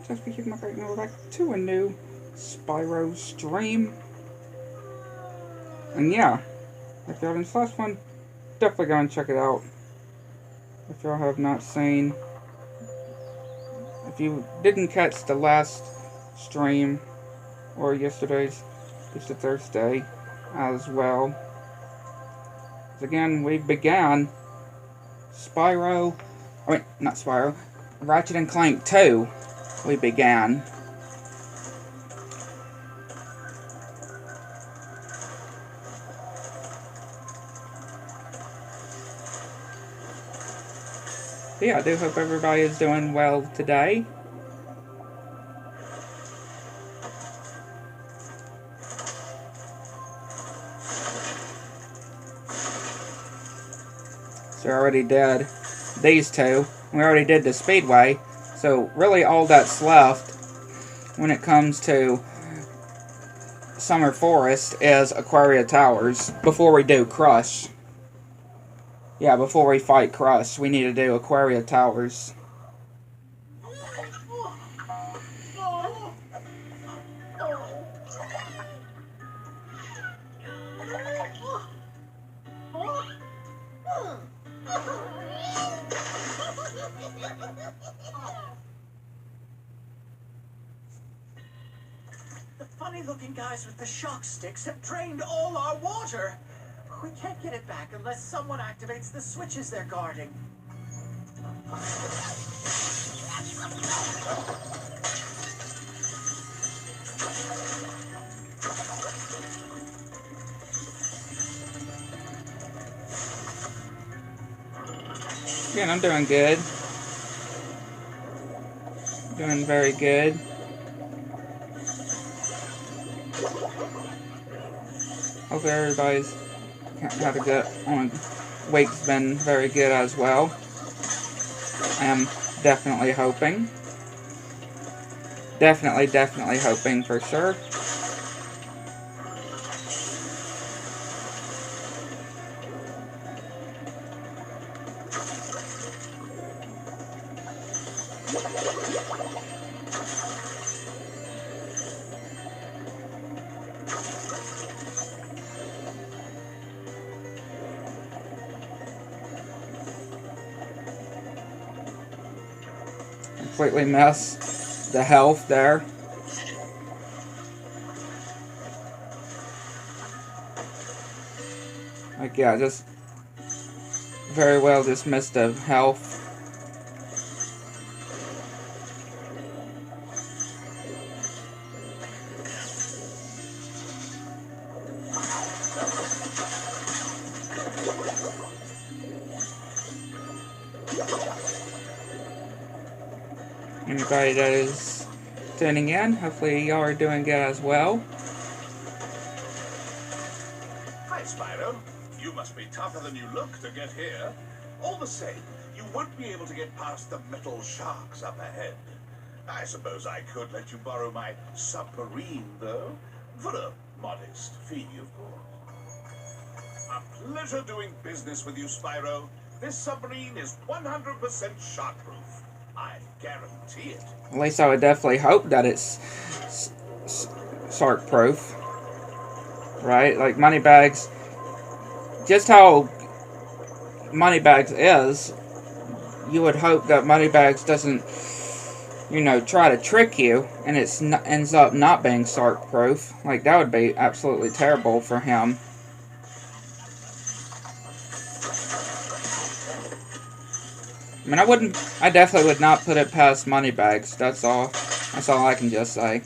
just be here back to a new Spyro stream. And yeah, if y'all didn't see the last one, definitely go and check it out. If y'all have not seen, if you didn't catch the last stream, or yesterday's, it's a Thursday as well. Again, we began Ratchet and Clank 2, we began. But yeah, I do hope everybody is doing well today. So we already did these two. We already did the Speedway. So really all that's left when it comes to Summer Forest is Aquaria Towers. Before we do Crush. Yeah, before we fight Crush, we need to do Aquaria Towers. The funny-looking guys with the shock sticks have drained all our water. We can't get it back unless someone activates the switches they're guarding. Yeah, I'm doing good. Doing very good. Hopefully everybody's had a good week's been very good as well. I am definitely hoping. Definitely hoping for sure. Completely missed the health there. Like, yeah, just very well just missed the health. Anybody that is tuning in, hopefully y'all are doing good as well. Hi, Spyro. You must be tougher than you look to get here. All the same, you won't be able to get past the metal sharks up ahead. I suppose I could let you borrow my submarine, though, for a modest fee, of course. A pleasure doing business with you, Spyro. This submarine is 100% shark-proof. I guarantee it. At least I would definitely hope that it's shark-proof. Right? Like, Moneybags, just how Moneybags is, you would hope that Moneybags doesn't, you know, try to trick you, and it ends up not being shark-proof. Like, that would be absolutely terrible for him. I mean, I definitely would not put it past Moneybags. That's all I can just say.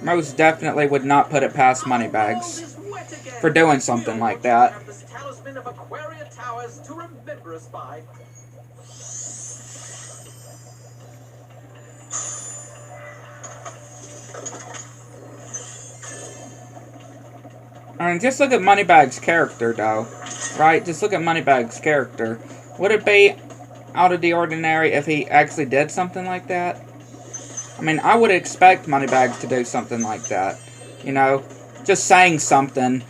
Most definitely would not put it past Moneybags for doing something like that. Talisman of Aquaria Towers to remember us by. I mean, just look at Moneybags' character, though. Right? Just look at Moneybags' character. Would it be out of the ordinary if he actually did something like that? I mean, I would expect Moneybags to do something like that. You know, just saying something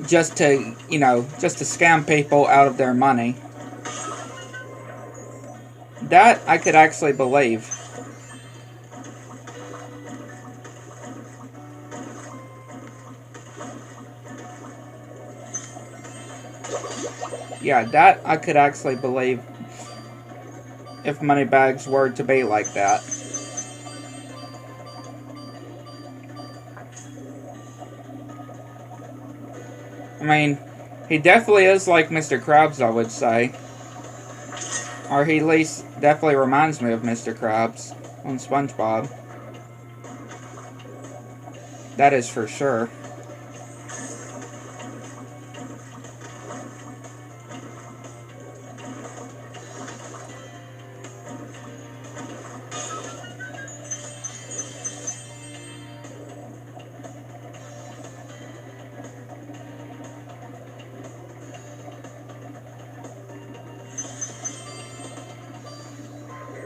just to, you know, just to scam people out of their money. That I could actually believe. Yeah, that I could actually believe if Moneybags were to be like that. I mean, he definitely is like Mr. Krabs, I would say. Or he at least definitely reminds me of Mr. Krabs on SpongeBob. That is for sure.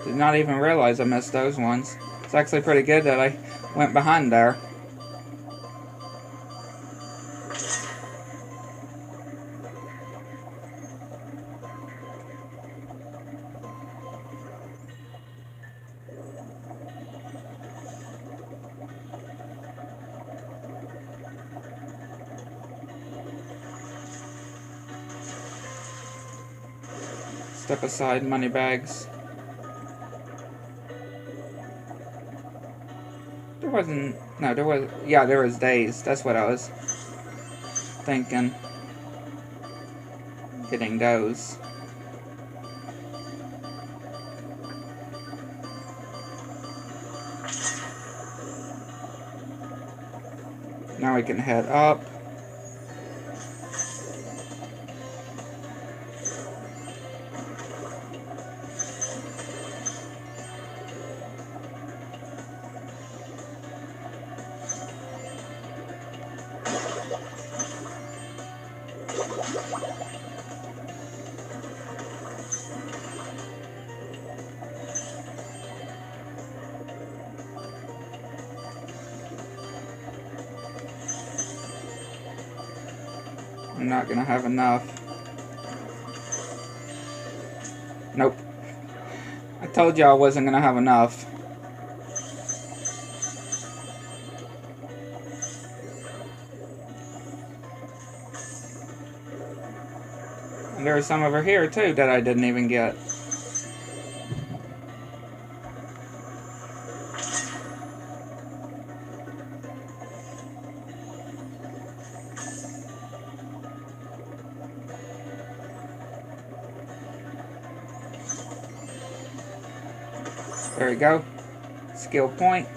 Did not even realize I missed those ones. It's actually pretty good that I went behind there. Step aside, Moneybags. There wasn't... No, there was... Yeah, there was days. That's what I was thinking. Getting those. Now we can head up. I'm not gonna have enough. Nope. I told you I wasn't gonna have enough. And there was some over here too that I didn't even get. There we go. Skill point.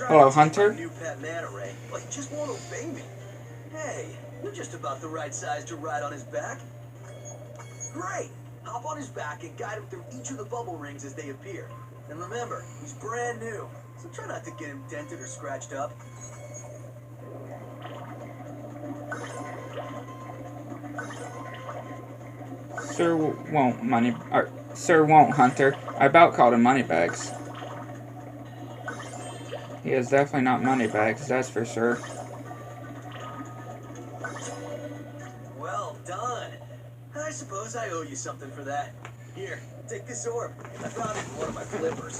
Hello, Hunter. New pet manta ray, but he just won't obey me. Hey, you're just about the right size to ride on his back. Great. Hop on his back and guide him through each of the bubble rings as they appear. And remember, he's brand new, so try not to get him dented or scratched up. Sir won't, Hunter. I about called him Moneybags. He is definitely not Moneybags, that's for sure. Well done. I suppose I owe you something for that. Here, take this orb. I found it in one of my flippers.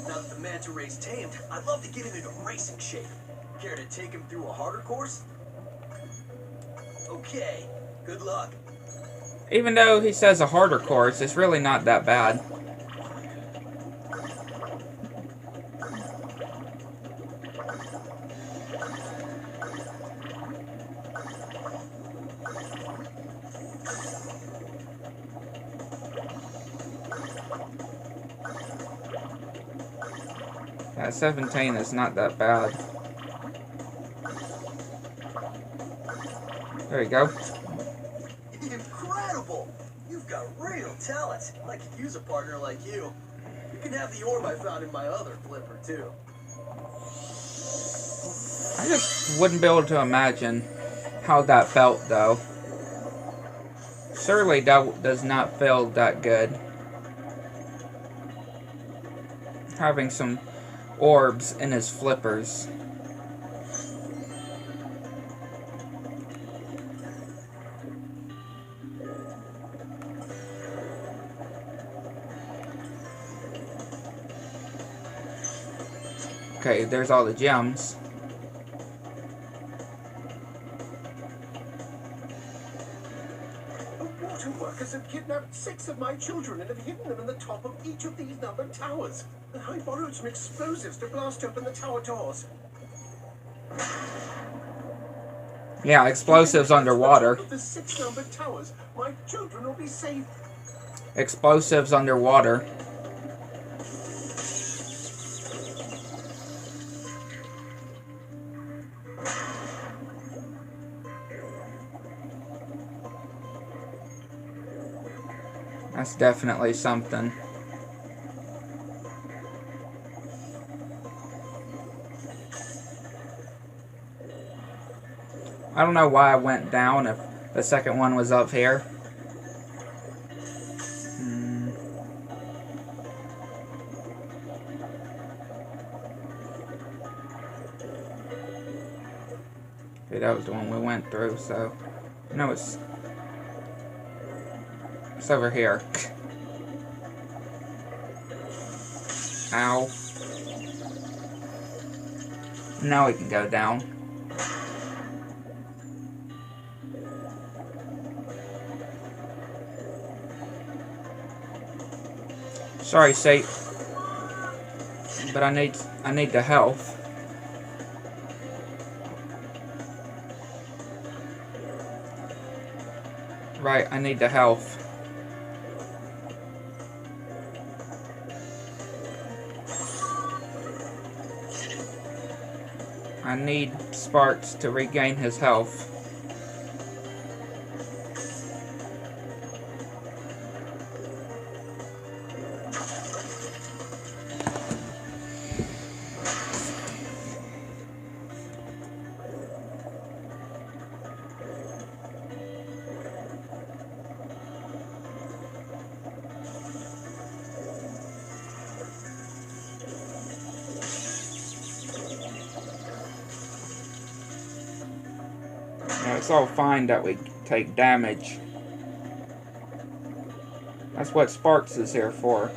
Now that the manta ray's tamed, I'd love to get him into racing shape. Care to take him through a harder course? Okay, good luck. Even though he says a harder course, it's really not that bad. Yeah, 17 is not that bad. There you go. talent. I could use a partner like you. You can have the orb I found in my other flipper, too. I just wouldn't be able to imagine how that felt, though. Surely that does not feel that good. Having some orbs in his flippers. Okay, there's all the gems. Water workers have kidnapped 6 of my children and have hidden them in the top of each of these numbered towers. I borrowed some explosives to blast open the tower doors. Yeah, explosives underwater. Of the 6 numbered towers, my children will be safe. Explosives underwater. That's definitely something. I don't know why I went down if the second one was up here. Okay, that was the one we went through, so... No, it's over here. Ow. Now we can go down. Sorry, Sate, but I need the health. Right, I need the health. I need Sparks to regain his health. It's all fine that we take damage. That's what Sparks is here for.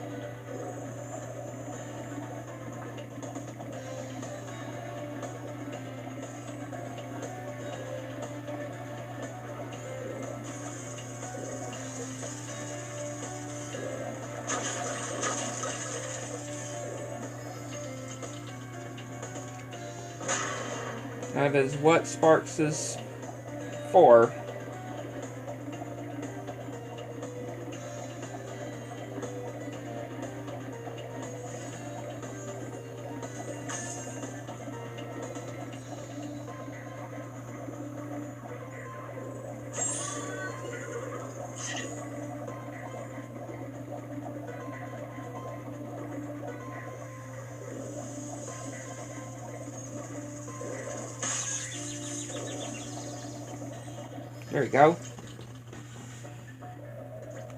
That is what Sparks is for. There we go.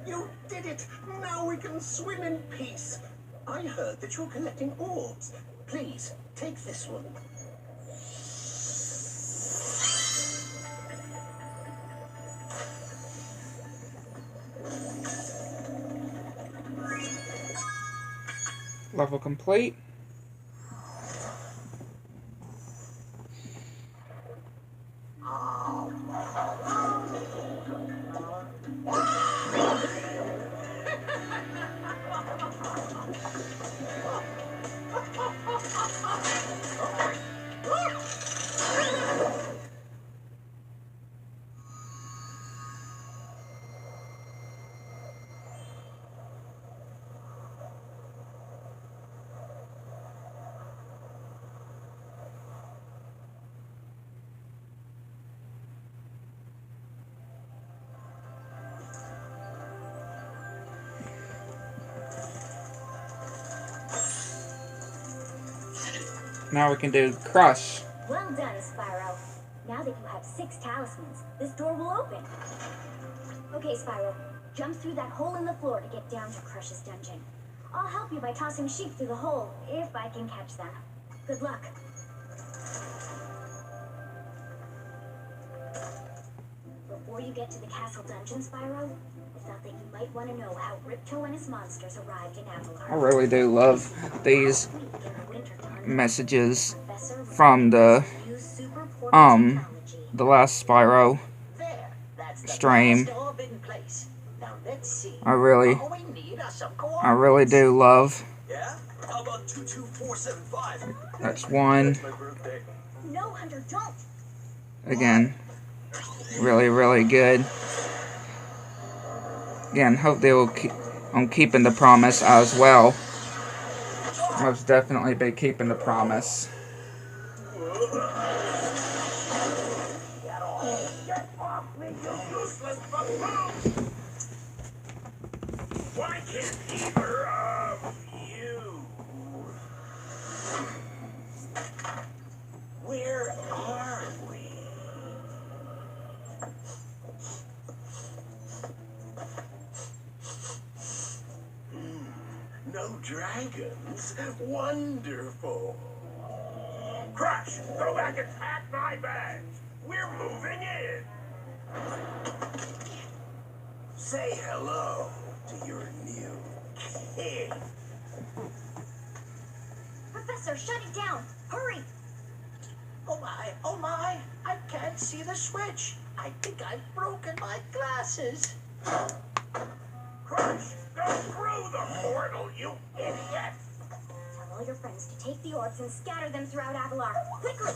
You did it! Now we can swim in peace. I heard that you're collecting orbs. Please, take this one. Level complete. Now we can do Crush. Well done, Spyro. Now that you have 6 talismans, this door will open. Okay, Spyro, jump through that hole in the floor to get down to Crush's dungeon. I'll help you by tossing sheep through the hole, if I can catch them. Good luck. Before you get to the castle dungeon, Spyro, I thought that you might want to know how Ripto and his monsters arrived in Avalar. I really do love these messages from the last Spyro stream. I really do love. Yeah? How about 22475? That's one. No, Hunter, don't. Again, really good. Again, hope they will keep on keeping the promise as well. Most definitely be keeping the promise. Why can't either of you? Where are we? No dragons? Wonderful. Crush, go back and pack my bags. We're moving in. Say hello to your new king. Professor, shut it down. Hurry. Oh my, I can't see the switch. I think I've broken my glasses. Crush, go through the portal, you idiot. Tell all your friends to take the orbs and scatter them throughout Avalar. Quickly.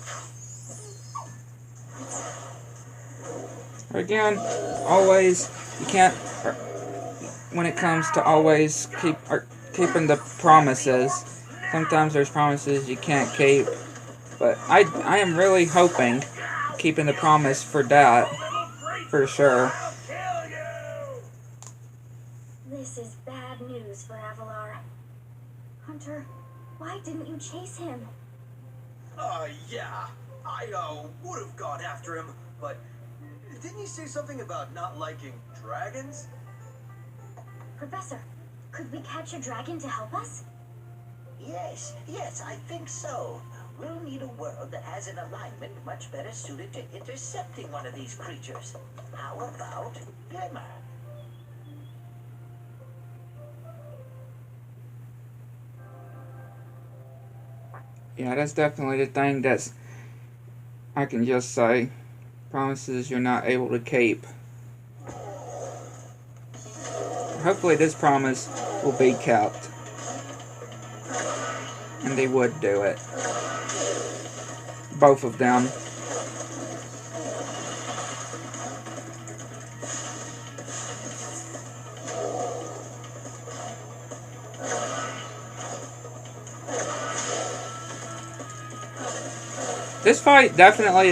Again, always, you can't, when it comes to always keeping the promises, sometimes there's promises you can't keep, but I am really hoping keeping the promise for that, for sure. This is bad news for Avalar. Hunter, why didn't you chase him? Yeah. I would have gone after him, but didn't he say something about not liking dragons? Professor, could we catch a dragon to help us? Yes, I think so. We'll need a world that has an alignment much better suited to intercepting one of these creatures. How about Glimmer? Yeah, that's definitely the thing that's, I can just say, promises you're not able to keep. Hopefully this promise will be kept. And they would do it. Both of them. This fight definitely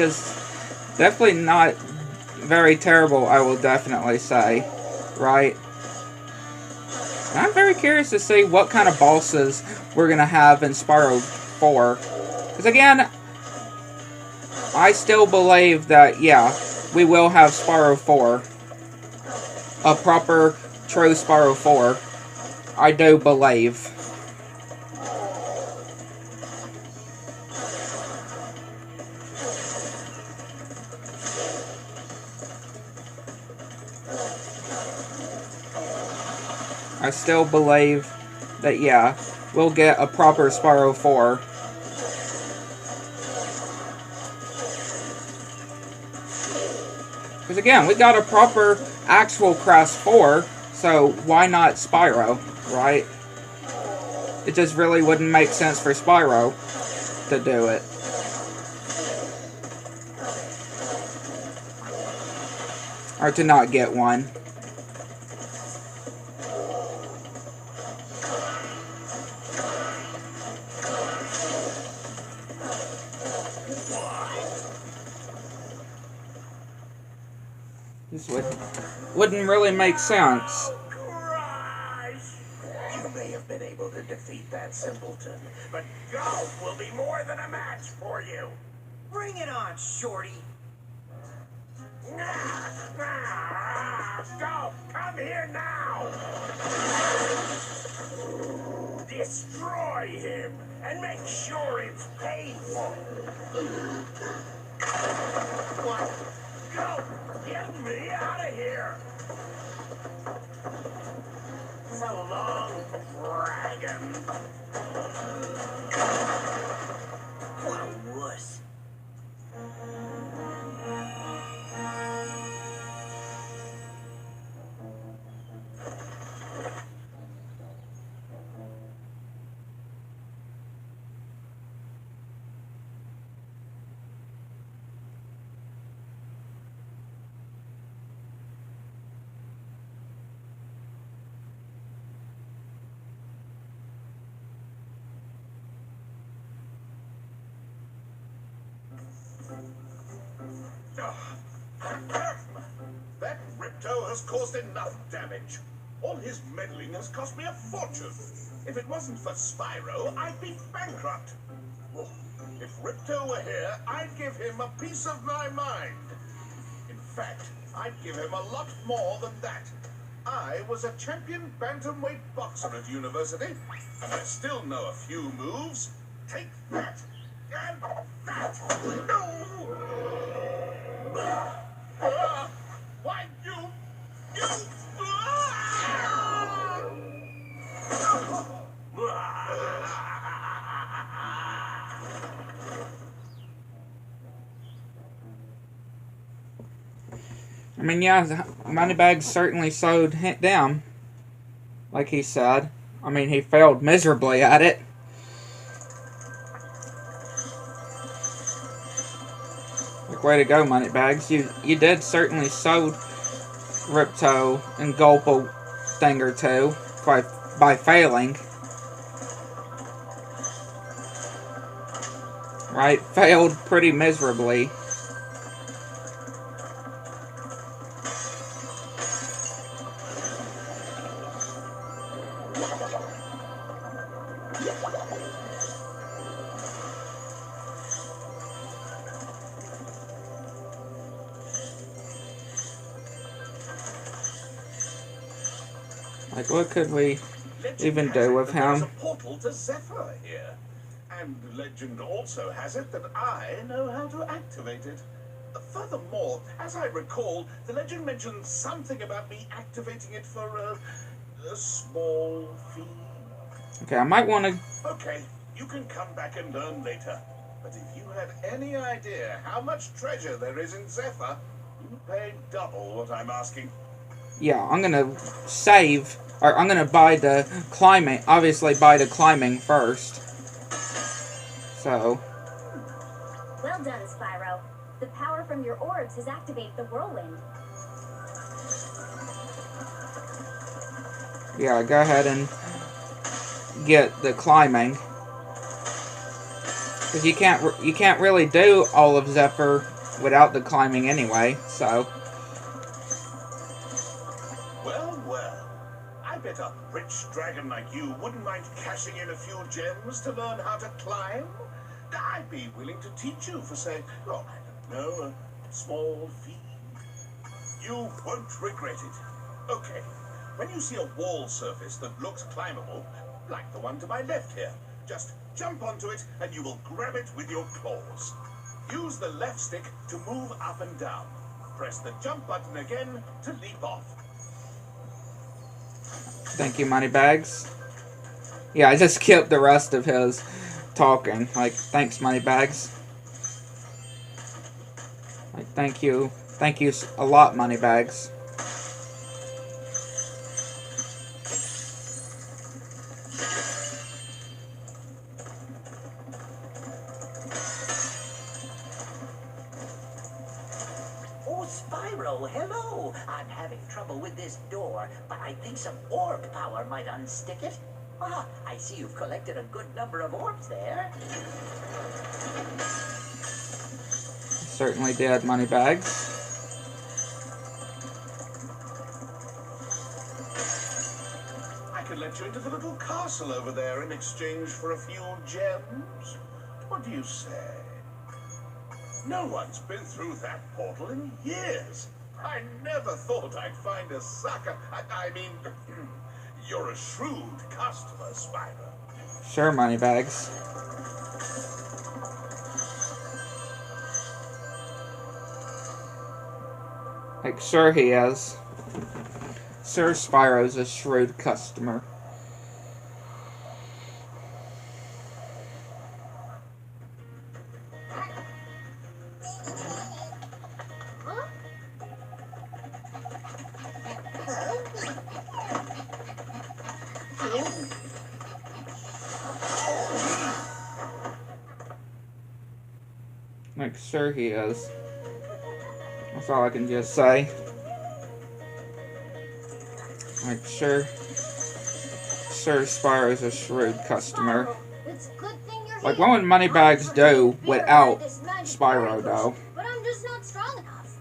not very terrible, I will definitely say, right? And I'm very curious to see what kind of bosses we're going to have in Spyro 4. Because again, I still believe that, yeah, we will have Spyro 4. A proper, true Spyro 4. I do believe. I still believe that, yeah, we'll get a proper Spyro 4. Because again, we got a proper actual Crash 4, so why not Spyro, right? It just really wouldn't make sense for Spyro to do it. Or to not get one. This wouldn't really make sense. Crush! You may have been able to defeat that simpleton, but golf will be more than a match for you. Bring it on, Shorty. Golf, come here now! Destroy him, and make sure it's painful. What? Golf, get me out of here! So long, dragon. What a wuss. That Ripto has caused enough damage. All his meddling has cost me a fortune. If it wasn't for Spyro, I'd be bankrupt. Oh, if Ripto were here, I'd give him a piece of my mind. In fact, I'd give him a lot more than that. I was a champion bantamweight boxer at university, and I still know a few moves. Take that, and that. Why, you... I mean, yeah, Moneybags certainly slowed him down, like he said. I mean, he failed miserably at it. Like, way to go, Moneybags. You did certainly sold Ripto and gulp a thing or two by failing. Right? Failed pretty miserably. Like, what could we even do with him? There's a portal to Zephyr here. And legend also has it that I know how to activate it. Furthermore, as I recall, the legend mentioned something about me activating it for a small fee. Okay, I might want to... Okay, you can come back and learn later. But if you had any idea how much treasure there is in Zephyr, you'd pay double what I'm asking. Yeah, I'm gonna save, or I'm gonna buy the climbing, obviously buy the climbing first. So. Well done, Spyro. The power from your orbs has activated the whirlwind. Yeah, go ahead and get the climbing. Because you can't really do all of Zephyr without the climbing anyway, so. Well, I bet a rich dragon like you wouldn't mind cashing in a few gems to learn how to climb. I'd be willing to teach you for, say, oh, I don't know, a small fee. You won't regret it. Okay, when you see a wall surface that looks climbable, like the one to my left here, just jump onto it and you will grab it with your claws. Use the left stick to move up and down. Press the jump button again to leap off. Thank you, Moneybags. Yeah, I just skipped the rest of his talking. Like, thanks, Moneybags. Like, thank you a lot, Moneybags. Oh, Spyro, hello. I'm having trouble with this door, but I think some orb power might unstick it. Ah, I see you've collected a good number of orbs there. Certainly did, Moneybags. I can let let you into the little castle over there in exchange for a few gems. What do you say? No one's been through that portal in years. I never thought I'd find a sucker. I mean, you're a shrewd customer, Spyro. Sure, Moneybags. Like, sure he is. Sir Spyro's a shrewd customer. Like, sure he is. That's all I can just say. Like, sure Spyro's a shrewd customer. Like, what would Moneybags do without Spyro, though? But I'm just not strong enough.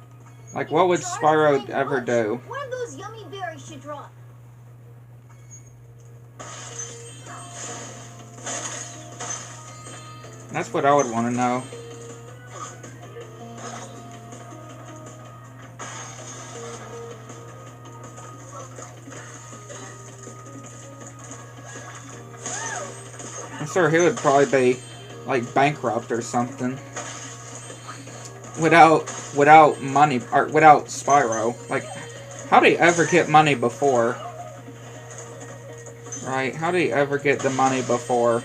Like, what would Spyro ever do? One of those yummy berries should drop. That's what I would want to know. I'm sure he would probably be, like, bankrupt or something. Without money, or without Spyro. Like, how did he ever get money before? Right? How did he ever get the money before?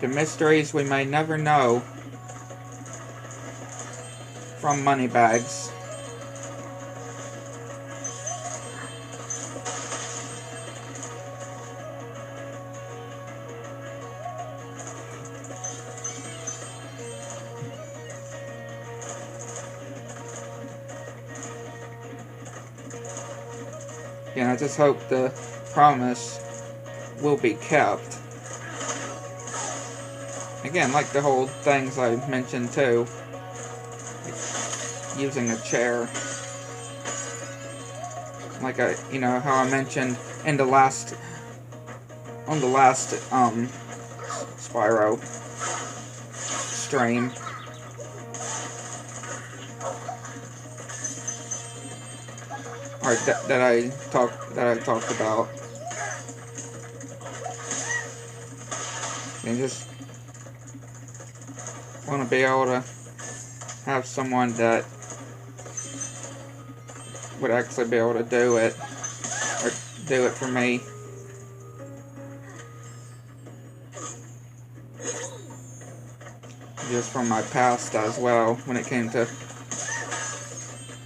The mysteries we may never know from Moneybags. Yeah, I just hope the promise will be kept. Again, like the whole things I mentioned too. Like using a chair. Like you know, how I mentioned in the last, Spyro stream. Or that I talked about. And just want to be able to have someone that would actually be able to do it, or do it for me. Just from my past as well, when it came to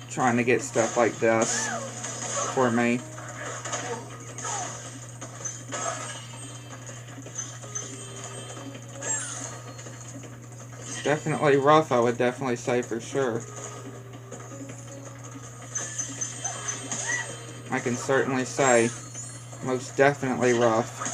trying to get stuff like this for me. Definitely rough, I would definitely say for sure. I can certainly say, most definitely rough.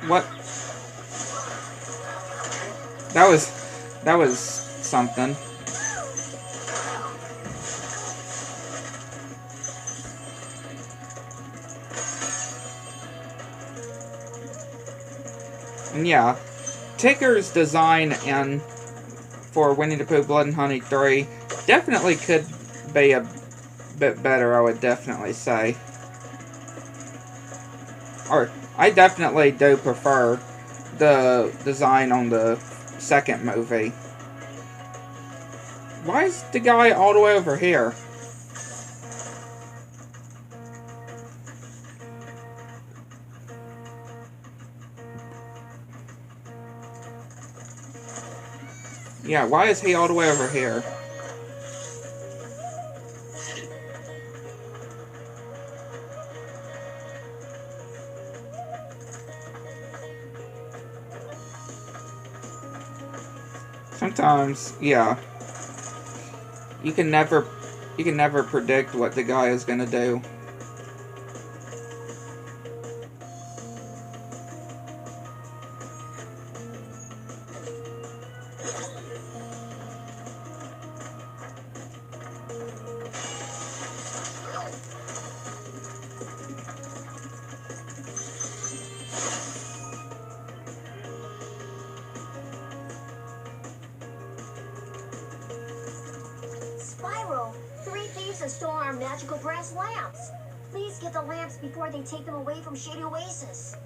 What? That was something. And yeah, Ticker's design for Winnie the Pooh Blood and Honey 3 definitely could be a bit better, I would definitely say. Or, I definitely do prefer the design on the second movie. Why is the guy all the way over here? Yeah, why is he all the way over here? Sometimes, yeah. You can never predict what the guy is gonna do. Spyro, 3 thieves have stolen our magical brass lamps. Please get the lamps before they take them away from Shady Oasis.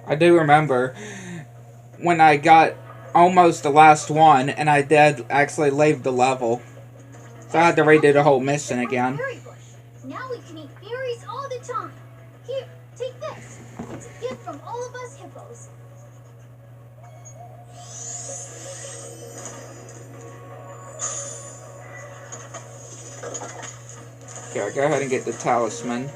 I do remember when I got almost the last one, and I did actually leave the level. So I had to redo the whole mission again. Berry bush. Now we can eat berries all the time. Here, take this. It's a gift from all of us hippos. Okay, go ahead and get the talisman.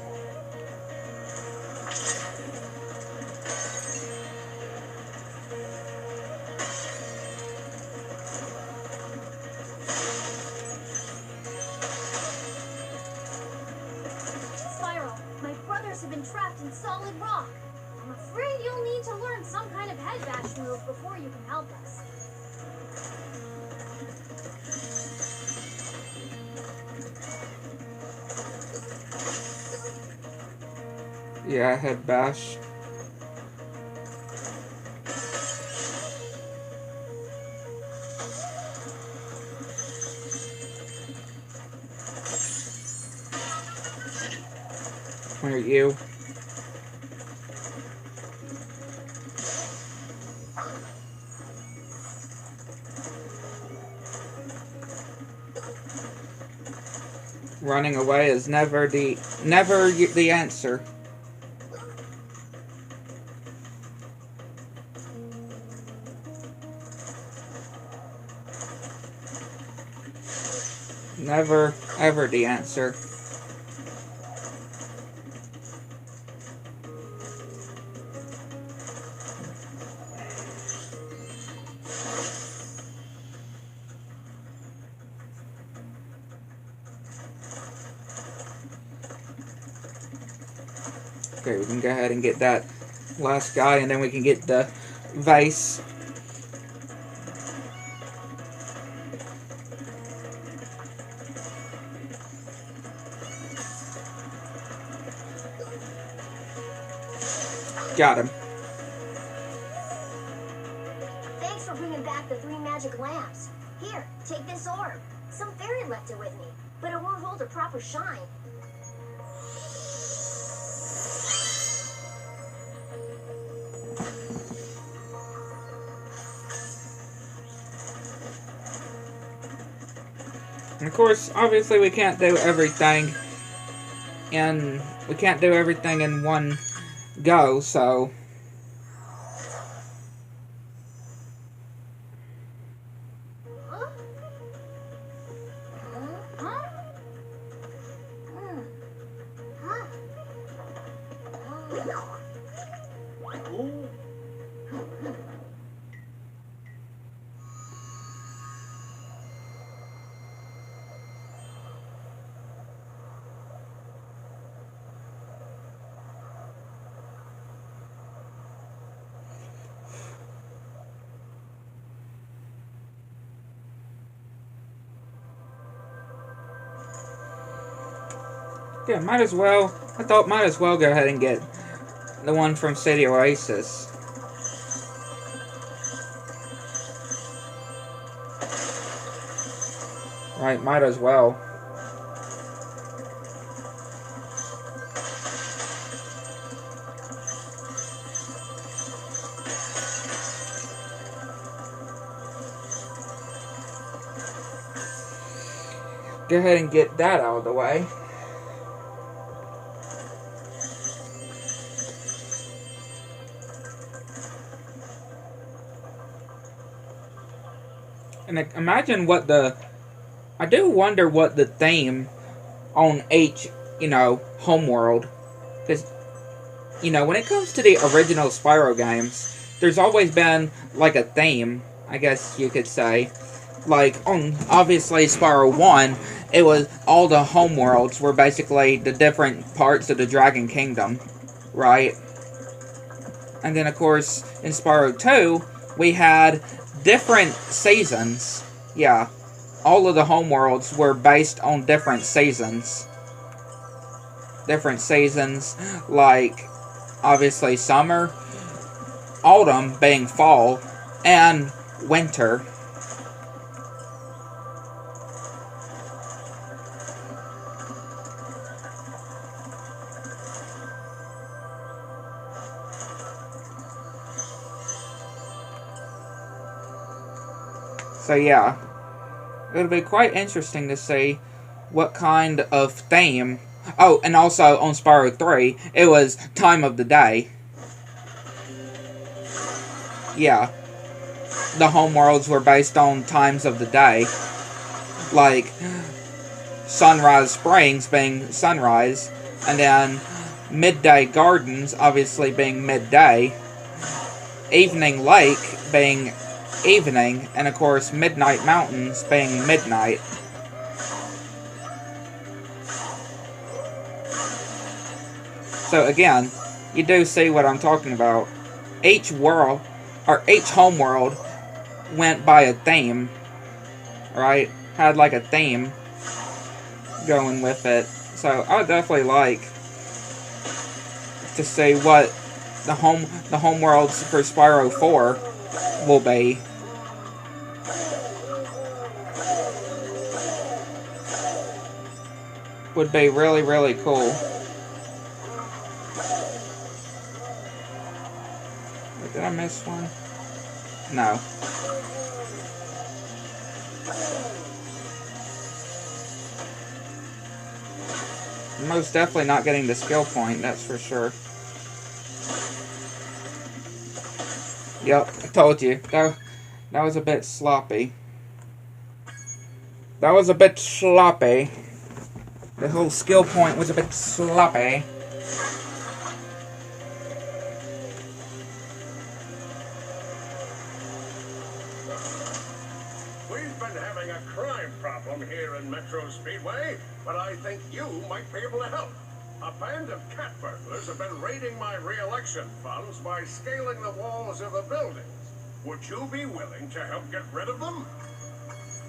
Spyro, my brothers have been trapped in solid rock. I'm afraid you'll need to learn some kind of head bash move before you can help us. Yeah, head bash. Where are you? Running away is never the answer. Never ever the answer. Okay, we can go ahead and get that last guy, and then we can get the vase. Got him. Thanks for bringing back the 3 magic lamps. Here, take this orb. Some fairy left it with me, but it won't hold a proper shine. And of course, obviously we can't do everything, and we can't do everything in one go, so... Huh? Huh? Huh? Yeah, might as well go ahead and get the one from City Oasis. Right, might as well. Go ahead and get that out of the way. And imagine what I do wonder what the theme on each, homeworld. Because, when it comes to the original Spyro games, there's always been like a theme, I guess you could say. Like, on obviously Spyro 1, it was all the homeworlds were basically the different parts of the Dragon Kingdom, right? And then, of course, in Spyro 2, we had different seasons. Yeah, all of the homeworlds were based on different seasons. Different seasons, like, obviously summer, autumn being fall, and winter. So yeah, it'll be quite interesting to see what kind of theme. Oh, and also on Spyro 3, it was time of the day. Yeah, the homeworlds were based on times of the day. Like, Sunrise Springs being sunrise, and then Midday Gardens obviously being midday, Evening Lake being evening, and of course Midnight Mountains being midnight. So again, you do see what I'm talking about. Each world, or each homeworld, went by a theme, right? Had like a theme going with it. So I would definitely like to see what the homeworlds for Spyro 4 will be. Would be really, really cool. Wait, did I miss one? No. I'm most definitely not getting the skill point, that's for sure. Yep, I told you. That was a bit sloppy. That was a bit sloppy. The whole skill point was a bit sloppy. We've been having a crime problem here in Metro Speedway, but I think you might be able to help. A band of cat burglars have been raiding my re-election funds by scaling the walls of the buildings. Would you be willing to help get rid of them?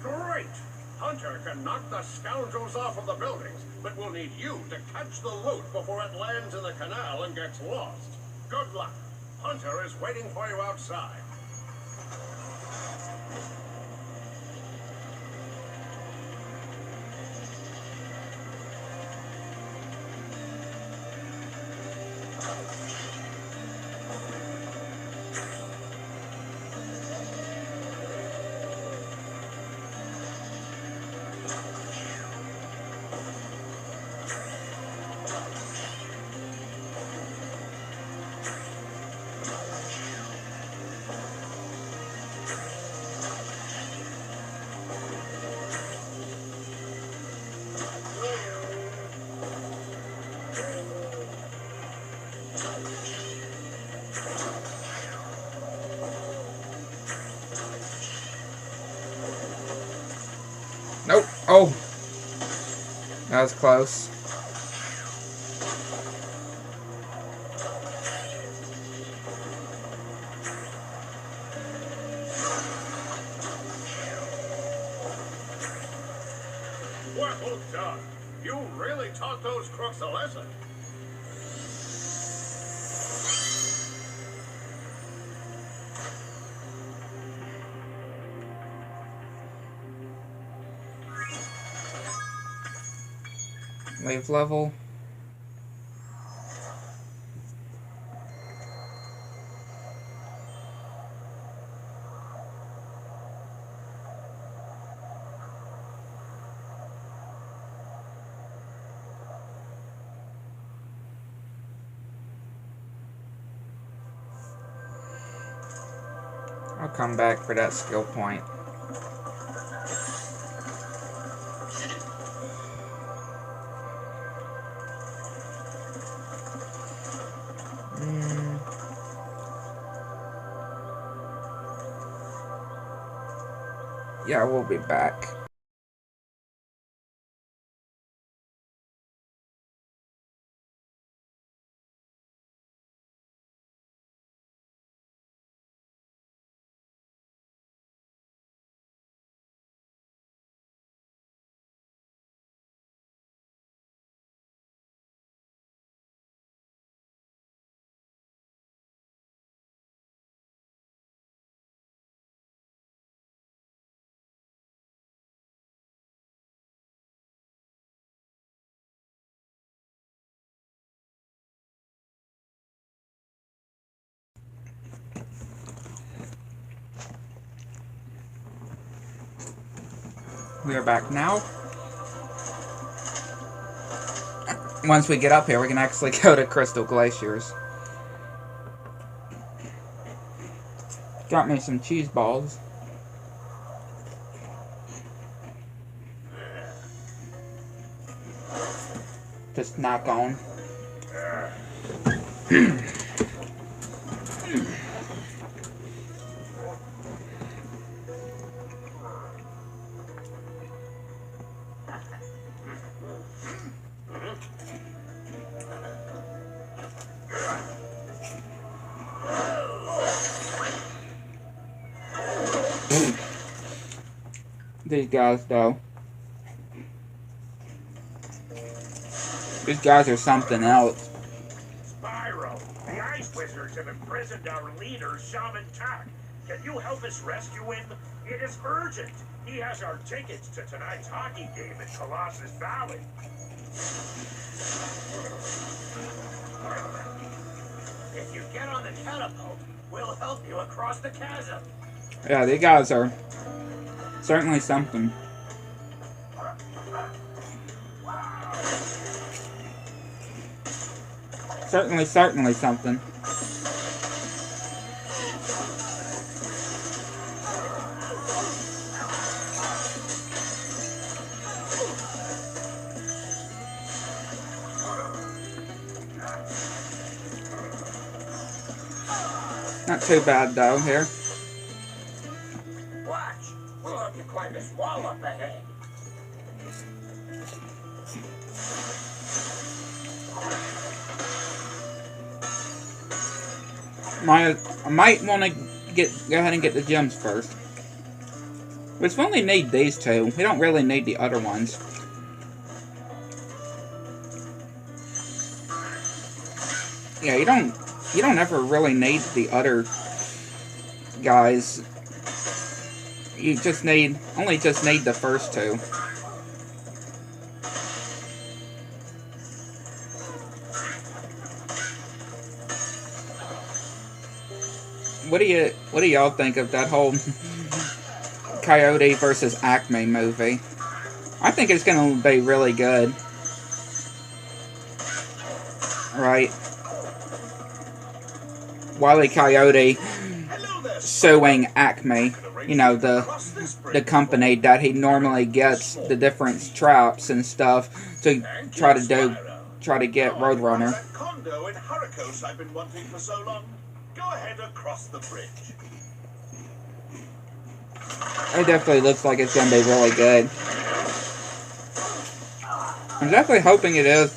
Great! Hunter can knock the scoundrels off of the buildings, but we'll need you to catch the loot before it lands in the canal and gets lost. Good luck. Hunter is waiting for you outside. Nope. Oh. That was close. Well done. You really taught those crooks a lesson. Leave level. I'll come back for that skill point. Yeah, we'll be back. We are back now. Once we get up here, we can actually go to Crystal Glaciers. Got me some cheese balls. To snack on. These guys, though. These guys are something else. Spyro, the Ice Wizards have imprisoned our leader, Shaman Tak. Can you help us rescue him? It is urgent. He has our tickets to tonight's hockey game at Colossus Valley. If you get on the catapult, we'll help you across the chasm. Yeah, these guys are certainly something. Certainly something. Not too bad though here. Watch, we'll help you climb this wall up ahead. I might want to go ahead and get the gems first. We just only need these two. We don't really need the other ones. Yeah, you don't ever really need the other guys. You only just need the first two. What do y'all think of that whole Coyote versus Acme movie? I think it's gonna be really good. Right? Wile E. Coyote suing Acme, you know, the company that he normally gets the different traps and stuff to try to get Roadrunner. That condo in Hurricos I've been wanting for so long. Go ahead across the bridge. It definitely looks like it's gonna be really good. I'm definitely hoping it is.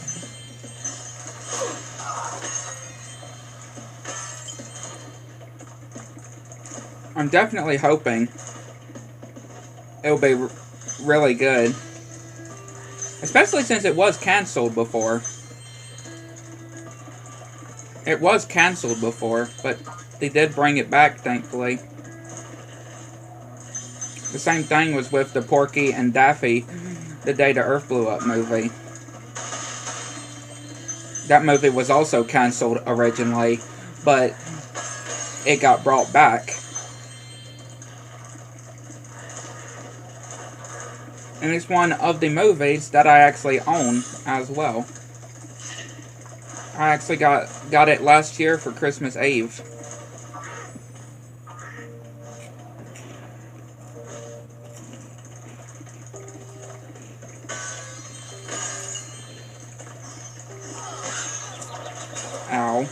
I'm definitely hoping it'll be really good. Especially since it was cancelled before. It was cancelled before, but they did bring it back, thankfully. The same thing was with the Porky and Daffy, The Day the Earth Blew Up movie. That movie was also cancelled originally, but it got brought back. And it's one of the movies that I actually own as well. I actually got it last year for Christmas Eve. Ow.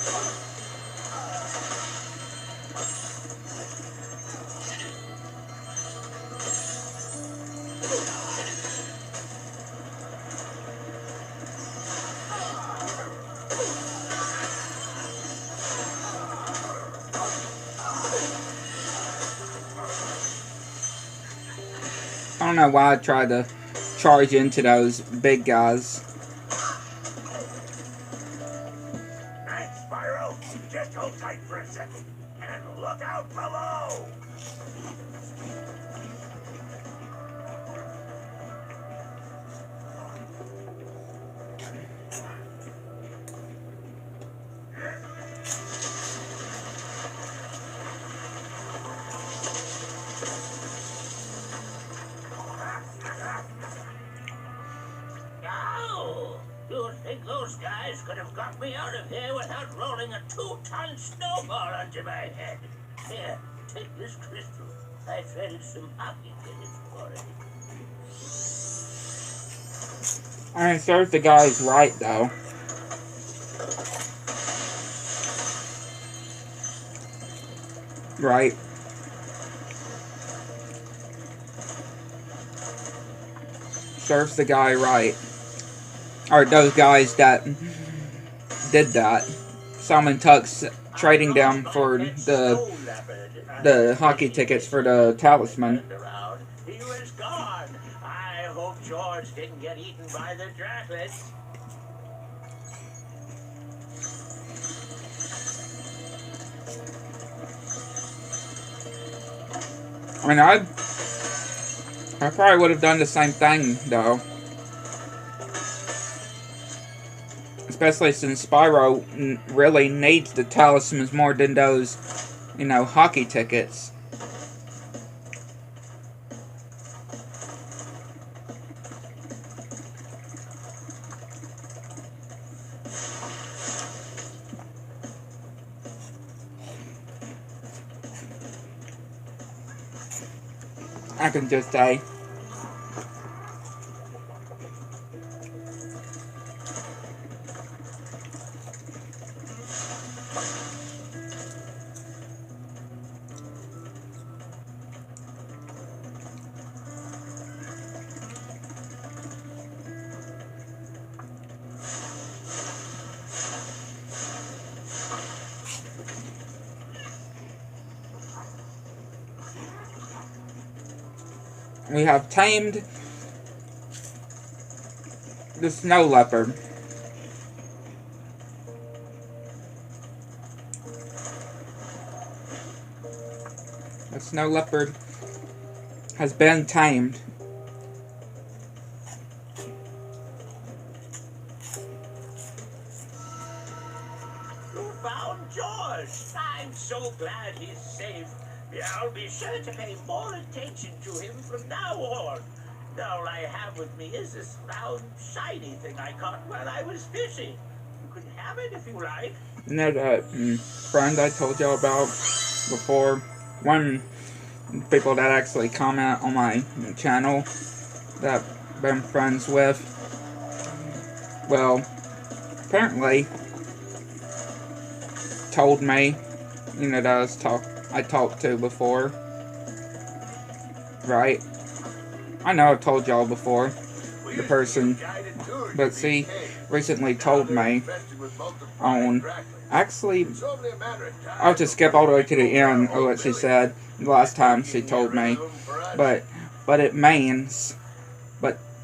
don't know why I tried to charge into those big guys. Thanks, Spyro. Just hold tight for a second. And look out below. Oh, you think those guys could have got me out of here without rolling a 2-ton snowball onto my head? Here, take this crystal. I traded some hockey tickets for it. I mean, serves the guys right, though. Right. Serves the guy right. Or those guys that did that. Simon Tuck's trading them for the hockey tickets for the talisman. He was gone. I hope George didn't get eaten by the dragons. I mean, I probably would have done the same thing, though. Especially since Spyro really needs the talismans more than those, you know, hockey tickets. I can just say, we have tamed the snow leopard. The snow leopard has been tamed. You found George. I'm so glad he's safe. I'll be sure to pay more attention to him from now on. All I have with me is this round, shiny thing I caught while I was fishing. You can have it if you like. You know that friend I told y'all about before? One people that actually comment on my channel that I've been friends with. Well, apparently told me, you know, that I talked to before. Right? I know I've told y'all before. The person, but see, recently told me on, actually, I'll just skip all the way to the end of what she said the last time she told me, but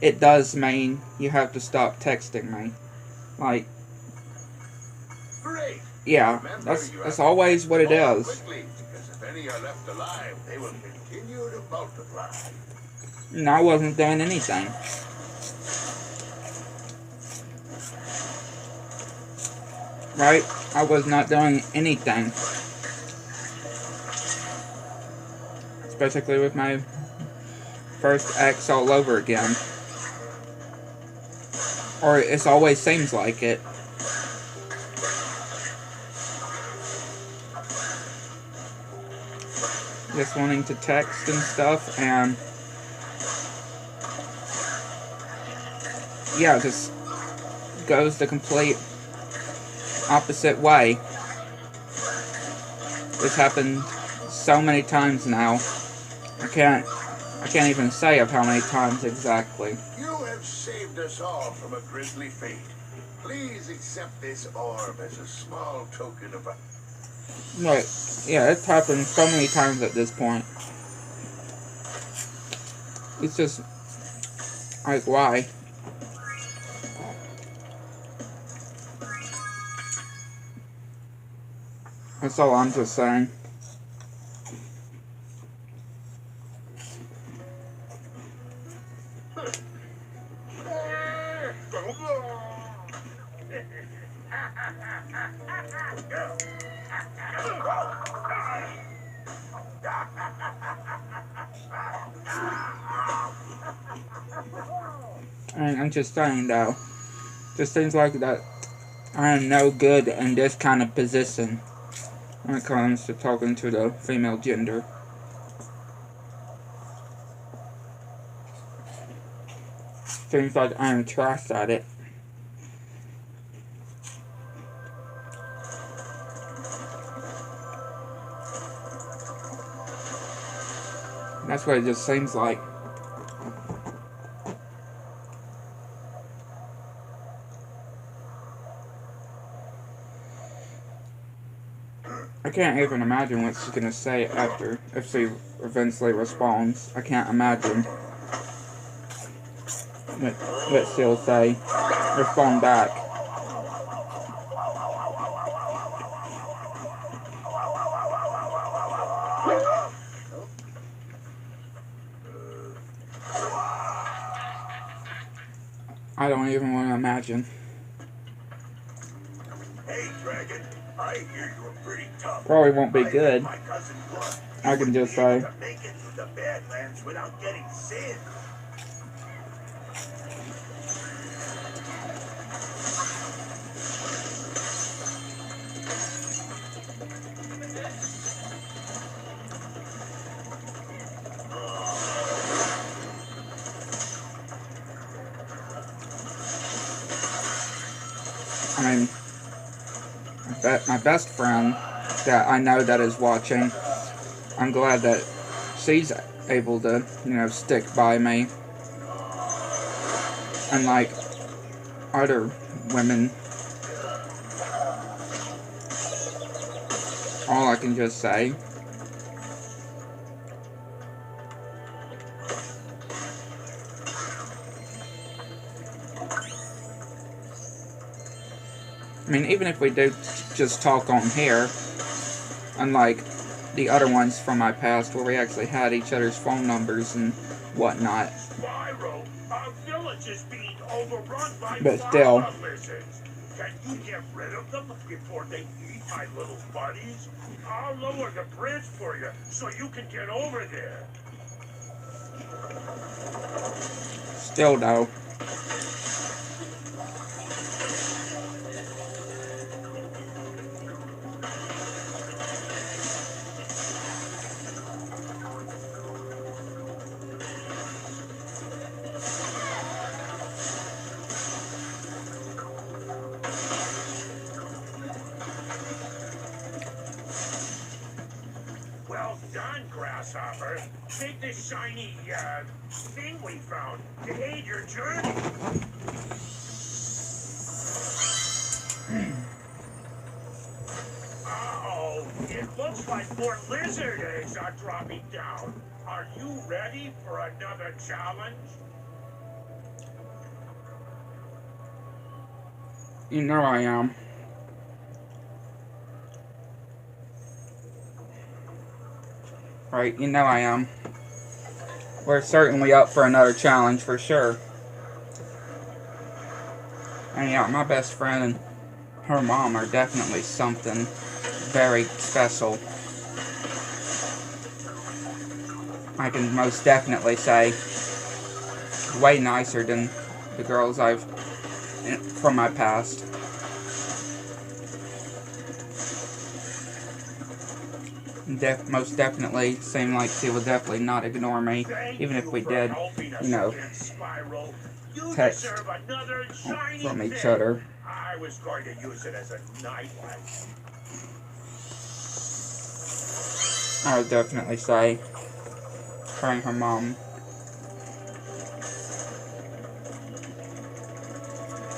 it does mean you have to stop texting me. Like, yeah, that's always what it is. If any are left alive, they will continue to multiply. And I wasn't doing anything. Right? I was not doing anything. Especially with my first ex all over again. Or it always seems like it. Just wanting to text and stuff, and yeah, it just goes the complete opposite way. This happened so many times now. I can't even say of how many times exactly. You have saved us all from a grisly fate. Please accept this orb as a small token of Right. Yeah, it's happened so many times at this point. It's just, like, why? That's all I'm just saying. And I'm just saying though, just seems like that I am no good in this kind of position when it comes to talking to the female gender. Seems like I am trash at it. That's what it just seems like. I can't even imagine what she's gonna say after, if she eventually responds. I can't imagine what she'll say. Respond back. I don't even want to imagine. Hey, Dragon, I hear you're pretty tough. Probably won't be good. My cousin Gluck, I can just say. to make it through the Badlands without getting sinned. I mean, my best friend that I know that is watching, I'm glad that she's able to, you know, stick by me. Unlike other women, all I can just say, I mean, even if we do just talk on here, unlike the other ones from my past where we actually had each other's phone numbers and whatnot. Spyro, our village is being overrun by But still. lizards. Can you get rid of them before they eat my little buddies? I'll lower the bridge for you so you can get over there. Still though. Well done, Grasshopper. Take this shiny, thing we found to aid your journey. Uh-oh, it looks like more lizard eggs are dropping down. Are you ready for another challenge? You know I am. Right, you know I am. We're certainly up for another challenge for sure. And yeah, my best friend and her mom are definitely something very special. I can most definitely say way nicer than the girls I've from my past. Most definitely seemed like she would definitely not ignore me, even if we did, you know, text from each other. I was going to use it as a nightlight. I would definitely say her and her mom.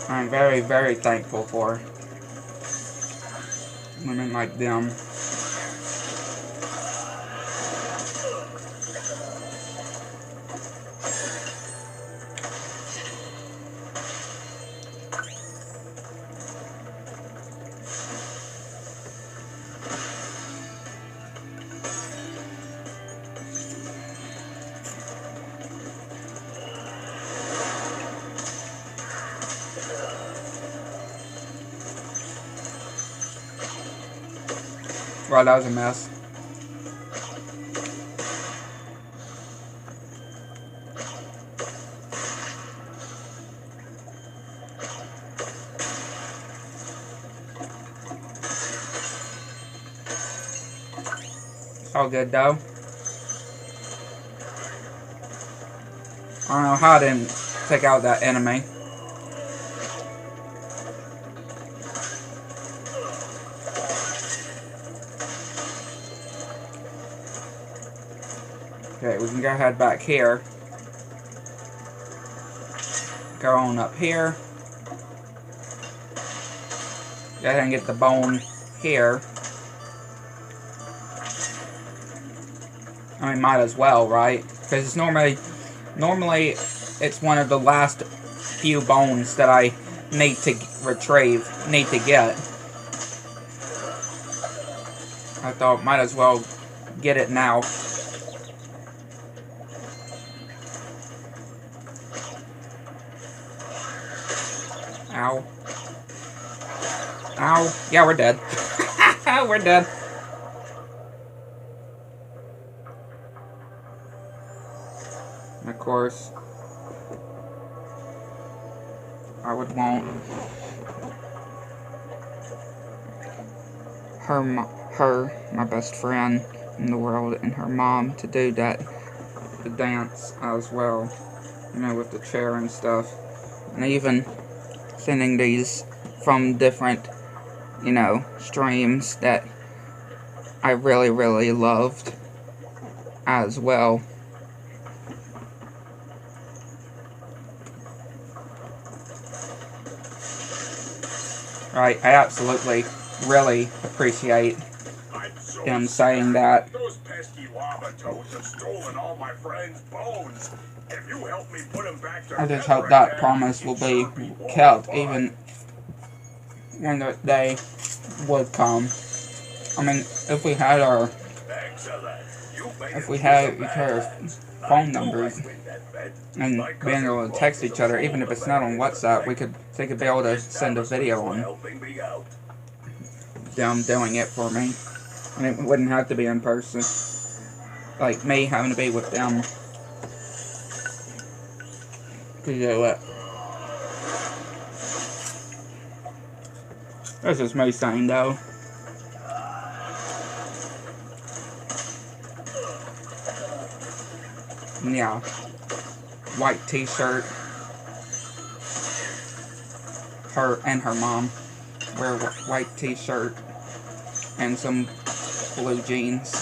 I'm very, very thankful for women like them. Well, that was a mess. All good though. I don't know how I didn't take out that enemy. Okay, we can go ahead back here. Go on up here. Go ahead and get the bone here. I mean, might as well, right? Because it's normally it's one of the last few bones that I need to retrieve, need to get. I thought might as well get it now. Ow. Ow. Yeah, we're dead. We're dead. And of course, I would want her, my best friend in the world, and her mom to do the dance as well. You know, with the chair and stuff. And even sending these from different, you know, streams that I really, really loved as well. Right, I absolutely, really appreciate them saying that. Those pesky lava toads have stolen all my friends' bones. If you help me put them back together, I just hope that promise will be kept, even when the day would come. I mean, if we had our, each other's phone numbers and being able to text each other, even if it's not on WhatsApp, they could be able to send a video on them doing it for me, and it wouldn't have to be in person, like me having to be with them to do it. That's just me saying though. Yeah, white t-shirt. Her and her mom wear a white t-shirt and some blue jeans.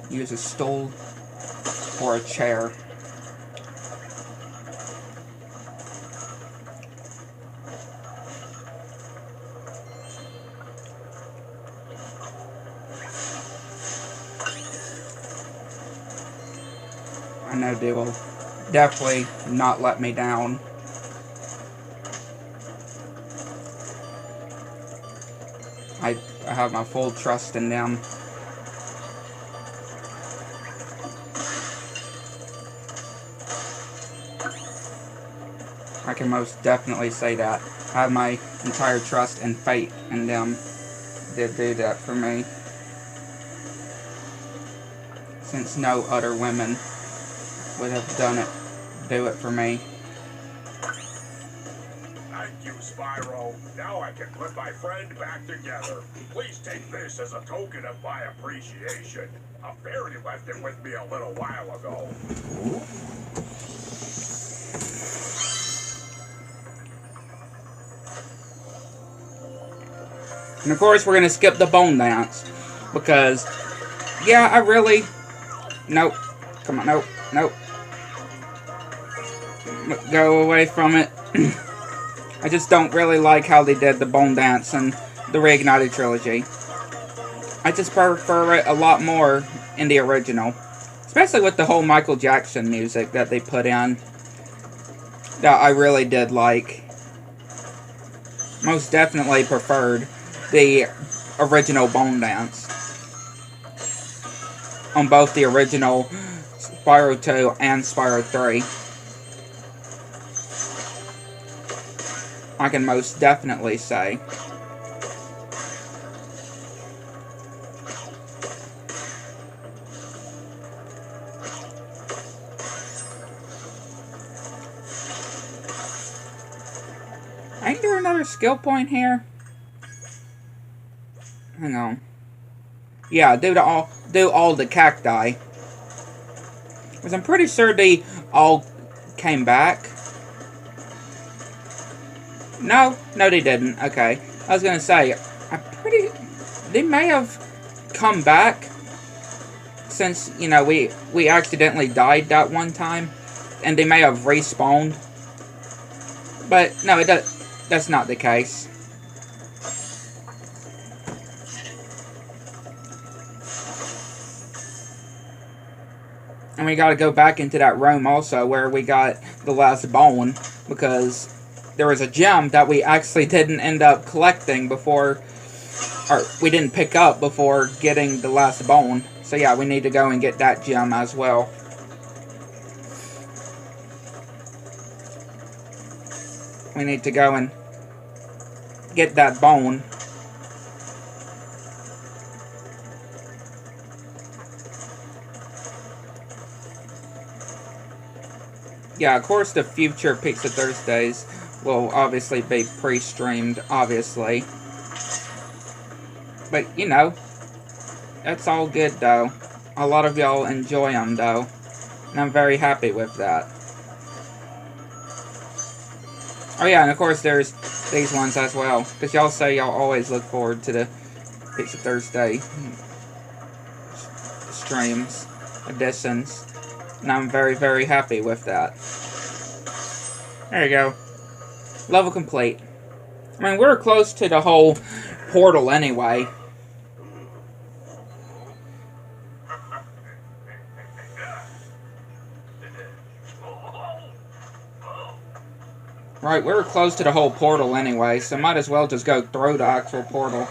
Use a stool or a chair. I know they will definitely not let me down. I have my full trust in them. I can most definitely say that. I have my entire trust and faith in them to do that for me. Since no other women would have do it for me. Thank you, Spyro. Now I can put my friend back together. Please take this as a token of my appreciation. A fairy left it with me a little while ago. And of course we're going to skip the bone dance. Because, yeah, I really... Nope. Come on, nope. Nope. Go away from it. I just don't really like how they did the bone dance in the Reignited trilogy. I just prefer it a lot more in the original. Especially with the whole Michael Jackson music that they put in. That I really did like. Most definitely preferred the original bone dance. On both the original Spyro 2 and Spyro 3. I can most definitely say. a skill point here? Hang on. Yeah, do all the cacti. Because I'm pretty sure they all came back. No, they didn't. Okay. I was gonna say, they may have come back since, you know, we accidentally died that one time, and they may have respawned. But no, that's not the case. And we gotta go back into that room also where we got the last bone, because there was a gem that we actually didn't end up collecting before, or we didn't pick up before getting the last bone. So yeah, we need to go and get that gem as well. We need to go and get that bone. Yeah, of course the future Pizza Thursdays will obviously be pre-streamed, obviously. But, you know, that's all good, though. A lot of y'all enjoy them, though. And I'm very happy with that. Oh yeah, and of course there's these ones as well. Because y'all say y'all always look forward to the Pizza Thursday streams, editions. And I'm very, very happy with that. There you go. Level complete. I mean, we're close to the whole portal anyway. Right, we're close to the whole portal anyway, so might as well just go through the actual portal.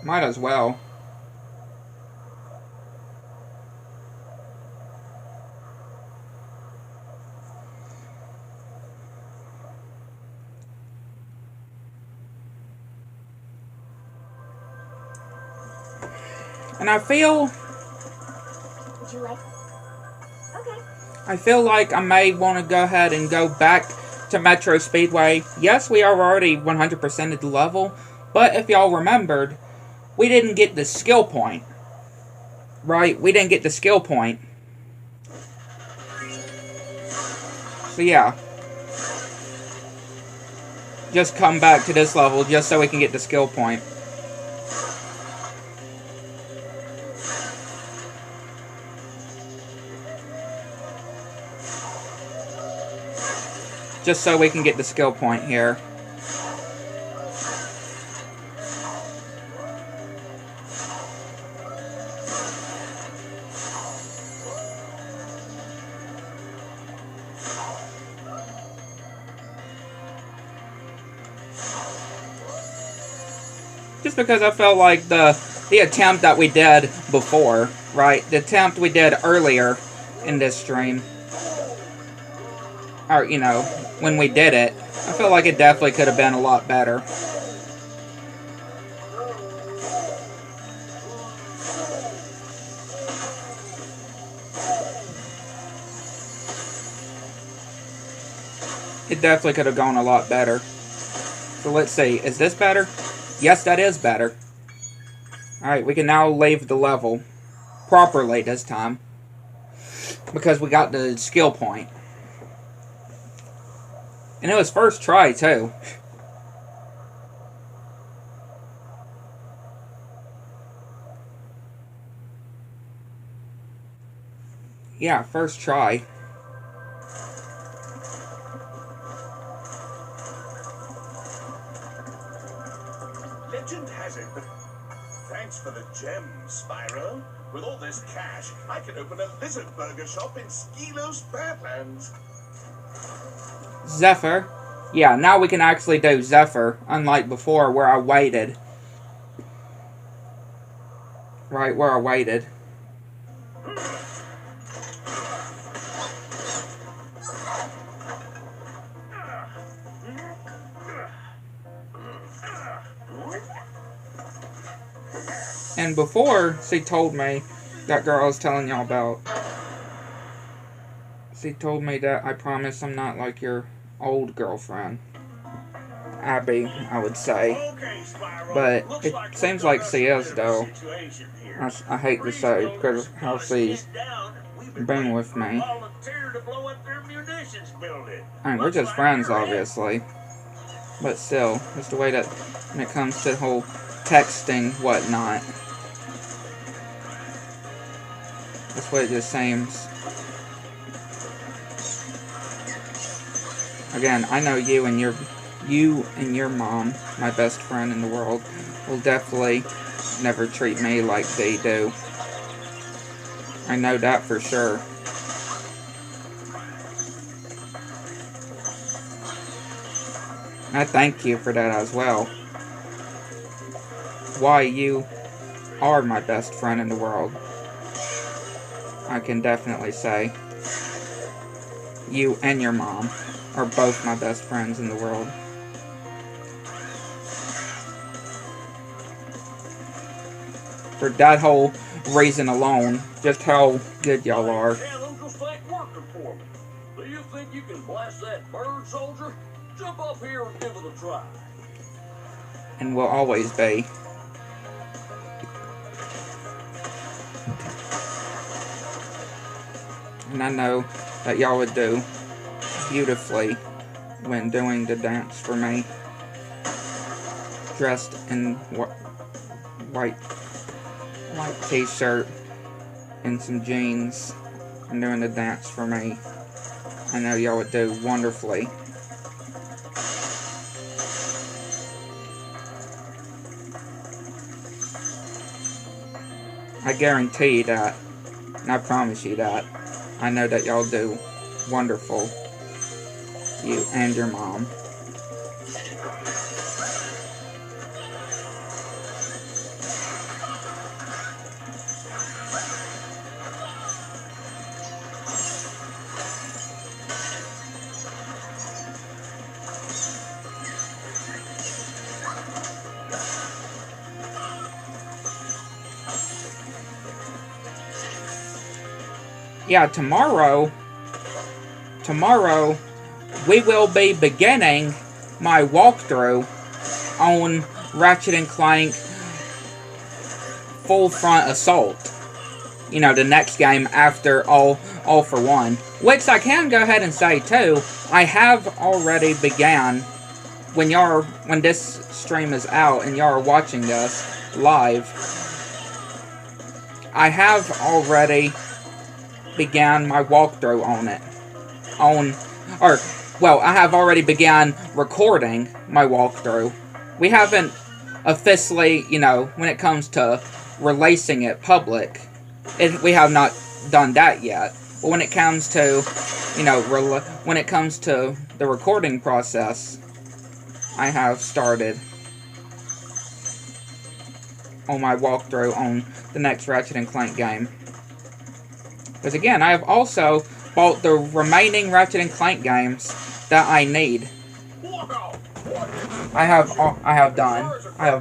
Might as well. And I feel... Would you like... Okay. I feel like I may want to go ahead and go back to Metro Speedway. Yes, we are already 100% at the level, but if y'all remembered, we didn't get the skill point. Right? We didn't get the skill point. So yeah. Just come back to this level just so we can get the skill point. Just so we can get the skill point here. Just because I felt like the attempt that we did before, right? The attempt we did earlier in this stream, or, you know, when we did it, I feel like it definitely could have been a lot better. It definitely could have gone a lot better. So let's see, is this better? Yes, that is better. Alright, we can now leave the level properly this time, because we got the skill point. And it was first try, too. Yeah, first try. Legend has it that... Thanks for the gems, Spyro. With all this cash, I can open a lizard burger shop in Skilo's Badlands. Zephyr. Yeah, now we can actually do Zephyr, unlike before where I waited. Right, where I waited. And before she told me, that girl I was telling y'all about, she told me that I promise I'm not like your old girlfriend. Abby, I would say. Okay, Spyro. But Looks it like seems we've like got a she is, clear though. situation here. I hate to say, because of how she's been with me. Volunteer to blow up their munitions building. I mean, we're just friends, obviously. But still, just the way that when it comes to the whole texting, whatnot. That's what it just seems. Again, I know you and your mom, my best friend in the world, will definitely never treat me like they do. I know that for sure. I thank you for that as well. Why you are my best friend in the world, I can definitely say. You and your mom are both my best friends in the world. For that whole reason alone, just how good y'all are. Tell Uncle Stank working for me. Do you think you can blast that bird, soldier? Jump up here and give it a try. And will always be. And I know that y'all would do beautifully when doing the dance for me. Dressed in white t-shirt and some jeans and doing the dance for me. I know y'all would do wonderfully. I guarantee that, and I promise you that. I know that y'all do wonderful. You and your mom. Yeah, tomorrow, we will be beginning my walkthrough on Ratchet & Clank Full Front Assault. You know, the next game after All for One. Which I can go ahead and say, too, I have already began, when this stream is out and y'all are watching this live, I have already began my walkthrough on it. I have already began recording my walkthrough. We haven't officially, when it comes to releasing it public, we have not done that yet. But when it comes to, when it comes to the recording process, I have started on my walkthrough on the next Ratchet & Clank game. Because again, I have also bought the remaining Ratchet & Clank games that I need. I have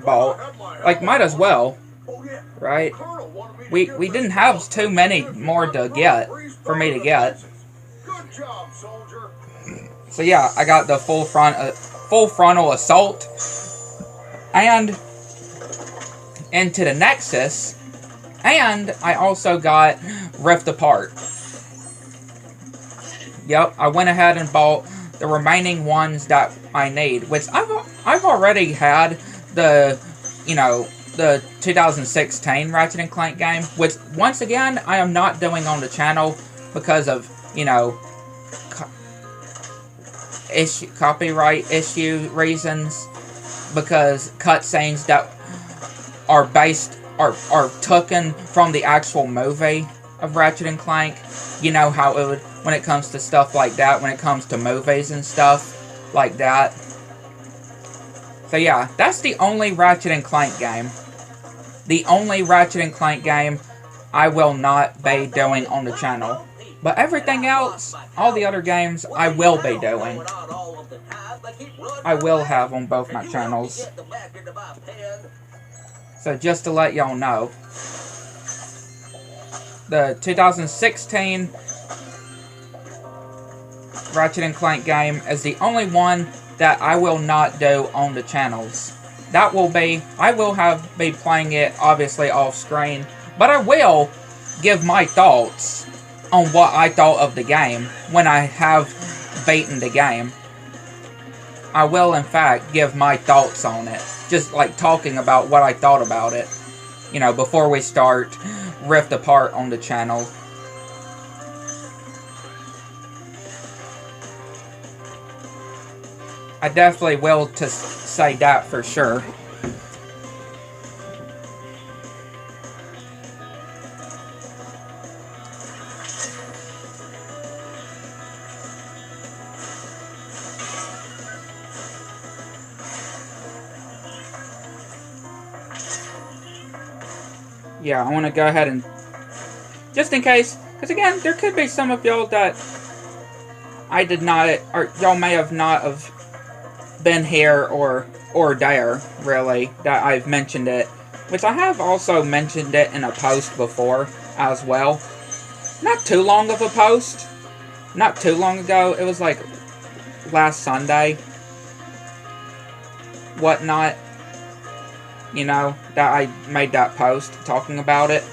bought. Like, might as well, right? We didn't have too many more to get, for me to get. So yeah, I got the full frontal assault, and Into the Nexus, and I also got Rift Apart. Yep, I went ahead and bought the remaining ones that I need, which I've already had the 2016 Ratchet & Clank game, which, once again, I am not doing on the channel because of, copyright issue reasons, because cutscenes that are taken from the actual movie of Ratchet & Clank. You know how it would, when it comes to stuff like that, when it comes to movies and stuff like that. So yeah, that's the only Ratchet & Clank game. The only Ratchet & Clank game I will not be doing on the channel. But everything else, all the other games, I will be doing. I will have on both my channels. So So just to let y'all know, the 2016 Ratchet & Clank game is the only one that I will not do on the channels. That will be, I will be playing it obviously off screen, but I will give my thoughts on what I thought of the game when I have beaten the game. I will in fact give my thoughts on it, just like talking about what I thought about it, you know, before we start Rift Apart on the channel. I definitely will to say that for sure. Yeah, I want to go ahead and, just in case, because again, there could be some of y'all that I did not, or y'all may have not have been here or there, really, that I've mentioned it, which I have also mentioned it in a post before as well. Not too long of a post, not too long ago, it was like last Sunday, whatnot, you know, that I made that post talking about it.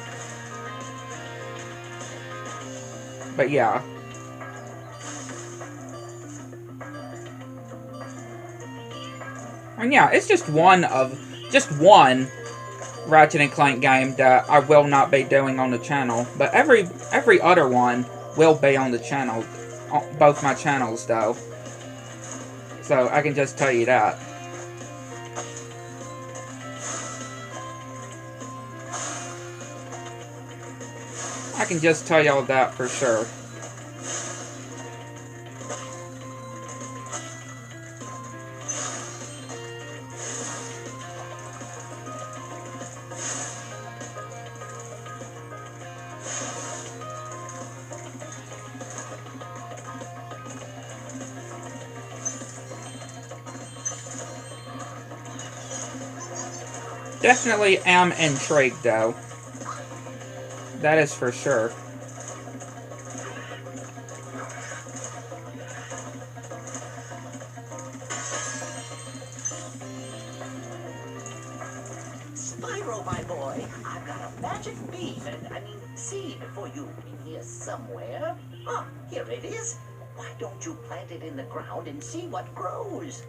But yeah. And yeah, it's just one Ratchet & Clank game that I will not be doing on the channel. But every other one will be on the channel. Both my channels, though. So, I can just tell you that. I can just tell y'all that for sure. Definitely am intrigued, though. That is for sure. Spyro, my boy, I've got a magic bean, seed for you in here somewhere. Ah, here it is. Why don't you plant it in the ground and see what grows?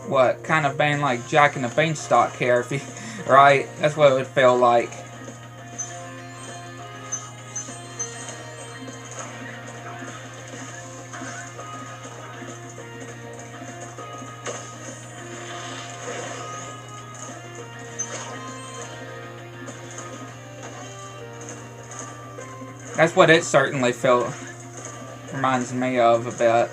What, kind of being like Jack and the Beanstalk here, if you, right? That's what it would feel like. That's what it certainly reminds me of a bit.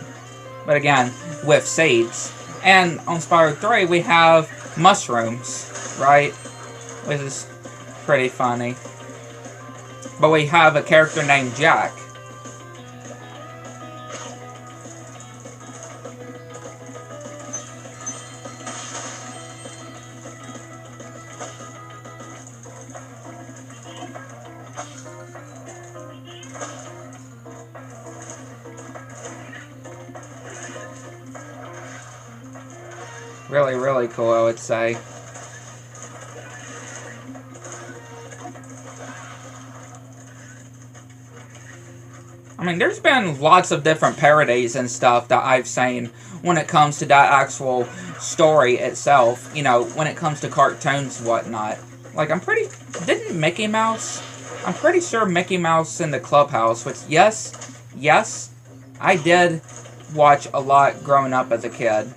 But again, with seeds. And on Spyro 3, we have mushrooms, right? Which is pretty funny. But we have a character named Jack. Really, really cool, I would say. I mean, there's been lots of different parodies and stuff that I've seen when it comes to that actual story itself. You know, when it comes to cartoons and whatnot. Like, I'm pretty sure Mickey Mouse in the Clubhouse, which, yes, I did watch a lot growing up as a kid.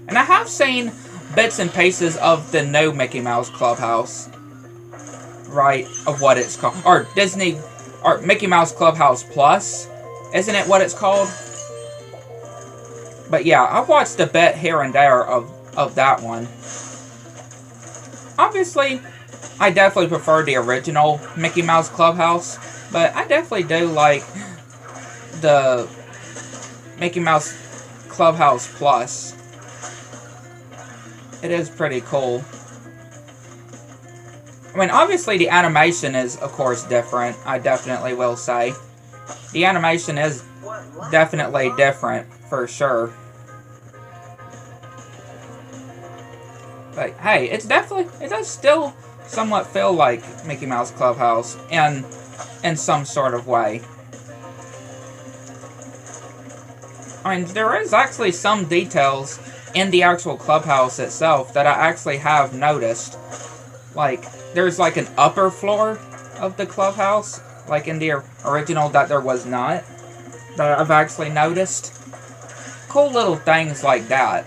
And I have seen bits and pieces of the new Mickey Mouse Clubhouse. Right, of what it's called. Or Disney, or Mickey Mouse Clubhouse Plus. Isn't it what it's called? But yeah, I've watched a bit here and there of that one. Obviously, I definitely prefer the original Mickey Mouse Clubhouse. But I definitely do like the Mickey Mouse Clubhouse Plus. It is pretty cool. I mean, obviously the animation is, of course, different. I definitely will say. The animation is definitely different, for sure. But, hey, it does still somewhat feel like Mickey Mouse Clubhouse in some sort of way. I mean, there is actually some details in the actual clubhouse itself that I actually have noticed. Like, there's like an upper floor of the clubhouse, like in the original, that there was not, that I've actually noticed. Cool little things like that.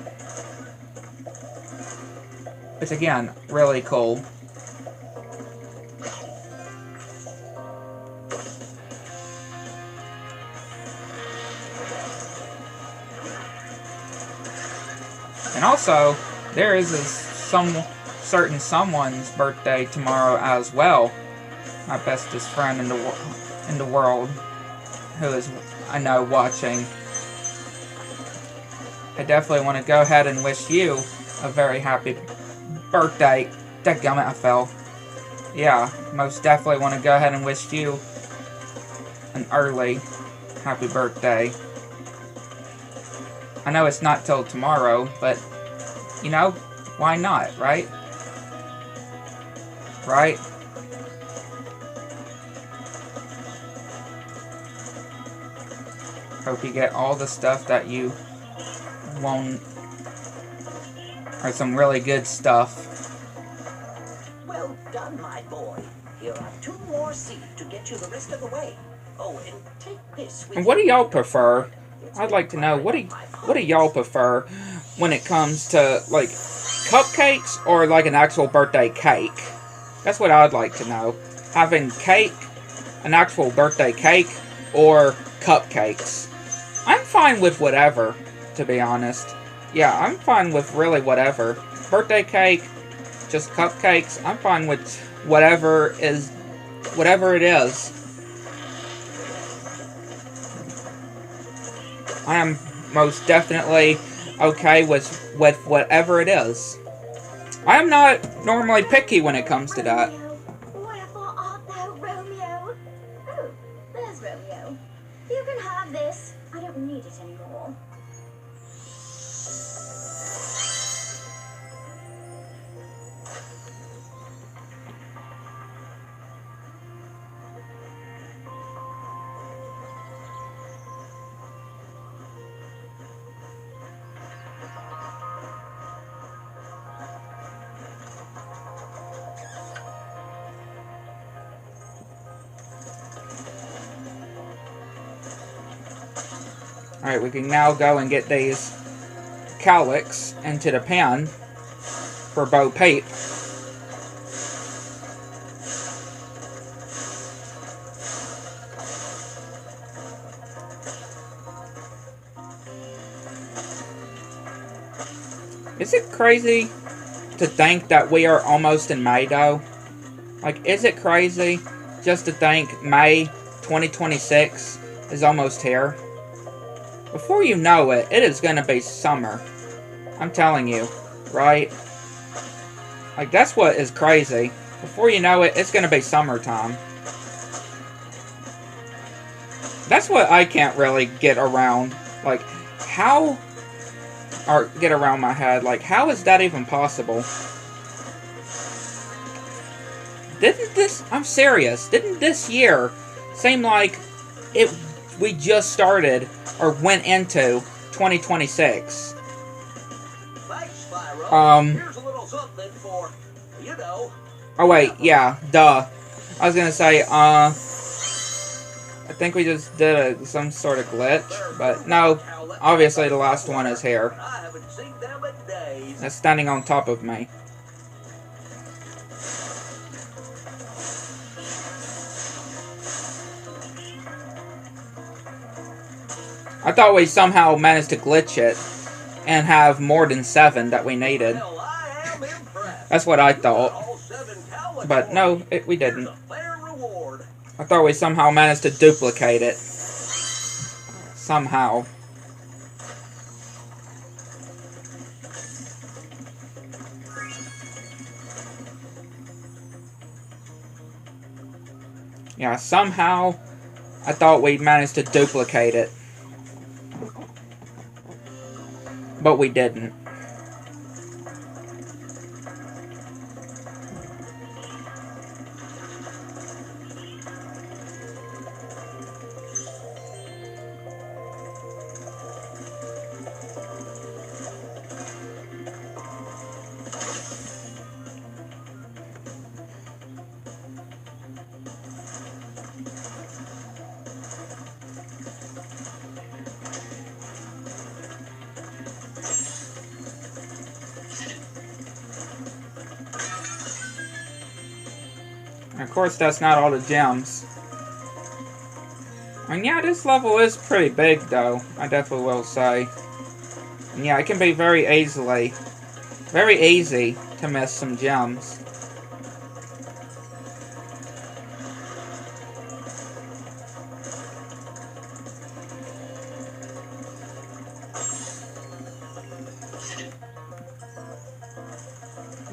Which, again, really cool. And also, there is some certain someone's birthday tomorrow as well. My bestest friend in the world, who is, I know, watching. I definitely want to go ahead and wish you a very happy birthday. Dadgummit, I fell. Yeah, most definitely want to go ahead and wish you an early happy birthday. I know it's not till tomorrow, but, you know, why not, right? Right? Hope you get all the stuff that you want, or some really good stuff. Well done, my boy. Here are 2 more seeds to get you the rest of the way. Oh, and take this with And what do you. y'all prefer? I'd like to know, what do y'all prefer when it comes to, like, cupcakes or, like, an actual birthday cake? That's what I'd like to know. Having cake, an actual birthday cake, or cupcakes. I'm fine with whatever, to be honest. Yeah, I'm fine with really whatever. Birthday cake, just cupcakes, I'm fine with whatever it is. I am most definitely okay with whatever it is. I am not normally picky when it comes to that. Wherefore art thou, Romeo? Oh, there's Romeo. You can have this. I don't need it anymore. Alright, we can now go and get these cowlicks into the pan for Bo Peep. Is it crazy to think that we are almost in May, though? Like, is it crazy just to think May 2026 is almost here? Before you know it, it is going to be summer. I'm telling you, right? Like, that's what is crazy. Before you know it, it's going to be summertime. That's what I can't really get around. Like, how... or get around my head. Like, how is that even possible? Didn't this... I'm serious. Didn't this year seem like we just started... or went into 2026. Thanks, Spyro. Here's a little something for, you know. Oh wait, yeah, duh. I was gonna say, I think we just did some sort of glitch, but no, obviously the last one is here. I haven't seen them in days. That's standing on top of me. I thought we somehow managed to glitch it and have more than 7 that we needed. Well, I am impressed. That's what I thought. All 7 cowlicks But no, we Here's didn't. a fair reward. I thought we somehow managed to duplicate it. Somehow. Yeah, somehow I thought we'd managed to duplicate it. But we didn't. And of course, that's not all the gems. And yeah, this level is pretty big, though. I definitely will say. And yeah, it can be very easy to miss some gems.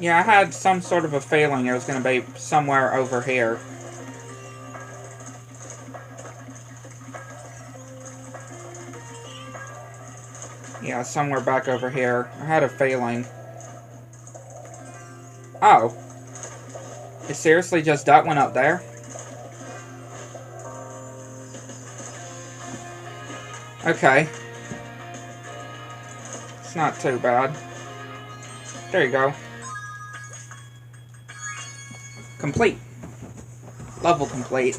Yeah, I had some sort of a feeling it was going to be somewhere over here. Yeah, somewhere back over here. I had a feeling. Oh. It's seriously just that one up there? Okay. It's not too bad. There you go. Complete. Level complete.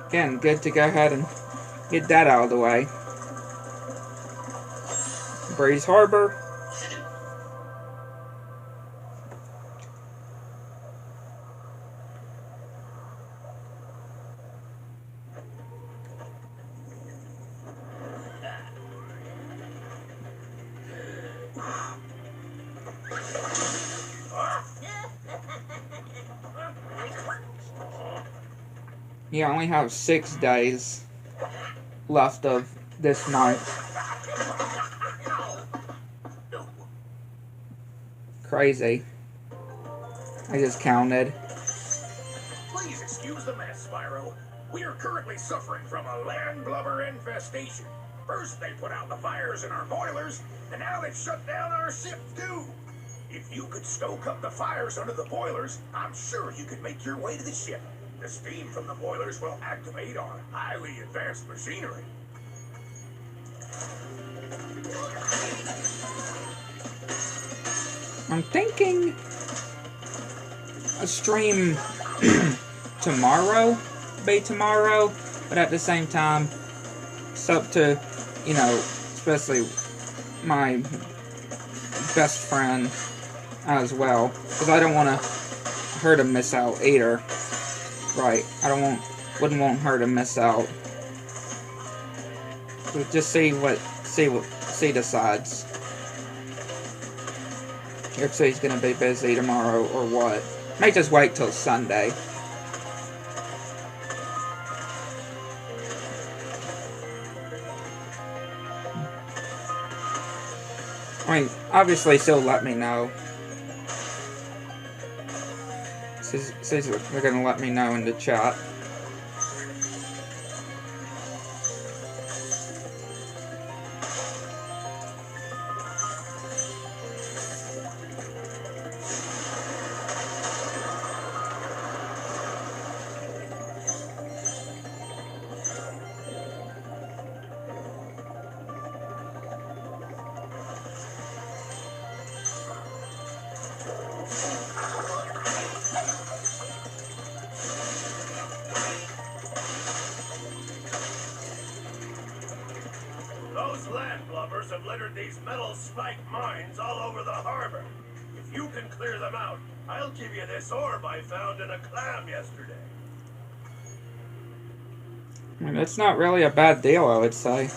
Again, good to go ahead and get that out of the way. Breeze Harbor. You only have 6 days left of this month. Crazy. I just counted. Please excuse the mess, Spyro. We are currently suffering from a land blubber infestation. First they put out the fires in our boilers, and now they've shut down our ship too. If you could stoke up the fires under the boilers, I'm sure you could make your way to the ship. The steam from the boilers will activate our highly advanced machinery. I'm thinking a stream tomorrow, but at the same time, it's up to, you know, especially my best friend as well, because I don't want her to miss out either. Right, wouldn't want her to miss out. So just see decides. If she's gonna be busy tomorrow or what. May just wait till Sunday. I mean, obviously she'll let me know. They're gonna let me know in the chat. landlubbers have littered these metal spike mines all over the harbor. If you can clear them out, I'll give you this orb I found in a clam yesterday. I mean, that's not really a bad deal, I would say.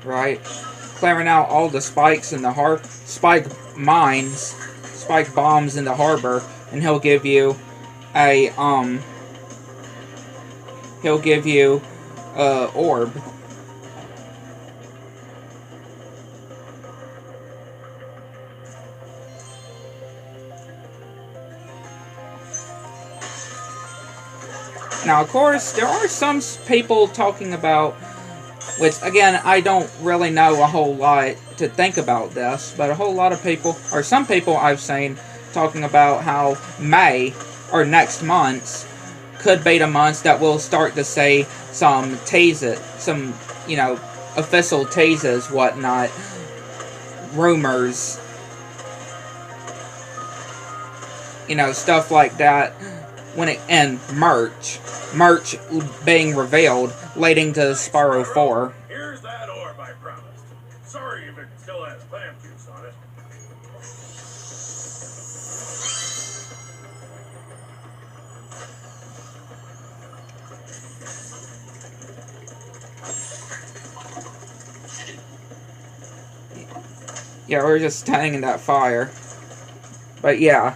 Right? Clearing out all the spikes in the spike mines, spike bombs in the harbor, and he'll give you a, orb. Now, of course, there are some people talking about, which, again, I don't really know a whole lot to think about this, but a whole lot of people, or some people I've seen, talking about how May, or next month, could be the months that we'll start to see some teases, some, you know, official teases, whatnot, rumors, you know, stuff like that, and merch being revealed, leading to Spyro 4. Here's that orb I promised. Sorry if it still has clam juice on it. Yeah, we're just standing in that fire. But yeah.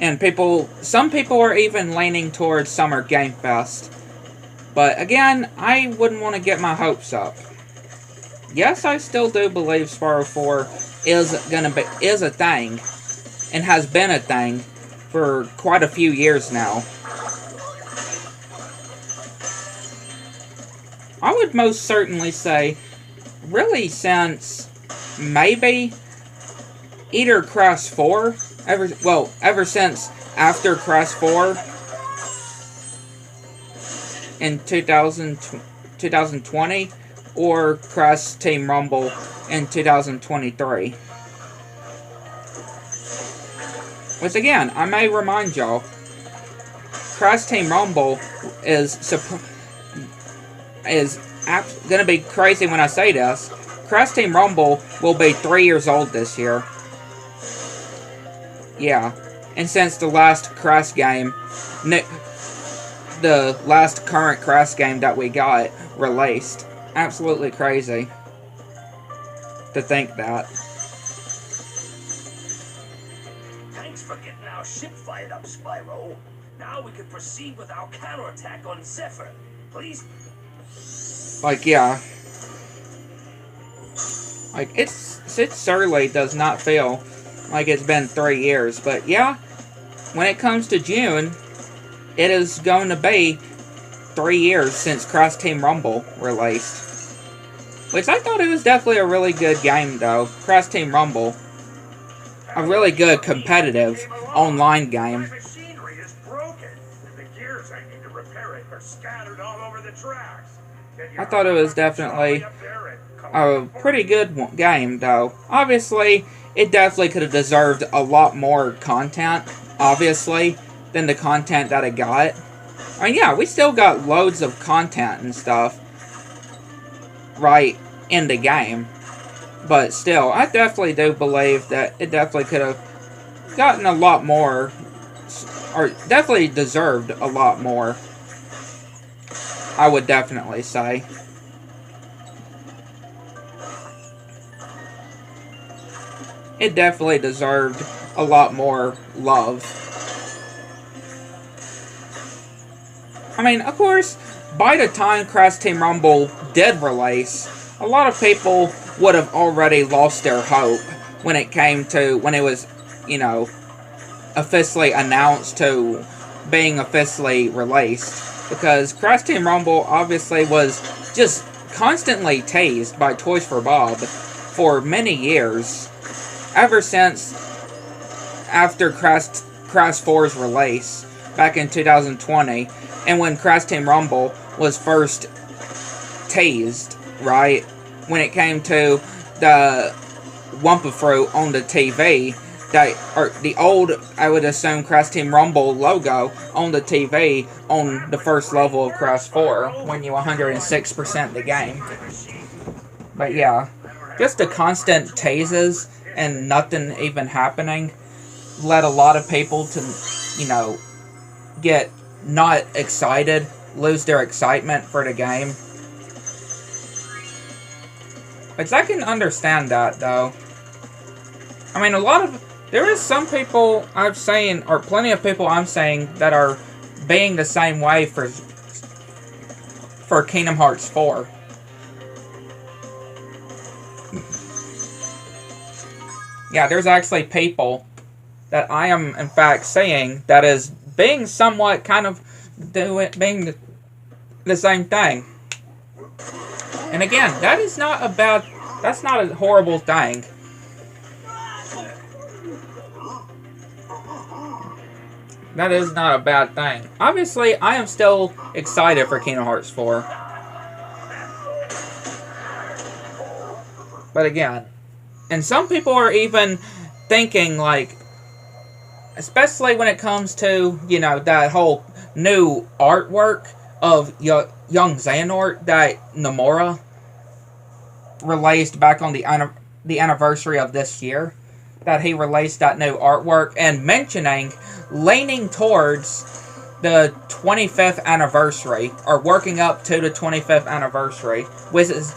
And some people are even leaning towards Summer Game Fest. But again, I wouldn't want to get my hopes up. Yes, I still do believe Spyro 4 is a thing, and has been a thing for quite a few years now. I would most certainly say, really since maybe either Crash 4, ever since after Crash 4 in 2020, or Crash Team Rumble in 2023. Which again, I may remind y'all, Crash Team Rumble is gonna be crazy when I say this. Crash Team Rumble will be 3 years old this year. Yeah, and since the last Crash game, the last current Crash game that we got released. Absolutely crazy to think that. Thanks for getting our ship fired up, Spyro. Now we can proceed with our counterattack on Zephyr. Please? Like, yeah. Like, it certainly does not feel like it's been 3 years. But yeah, when it comes to June, it is going to be 3 years since Crash Team Rumble released. Which I thought it was definitely a really good game, though. Crash Team Rumble. A really good competitive online game. My machinery is broken, and the gears I need to repair it are scattered all over the tracks. I thought it was definitely a pretty good game, though. Obviously, it definitely could have deserved a lot more content, obviously, than the content that it got. I mean, yeah, we still got loads of content and stuff right in the game. But still, I definitely do believe that it definitely could have gotten a lot more, or definitely deserved a lot more. I would definitely say. It definitely deserved a lot more love. I mean, of course, by the time Crash Team Rumble did release, a lot of people would have already lost their hope when it came to, when it was, you know, officially announced to being officially released. Because Crash Team Rumble obviously was just constantly teased by Toys for Bob for many years. Ever since after Crash 4's release back in 2020, and when Crash Team Rumble was first teased, right? When it came to the Wumpa Fruit on the TV, or the old, I would assume, Crash Team Rumble logo on the TV on the first level of Crash 4 when you 106% the game. But yeah, just the constant tases and nothing even happening led a lot of people to, you know, get not excited, lose their excitement for the game. Which I can understand that, though. I mean, there is some people I've seen, or plenty of people I'm saying, that are being the same way for Kingdom Hearts 4. Yeah, there's actually people that I am, in fact, seeing that is being somewhat kind of being the same thing. And again, that's not a horrible thing. That is not a bad thing. Obviously, I am still excited for Kingdom Hearts 4. But again, and some people are even thinking, like, especially when it comes to, you know, that whole new artwork of young Xehanort that Nomura released back on the anniversary of this year, that he released that new artwork, and leaning towards the 25th anniversary, or working up to the 25th anniversary, which is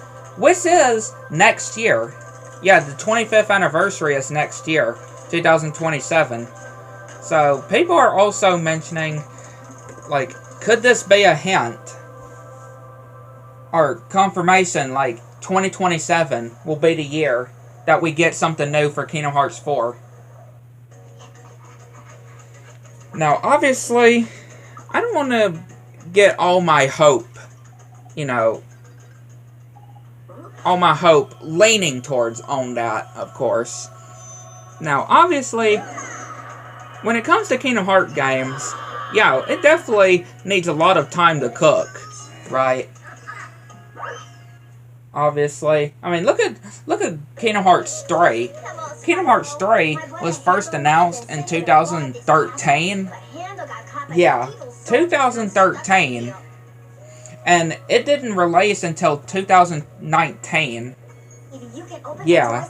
next year. Yeah, the 25th anniversary is next year, 2027. So, people are also mentioning, like, could this be a hint or confirmation, like, 2027 will be the year that we get something new for Kingdom Hearts 4? Now, obviously, I don't want to get all my hope, you know, all my hope leaning towards on that, of course. Now, obviously, when it comes to Kingdom Hearts games, yeah, it definitely needs a lot of time to cook, right? Obviously. I mean, look at Kingdom Hearts 3. Kingdom Hearts 3 was first announced in 2013. Yeah, 2013. And it didn't release until 2019. Yeah.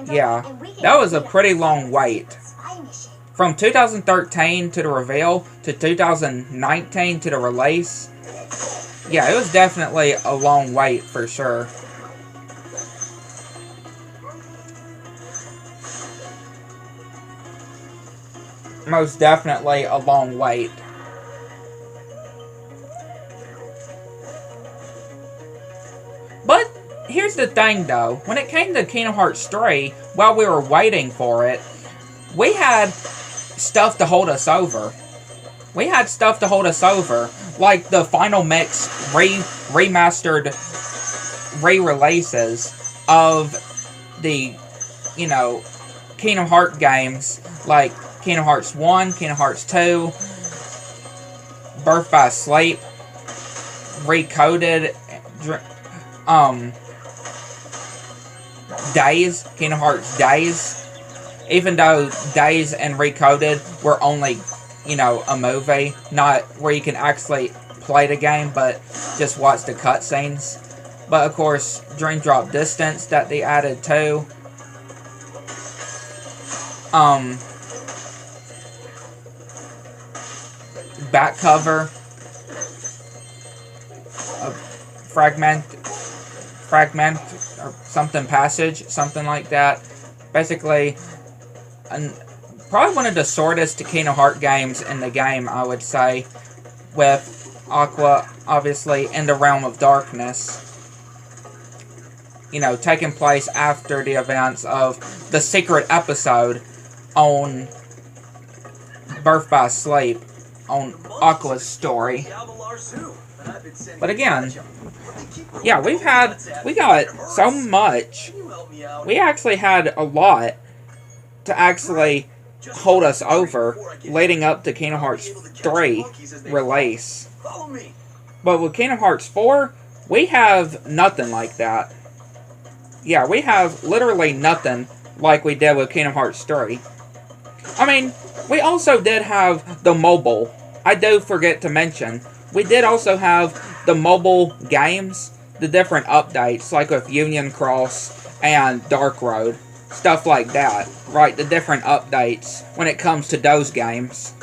Yeah, that was a pretty long wait. From 2013 to the reveal to 2019 to the release. Yeah, it was definitely a long wait for sure. Most definitely a long wait. But here's the thing, though. When it came to Kingdom Hearts 3, while we were waiting for it, we had stuff to hold us over. We had stuff to hold us over, like the Final Mix remastered re-releases of the, you know, Kingdom Hearts games, like Kingdom Hearts 1, Kingdom Hearts 2, Birth by Sleep, Recoded, Days, Kingdom Hearts Days. Even though Days and Recoded were only, you know, a movie, not where you can actually play the game, but just watch the cutscenes. But of course, Dream Drop Distance that they added too. Back cover. Fragment, or something passage, something like that. Basically, probably one of the shortest Kingdom Hearts games in the game, I would say, with Aqua, obviously, in the Realm of Darkness. You know, taking place after the events of the secret episode on Birth by Sleep, on Aqua's story. But again, yeah, we got so much. We actually had a lot to actually hold us over leading up to Kingdom Hearts 3 release. But with Kingdom Hearts 4, we have nothing like that. Yeah, we have literally nothing like we did with Kingdom Hearts 3. I mean, we also did have the mobile. I do forget to mention, we did also have the mobile games, the different updates, like with Union Cross and Dark Road, stuff like that, right? The different updates when it comes to those games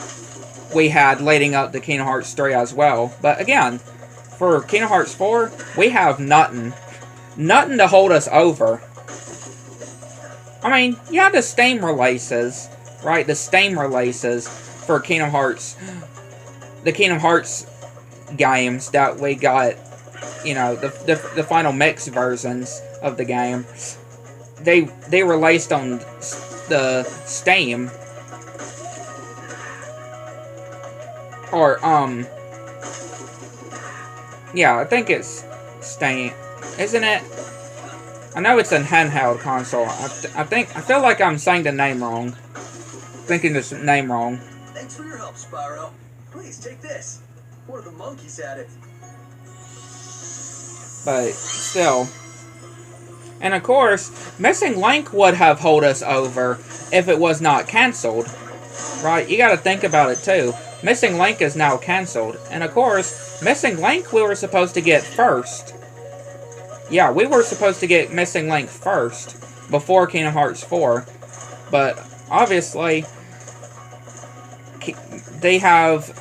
we had leading up to Kingdom Hearts 3 as well. But again, for Kingdom Hearts 4, we have nothing. Nothing to hold us over. I mean, yeah, the Steam releases, right? The Steam releases for Kingdom Hearts, the Kingdom Hearts games that we got, you know, the final mix versions of the game, they released on the Steam, or yeah, I think it's Steam, isn't it? I know it's a handheld console. I feel like I'm saying the name wrong, thinking the name wrong. Thanks for your help, Spyro. Please take this. One of the monkeys had it. But still. And of course, Missing Link would have held us over if it was not cancelled. Right? You gotta think about it too. Missing Link is now cancelled. And of course, Missing Link we were supposed to get first. Yeah, we were supposed to get Missing Link first before Kingdom Hearts 4. But obviously, they have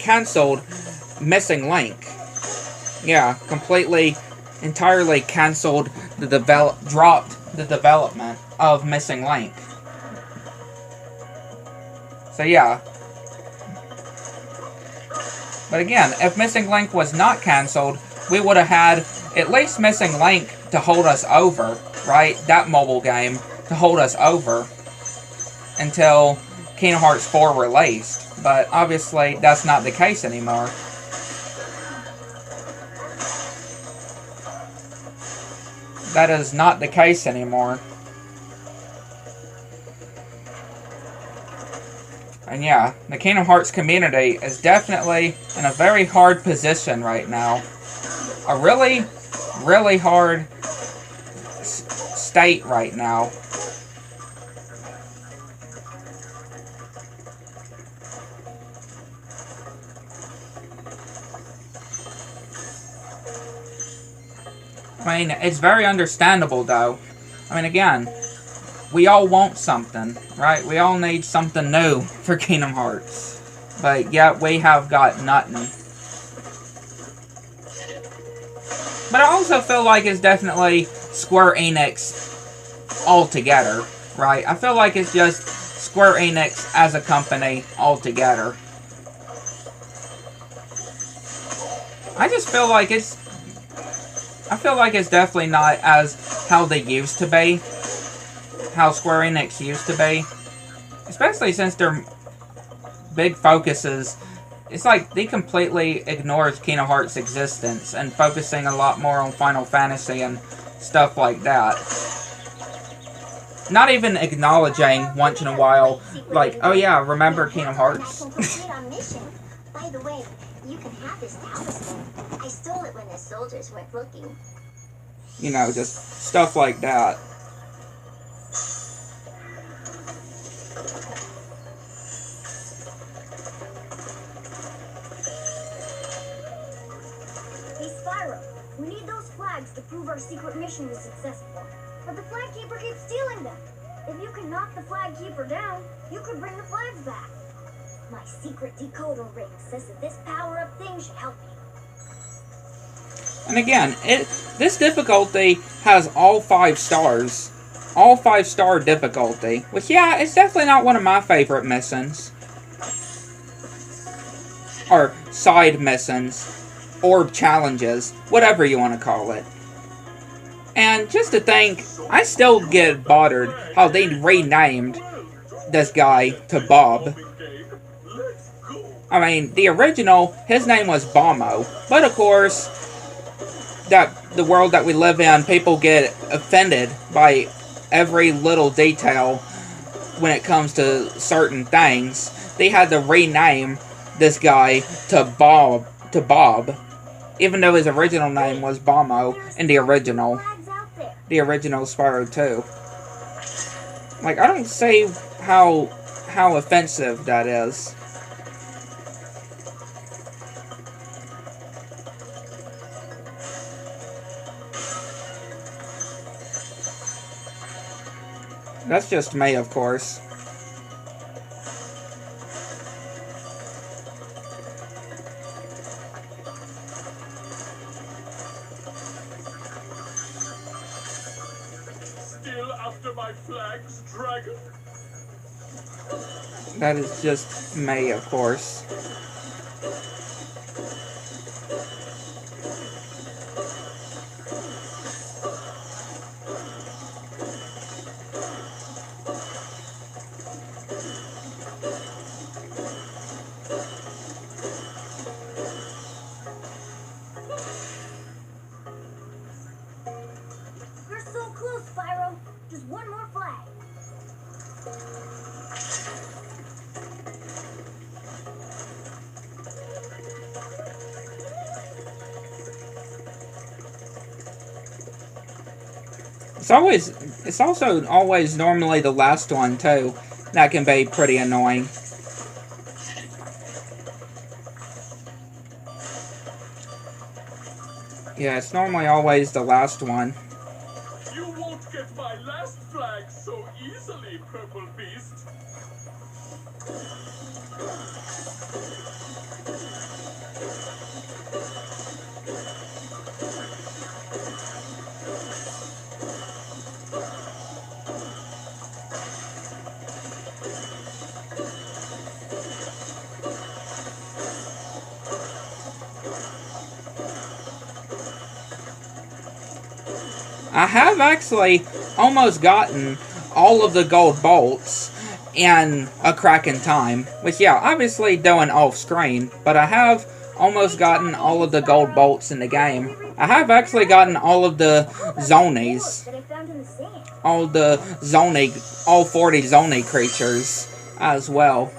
cancelled Missing Link. Yeah, completely, entirely cancelled dropped the development of Missing Link. So yeah. But again, if Missing Link was not cancelled, we would have had at least Missing Link to hold us over, right? That mobile game to hold us over until Kingdom Hearts 4 released. But obviously, that's not the case anymore. That is not the case anymore. And yeah, the Kingdom Hearts community is definitely in a very hard position right now. A really, really hard state right now. I mean, it's very understandable, though. I mean, again, we all want something, right? We all need something new for Kingdom Hearts. But yet, we have got nothing. But I also feel like it's definitely Square Enix altogether, right? I feel like it's just Square Enix as a company altogether. I just feel like it's... I feel like it's definitely not as how they used to be. How Square Enix used to be. Especially since their big focus is... It's like they completely ignores Kingdom Hearts' existence and focusing a lot more on Final Fantasy and stuff like that. Not even acknowledging once in a while, like, oh yeah, remember Kingdom Hearts? By the way, you can have this talisman. I stole it when the soldiers weren't looking. You know, just stuff like that. Hey Spyro, we need those flags to prove our secret mission was successful. But the flag keeper keeps stealing them. If you can knock the flag keeper down, you could bring the flags back. My secret decoder ring says that this power-up thing should help you. And again, this difficulty has all 5 stars. All 5-star difficulty. Which, yeah, it's definitely not one of my favorite missions. Or side missions. Orb challenges. Whatever you want to call it. And just to think, I still get bothered how they renamed this guy to Bob. I mean, the original, his name was Bomo. But of course, the world that we live in, people get offended by every little detail when it comes to certain things. They had to rename this guy to Bob. Even though his original name was Bomo in the original Spyro 2. Like, I don't see how offensive that is. That's just me, of course. Still after my flags, dragon? That is just me, of course. You're so close, Spyro. Just one more flag. It's also always normally the last one, too. That can be pretty annoying. Yeah, it's normally always the last one. You won't get my last flag so easily, Purple Beast. I have actually almost gotten all of the gold bolts in a crack in time. Which, yeah, obviously doing off-screen, but I have almost gotten all of the gold bolts in the game. I have actually gotten all of the zonies. All all 40 zoni creatures as well.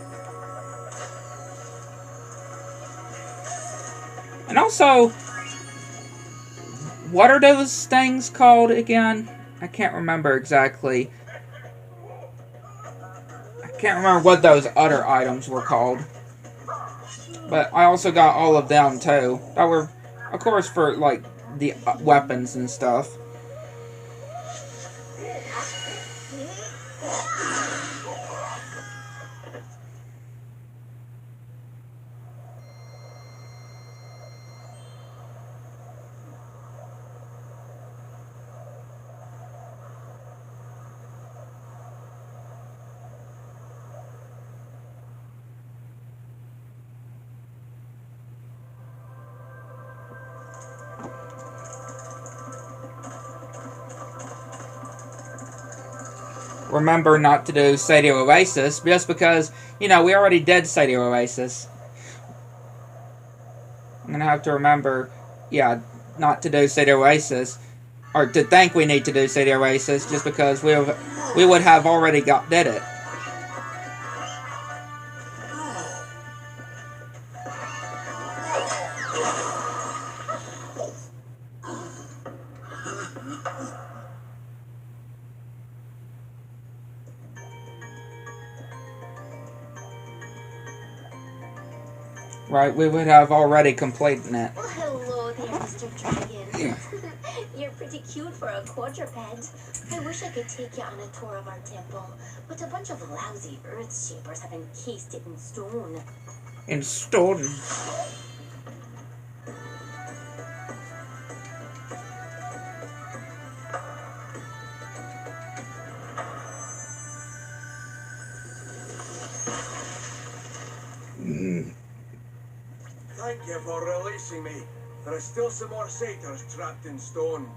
And also, what are those things called again? I can't remember exactly. I can't remember what those other items were called. But I also got all of them too. That were, of course, for like the weapons and stuff. Remember not to do Stadio Oasis, just because, you know, we already did Stadio Oasis. I'm gonna have to remember, yeah, not to do Stadio Oasis, or to think we need to do Stadio Oasis, just because we would have already did it. Right, we would have already completed it. Well, hello there, Mr. Dragon. You're pretty cute for a quadruped. I wish I could take you on a tour of our temple, but a bunch of lousy earth shapers have encased it in stone. In stone? Thank you for releasing me. There are still some more satyrs trapped in stone.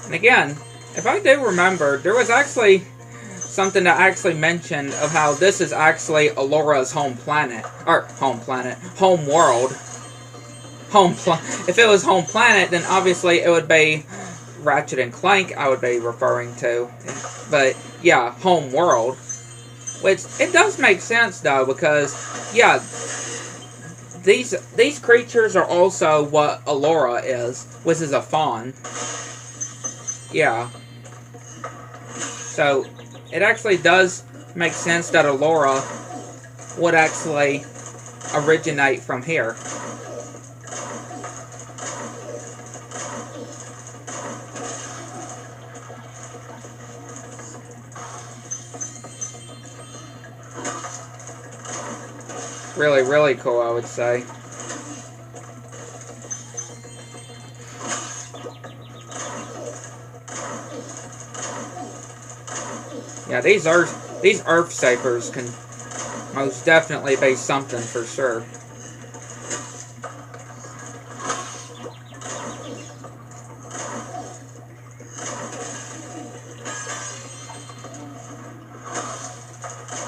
And again, if I do remember, there was actually something that actually mentioned of how this is actually Alora's home planet. Or, home world. If it was home planet, then obviously it would be Ratchet and Clank I would be referring to. But, yeah, home world. Which, it does make sense, though, because, yeah, these creatures are also what Alora is, which is a fawn. Yeah. So, it actually does make sense that Allura would actually originate from here. Really, really cool, I would say. Yeah, these Earth Sapers can most definitely be something for sure.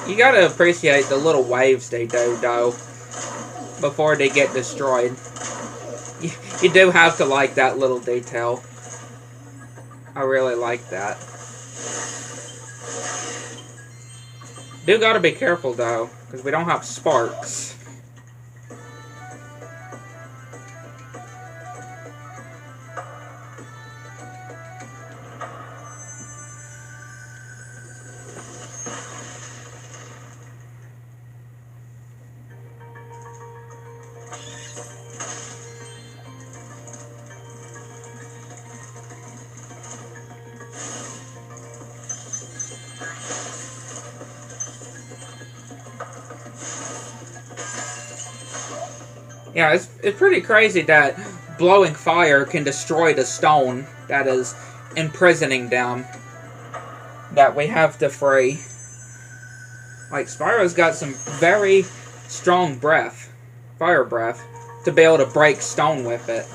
You gotta appreciate the little waves they do, though, before they get destroyed. You do have to like that little detail. I really like that. Do gotta be careful, though, because we don't have sparks. Yeah, it's pretty crazy that blowing fire can destroy the stone that is imprisoning them that we have to free. Like, Spyro's got some very strong breath, fire breath, to be able to break stone with it.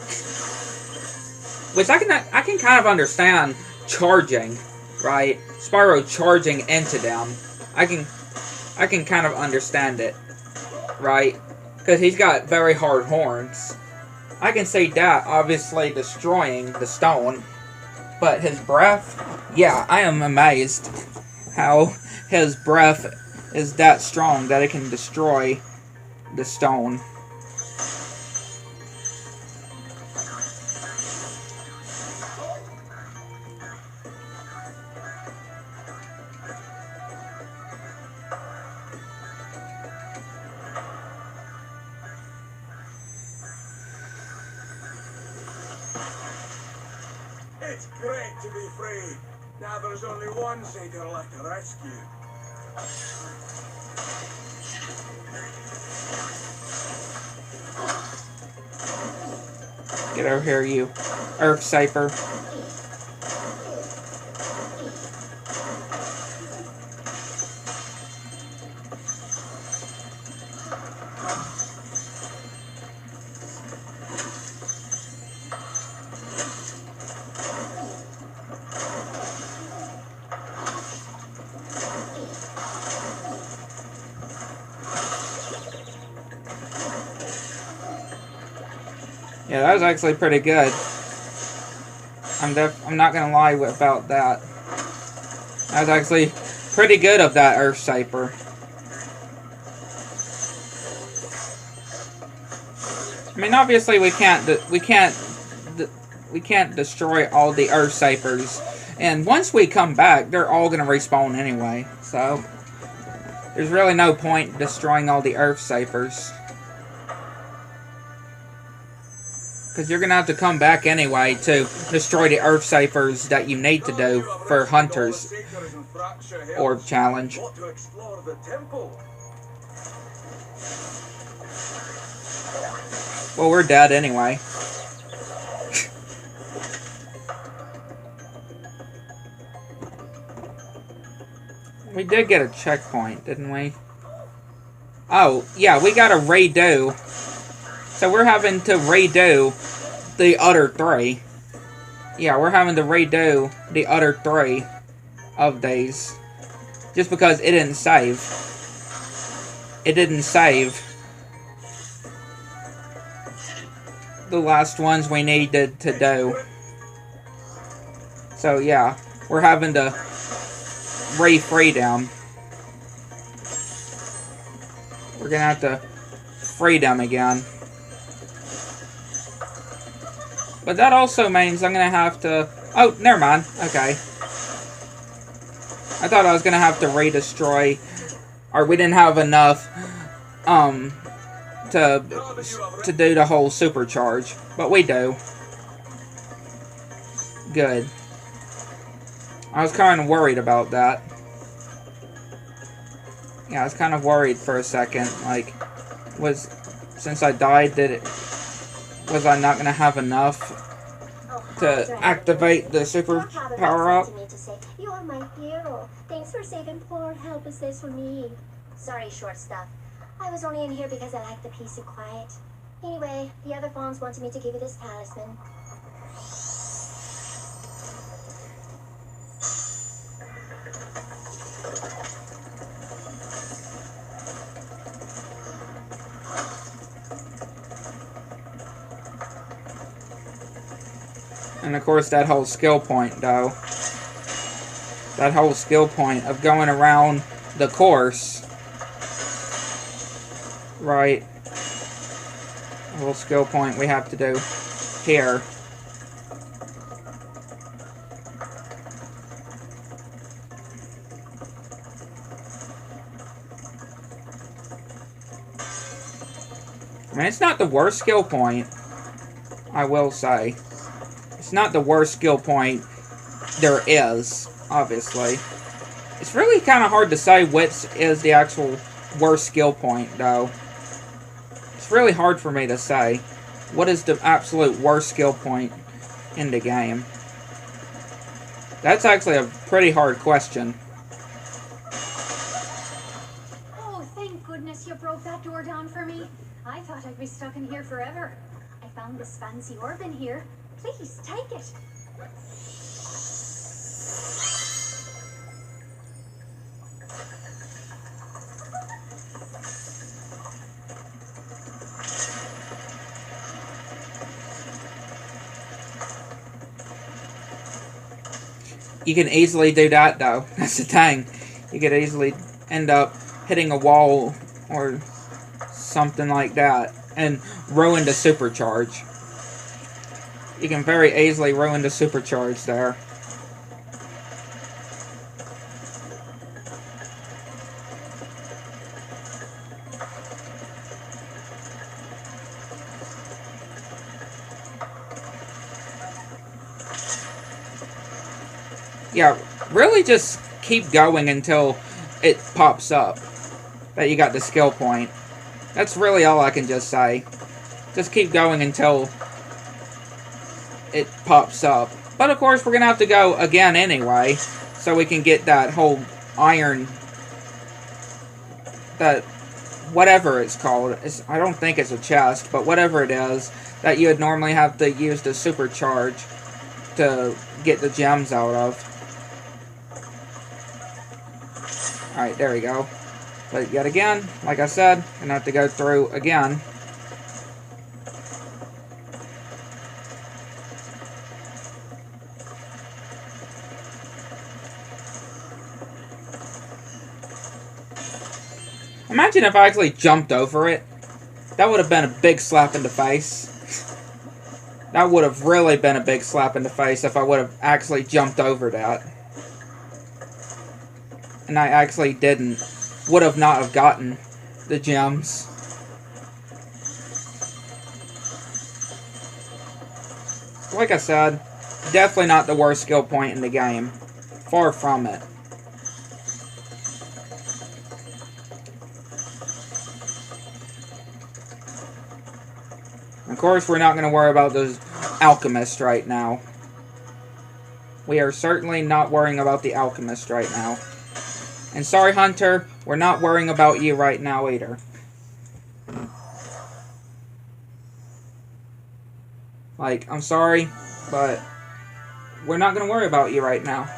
Which I can kind of understand charging, right? Spyro charging into them. I can kind of understand it, right? Because he's got very hard horns. I can see that obviously destroying the stone. But his breath, yeah, I am amazed how his breath is that strong that it can destroy the stone. It's great to be free. Now there's only one Satyr left to rescue. Get over here, you Earth Saper. Yeah, that was actually pretty good. I'm not gonna lie about that. That was actually pretty good of that Earth Saper. I mean, obviously we can't destroy all the Earth Sapers, and once we come back, they're all gonna respawn anyway. So there's really no point destroying all the Earth Sapers. Because you're going to have to come back anyway to destroy the Earth Sapers that you need to do for Hunter's Orb Challenge. Well, we're dead anyway. We did get a checkpoint, didn't we? Oh, yeah, we got to redo. So we're having to redo the other 3. Yeah, we're having to redo the other 3 of these. Just because it didn't save. It didn't save the last ones we needed to do. So yeah, we're having to re-free them. We're gonna have to free them again. But that also means I'm going to have to... Oh, never mind. Okay. I thought I was gonna have to re-destroy, or we didn't have enough to do the whole supercharge, but we do. Good. I was kind of worried about that. Yeah, I was kind of worried for a second. Like, since I died, was I not gonna have enough to activate the super power-up? You are my hero. Thanks for saving poor, helpless this for me. Sorry, short stuff. I was only in here because I like the peace and quiet. Anyway, the other fawns wanted me to give you this talisman. And of course, that whole skill point, though. That whole skill point of going around the course. Right. A little skill point we have to do here. I mean, it's not the worst skill point, I will say. It's not the worst skill point there is, obviously. It's really kind of hard to say which is the actual worst skill point, though. It's really hard for me to say what is the absolute worst skill point in the game. That's actually a pretty hard question. Oh, thank goodness you broke that door down for me. I thought I'd be stuck in here forever. I found this fancy orb in here. Please, take it. You can easily do that, though. That's the thing. You could easily end up hitting a wall or something like that and ruin the supercharge. You can very easily ruin the supercharge there. Yeah, really just keep going until it pops up that you got the skill point. That's really all I can just say. Just keep going until it pops up. But of course, we're going to have to go again anyway, so we can get that whole iron, that whatever it's called. I don't think it's a chest, but whatever it is, that you would normally have to use the supercharge to get the gems out of. Alright, there we go. But yet again, like I said, I'm going to have to go through again. Imagine if I actually jumped over it. That would have been a big slap in the face. That would have really been a big slap in the face if I would have actually jumped over that. And I actually didn't. Would have not have gotten the gems. Like I said, definitely not the worst skill point in the game. Far from it. Of course, we're not going to worry about those alchemists right now. We are certainly not worrying about the alchemist right now. And sorry, Hunter, we're not worrying about you right now either. Like, I'm sorry, but we're not going to worry about you right now.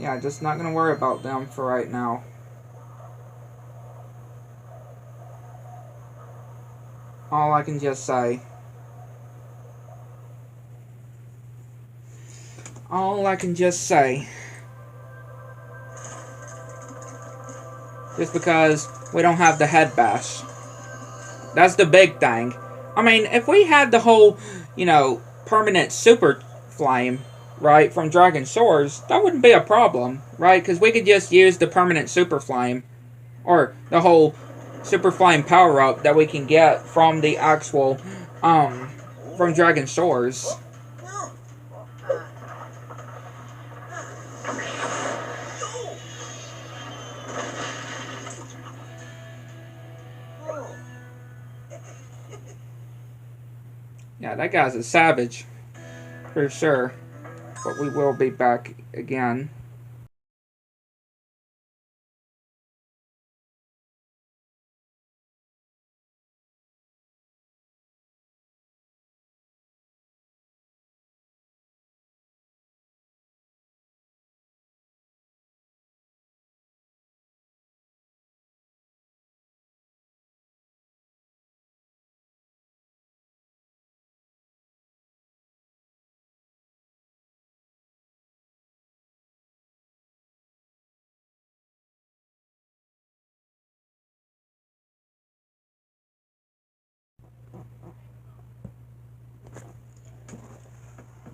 Yeah, just not gonna worry about them for right now. All I can just say. All I can just say. just because we don't have the head bash. That's the big thing. I mean, if we had the whole, you know, permanent super flame, right, from Dragon Shores, that wouldn't be a problem, right? Because we could just use the permanent super flame, or the whole super flame power-up that we can get from the actual, from Dragon Shores. Yeah, that guy's a savage, for sure. But we will be back again.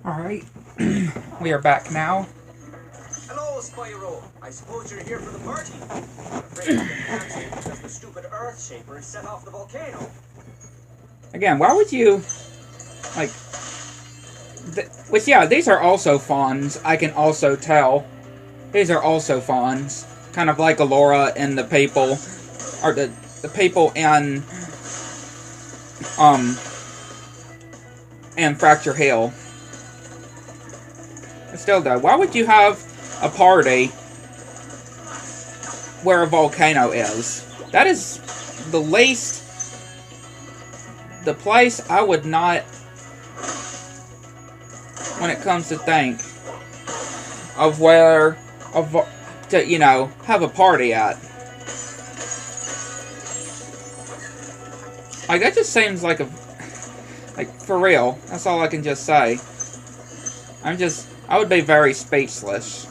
Alright, we are back now. Hello, Spyro. I suppose you're here for the party. I'm afraid you can't answer because the stupid Earth Shaper set off the volcano. Again, why would you, like, which, yeah, these are also fawns, I can also tell. These are also fawns. Kind of like Allura and the people, or the people in, and Fracture Hill. But still, though, why would you have a party where a volcano is? That is the least, the place I would not, when it comes to think of where, to, you know, have a party at. Like, that just seems like a, like, for real, that's all I can just say. I would be very speechless.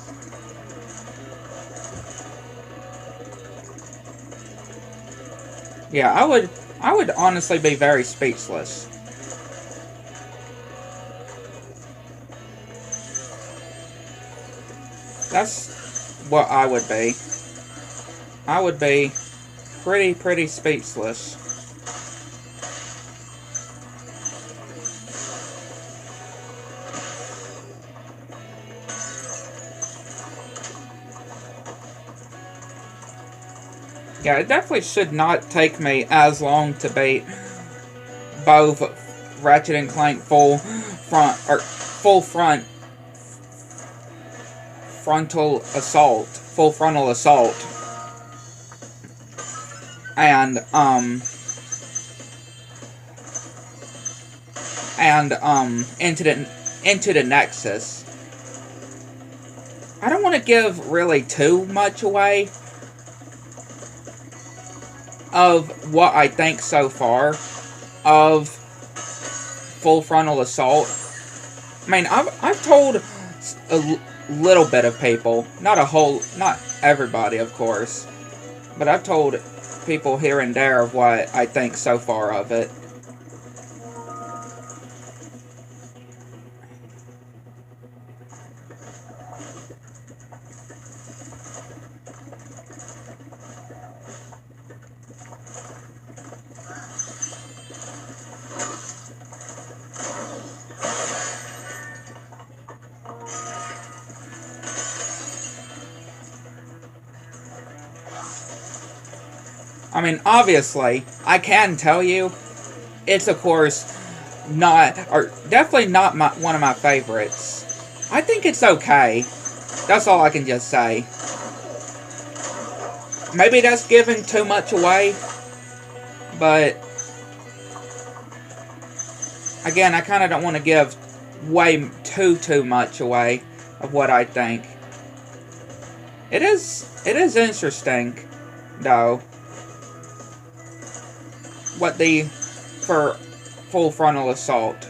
Yeah, I would honestly be very speechless. That's what I would be. I would be pretty speechless. Yeah, it definitely should not take me as long to beat both Ratchet and Clank full frontal assault, and into the Nexus. I don't want to give really too much away of what I think so far of Full Frontal Assault. I mean, I've told a little bit of people, not everybody, of course, but I've told people here and there of what I think so far of it. I mean, obviously, I can tell you, it's of course not, or definitely not one of my favorites. I think it's okay. That's all I can just say. Maybe that's giving too much away, but again, I kind of don't want to give way too much away of what I think. It is interesting, though. For Full Frontal Assault.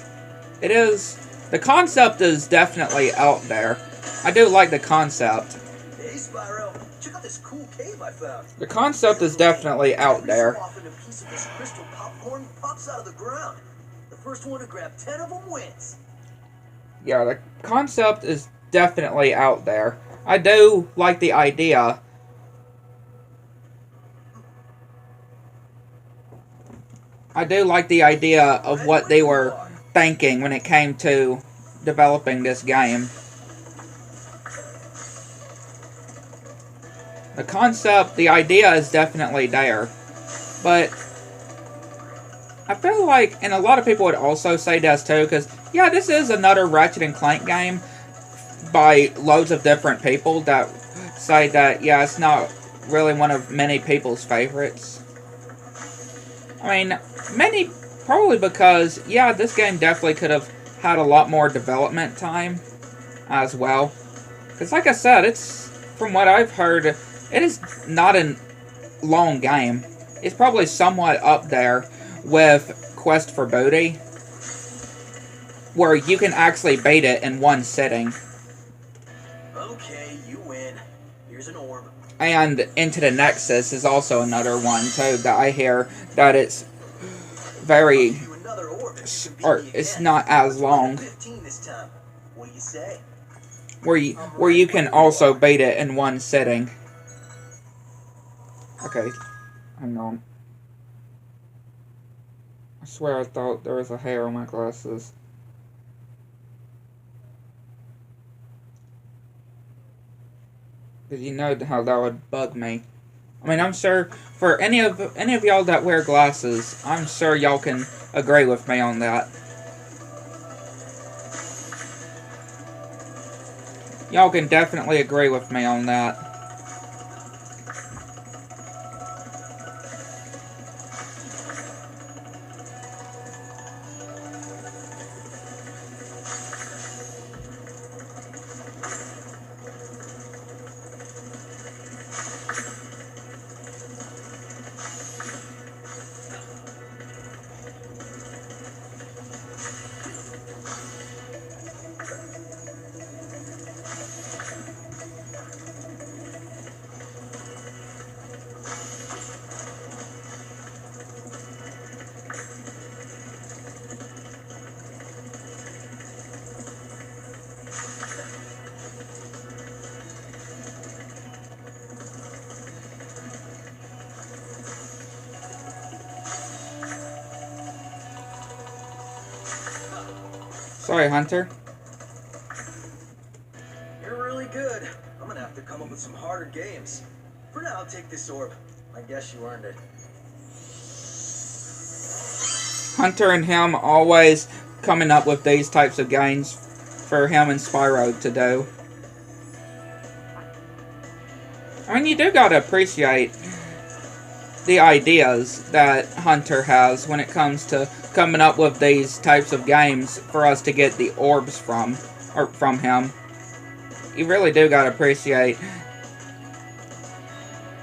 The concept is definitely out there. I do like the concept. Hey, Spyro, check out this this cool cave I found. The concept is definitely out Every there. so often, a piece of this crystal popcorn pops out of the ground. The first one to grab 10 of them wins. Yeah, the concept is definitely out there. I do like the idea. I do like the idea of what they were thinking when it came to developing this game. The concept, the idea is definitely there. But I feel like, and a lot of people would also say this too, because, yeah, this is another Ratchet and Clank game by loads of different people that say that, yeah, it's not really one of many people's favorites. I mean, many, probably because, yeah, this game definitely could have had a lot more development time as well. Because, like I said, it's, from what I've heard, it is not a long game. It's probably somewhat up there with Quest for Booty, where you can actually beat it in one sitting. Okay, you win. Here's an orb. And Into the Nexus is also another one, too, that I hear that it's very, I'll give you another orb if you can beat or me it's again. not as long, 15 this time. What do you say? where you can also beat it in one sitting. Okay, hang on. I swear I thought there was a hair on my glasses. Because you know how that would bug me. I mean, I'm sure for any of y'all that wear glasses, I'm sure y'all can agree with me on that. Y'all can definitely agree with me on that. Sorry, Hunter. You're really good. I'm gonna have to come up with some harder games. For now, I'll take this orb. I guess you earned it. Hunter and him always coming up with these types of games for him and Spyro to do. I mean, you do gotta appreciate the ideas that Hunter has when it comes to coming up with these types of games for us to get the orbs from him. You really do gotta appreciate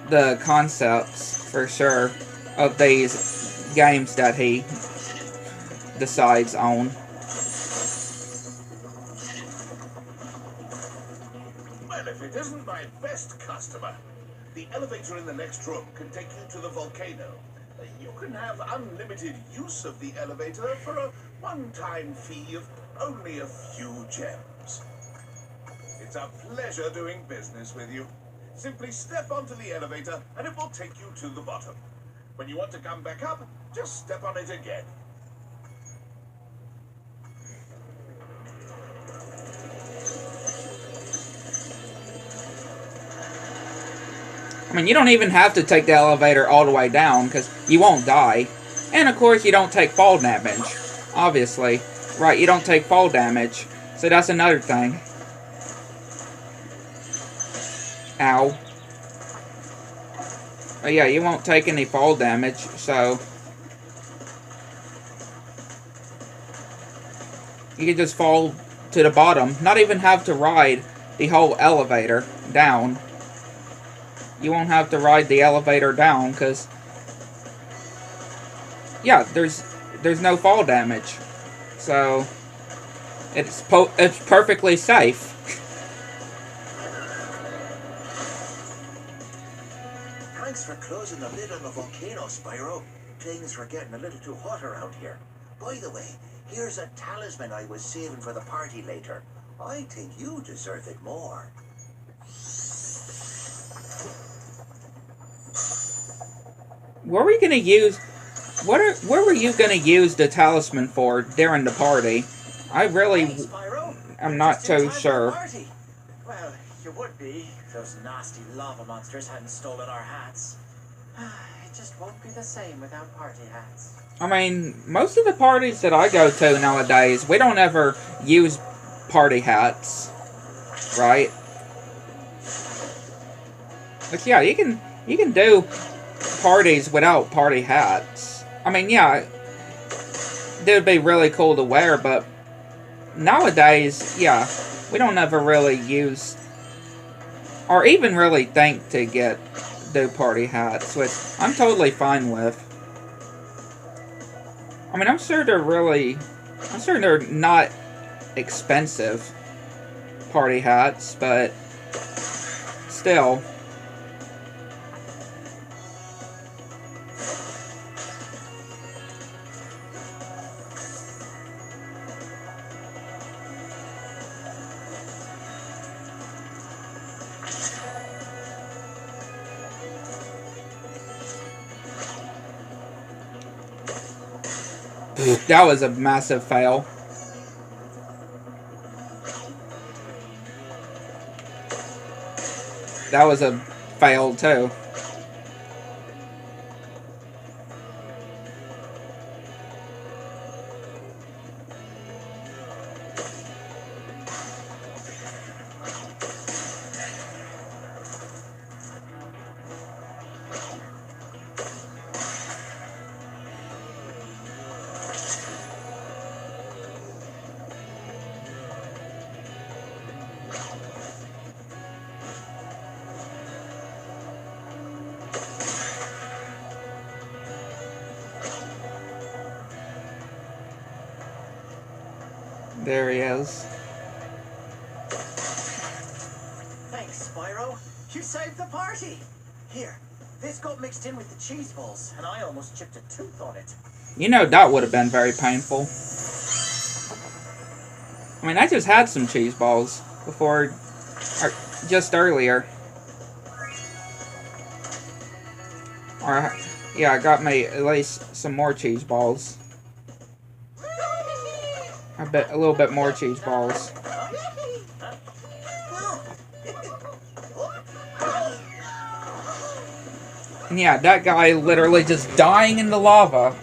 the concepts, for sure, of these games that he decides on. Well, if it isn't my best customer, the elevator in the next room can take you to the volcano. You can have unlimited use of the elevator for a one-time fee of only a few gems. It's a pleasure doing business with you. Simply step onto the elevator and it will take you to the bottom. When you want to come back up, just step on it again. I mean, you don't even have to take the elevator all the way down, because you won't die. And, of course, you don't take fall damage. Obviously. Right, you don't take fall damage. So that's another thing. Ow. But yeah, you won't take any fall damage, so you can just fall to the bottom. Not even have to ride the whole elevator down. You won't have to ride the elevator down, because, yeah, there's no fall damage. So, it's perfectly safe. Thanks for closing the lid on the volcano, Spyro. Things were getting a little too hot around here. By the way, here's a talisman I was saving for the party later. I think you deserve it more. What were we gonna use? What were you gonna use the talisman for during the party? I really, Hey, Spyro. I'm You're not just in too time for the sure. party. Well, you would be if those nasty lava monsters hadn't stolen our hats. It just won't be the same without party hats. I mean, most of the parties that I go to nowadays, we don't ever use party hats, right? But yeah, you can do parties without party hats. I mean, yeah, they would be really cool to wear, but nowadays, yeah, we don't ever really use or even really think to do party hats, which I'm totally fine with. I mean, I'm sure they're not expensive party hats, but still. That was a massive fail. That was a fail too. There he is. Thanks, Spyro. You saved the party. Here, this got mixed in with the cheese balls, and I almost chipped a tooth on it. You know that would have been very painful. I mean, I just had some cheese balls before, or just earlier. Or, yeah, I got me at least some more cheese balls. I bet a little bit more cheese balls. And yeah, that guy literally just dying in the lava.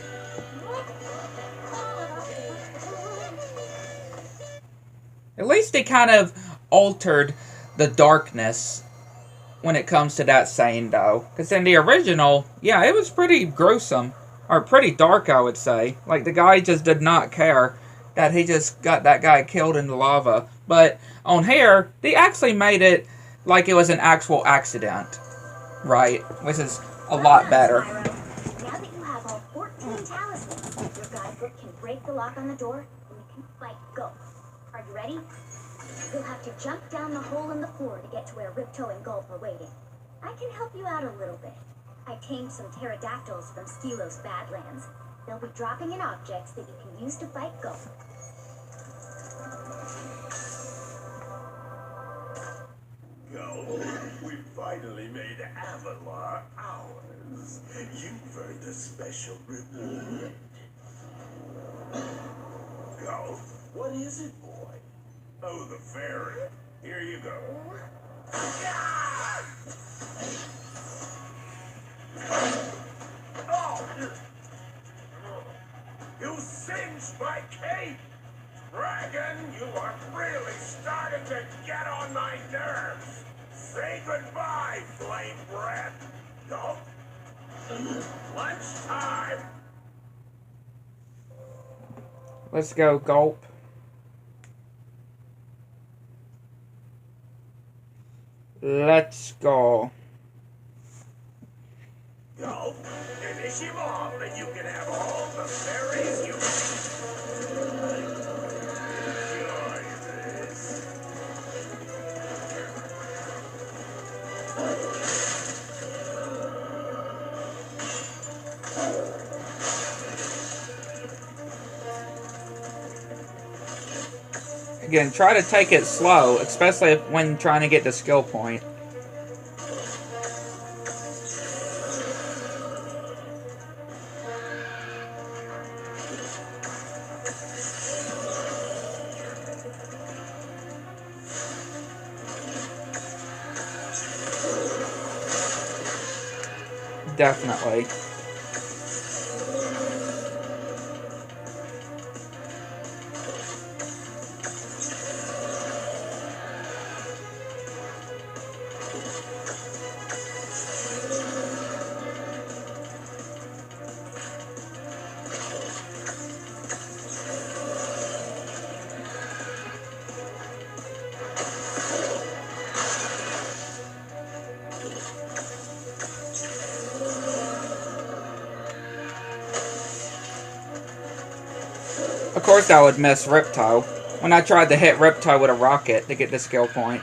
At least they kind of altered the darkness when it comes to that scene, though. Because in the original, yeah, it was pretty gruesome. Or pretty dark, I would say. Like, the guy just did not care that he just got that guy killed in the lava. But on here, they actually made it like it was an actual accident. Right? Which is a lot better. Now that you have all 14 talismans, your guidebook can break the lock on the door, and we can fight. Go. Are you ready? You'll have to jump down the hole in the floor to get to where Ripto and Gulp are waiting. I can help you out a little bit. I tamed some pterodactyls from Skilo's Badlands. They'll be dropping in objects that you can use to fight Gulp. Go. We finally made Avalar ours. You've earned a special reward. Go. What is it, boy? Oh, the fairy. Here you go. Oh! You singed my cape! Dragon, you are really starting to get on my nerves. Say goodbye, flame breath. No. Lunchtime. Let's go, Gulp. Let's go. Go. Finish him off, and you can have all the berries you enjoy this. Again, try to take it slow, especially when trying to get the skill point. Definitely. Of course I would miss Ripto when I tried to hit Ripto with a rocket to get the skill point.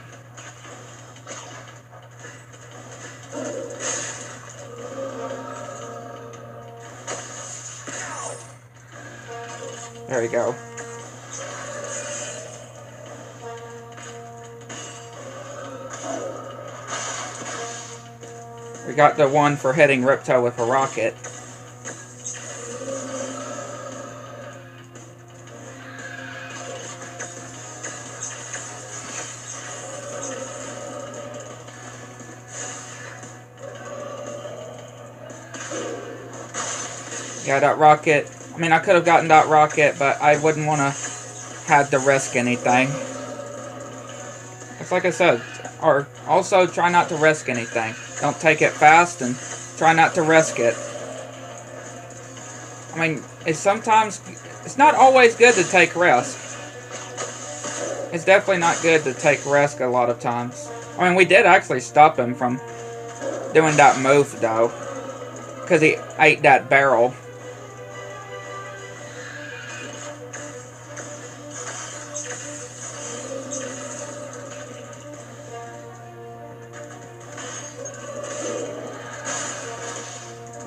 There you go. We got the one for hitting Ripto with a rocket. Yeah, that rocket. I mean, I could have gotten that rocket, but I wouldn't want to have to risk anything. It's like I said, or also try not to risk anything. Don't take it fast and try not to risk it. I mean, it's not always good to take risk. It's definitely not good to take risk a lot of times. I mean, we did actually stop him from doing that move, though, because he ate that barrel.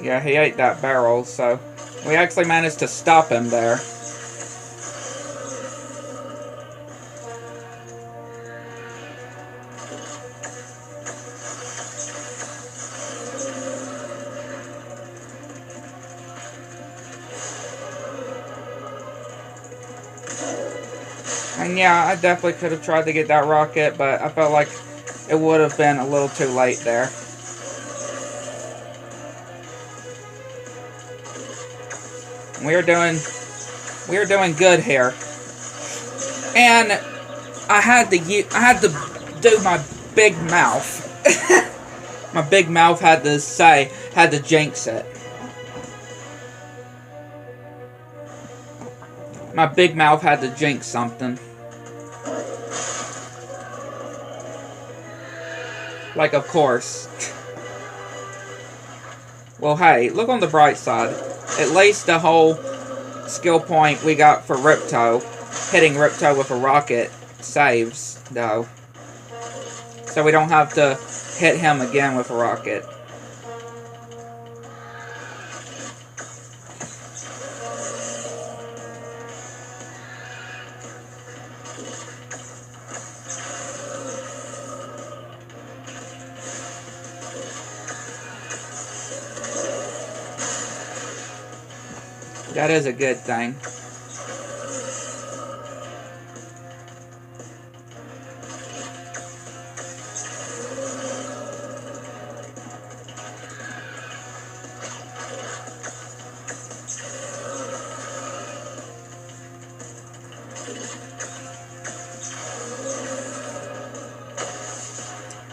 Yeah, he ate that barrel, so we actually managed to stop him there. And yeah, I definitely could have tried to get that rocket, but I felt like it would have been a little too late there. We are doing good here. And I had to do my big mouth. My big mouth had to jinx it. My big mouth had to jinx something. Like, of course. Well, hey, look on the bright side. At least the whole skill point we got for Ripto, hitting Ripto with a rocket, saves, though. So we don't have to hit him again with a rocket. That is a good thing.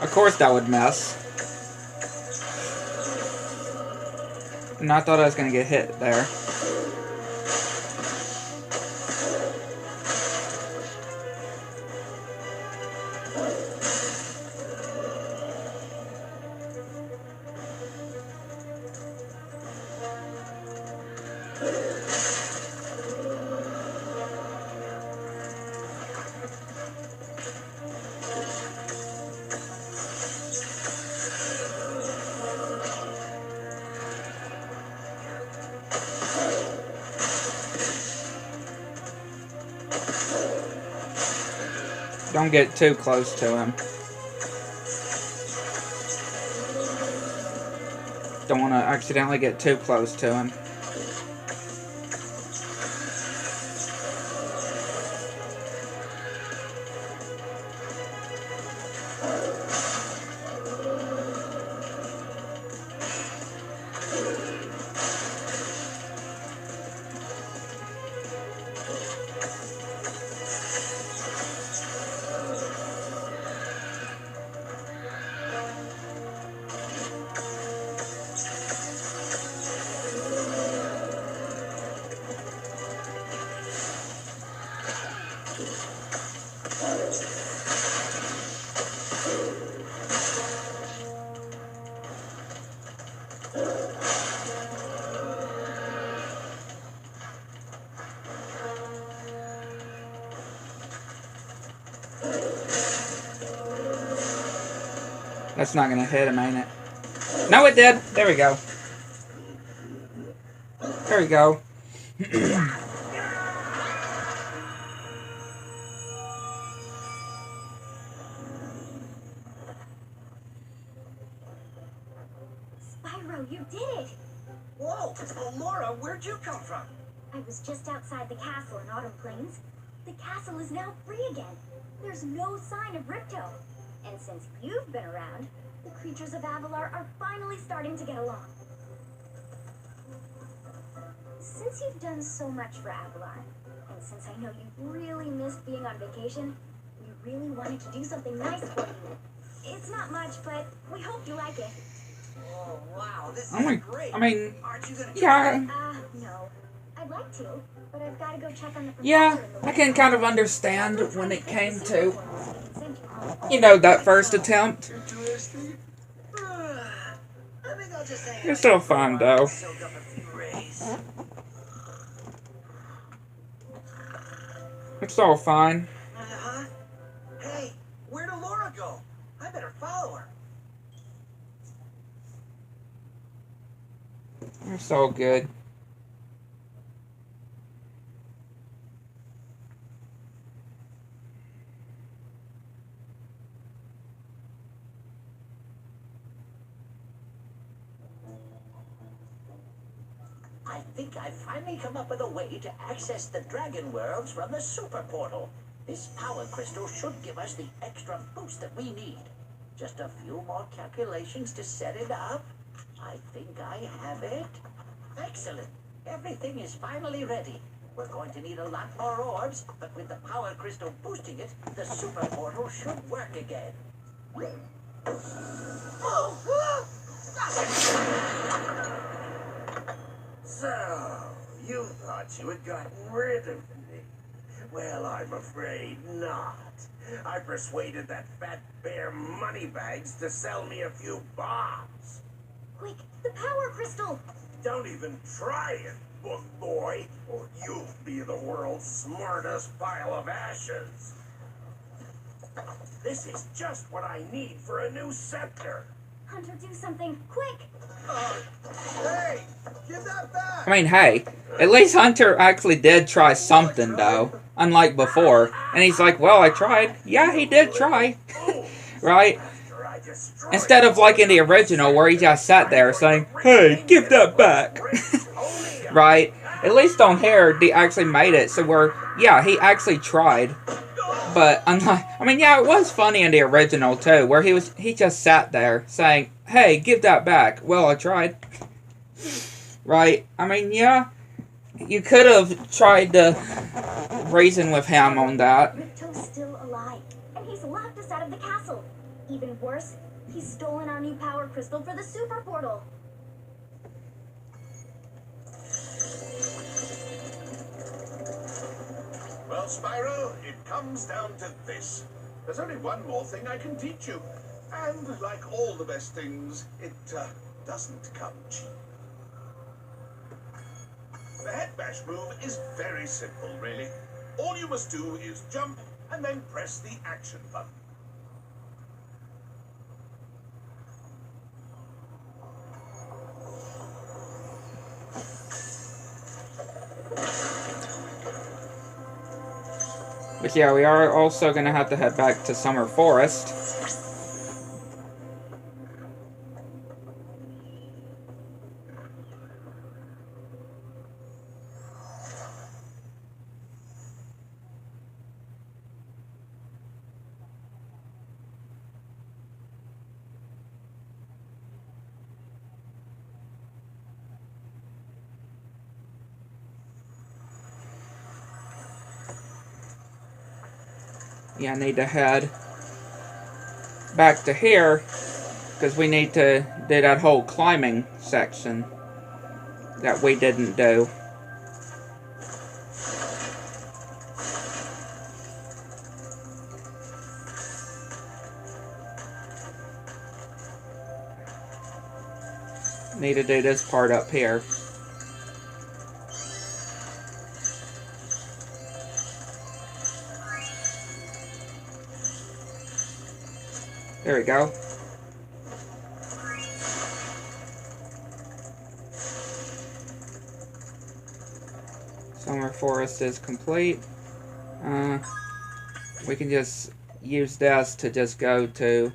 Of course that would mess. And I thought I was going to get hit there. Don't get too close to him. Don't want to accidentally get too close to him. That's not gonna hit him, ain't it? No, it did. There we go. There we go. Spyro, you did it! Whoa! Laura, where'd you come from? I was just outside the castle in Autumn Plains. The castle is now free again. There's no sign of Ripto. And since you've been around, the creatures of Avalar are finally starting to get along. Since you've done so much for Avalar, and since I know you really missed being on vacation, we really wanted to do something nice for you. It's not much, but we hope you like it. Oh, wow, this Oh my, is great. I mean, Aren't you gonna yeah, No. I'd like to, but I've got to go check on the yeah, professor in the I can kind of understand lab. when it came to, Send you home. you know, that first attempt. Interesting. I think I'll just hang You're out still here for a fun, while though. and soak up a few rays. It's all fine. Uh-huh. Hey, where did Laura go? I better follow her. It's all good. I think I've finally come up with a way to access the dragon worlds from the super portal. This power crystal should give us the extra boost that we need. Just a few more calculations to set it up. I think I have it. Excellent. Everything is finally ready. We're going to need a lot more orbs, but with the power crystal boosting it, the super portal should work again. So, you thought you had gotten rid of me. Well, I'm afraid not. I persuaded that fat bear Moneybags to sell me a few bombs. Quick, the power crystal! Don't even try it, book boy, or you'll be the world's smartest pile of ashes. This is just what I need for a new scepter. Hunter, do something, quick! Hey, give that back. I mean, hey, at least Hunter actually did try something, though. Unlike before. And he's like, well, I tried. Yeah, he did try. Right? Instead of like in the original where he just sat there saying, hey, give that back. Right? At least on here, they actually made it so where, yeah, he actually tried. But unlike, I mean, yeah, it was funny in the original too, where he just sat there saying, hey, give that back. Well, I tried. Right? I mean, yeah, you could have tried to reason with him on that. Ripto's still alive, and he's locked us out of the castle. Even worse, he's stolen our new power crystal for the super portal. Well, Spyro, it comes down to this. There's only one more thing I can teach you. And like all the best things, it doesn't come cheap. The head bash move is very simple, really. All you must do is jump and then press the action button. But yeah, we are also going to have to head back to Summer Forest. Yeah, I need to head back to here because we need to do that whole climbing section that we didn't do. Need to do this part up here. There we go. Summer Forest is complete. We can just use this to just go to...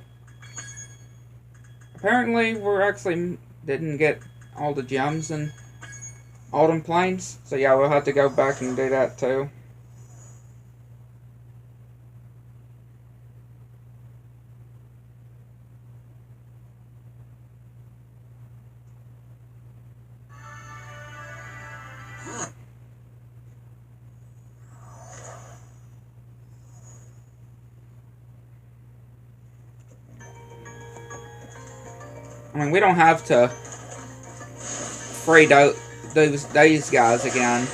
Apparently, we're actually didn't get all the gems in Autumn Plains. So yeah, we'll have to go back and do that too. I mean, we don't have to free these guys again.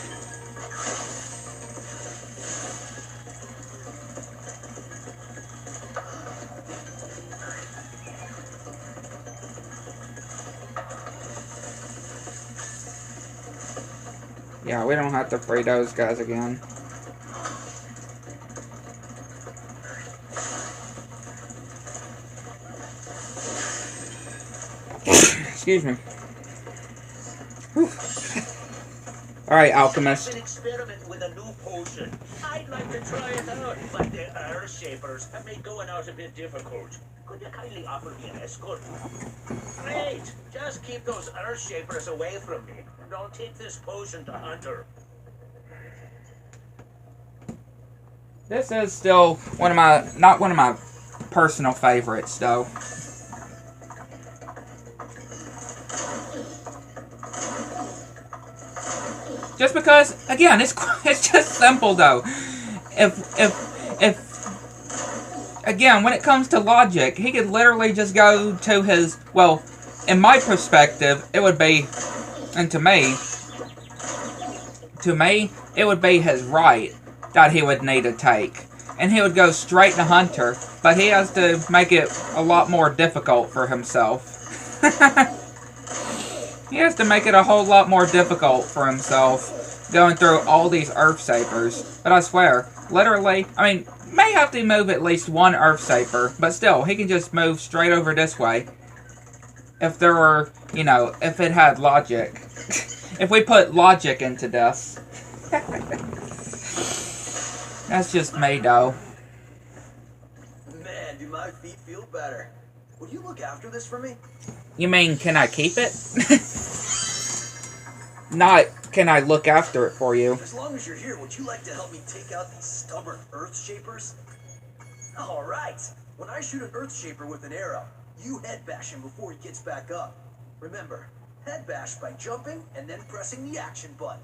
Yeah, we don't have to free those guys again. Excuse me. Alright, Alchemist. An experiment with a new potion. I'd like to try it out, but the Earth Shapers have made going out a bit difficult. Could you kindly offer me an escort? Great! Just keep those Earth Shapers away from me. Don't take this potion to Hunter. This is still one of my, not one of my personal favorites, though. Just because, again, it's just simple though. If again, when it comes to logic, he could literally just go to his, well, in my perspective, it would be, and to me, it would be his right that he would need to take. And he would go straight to Hunter, but he has to make it a lot more difficult for himself. He has to make it a whole lot more difficult for himself, going through all these Earth Shapers. But I swear, literally, I mean, may have to move at least one Earth Shaper, but still, he can just move straight over this way. If there were, you know, if it had logic. If we put logic into this. That's just me, though. Man, do my feet feel better. Will you look after this for me? You mean, can I keep it? Not, can I look after it for you? As long as you're here, would you like to help me take out these stubborn Earth Shapers? Alright. When I shoot an Earth Shaper with an arrow, you head bash him before he gets back up. Remember, head bash by jumping and then pressing the action button.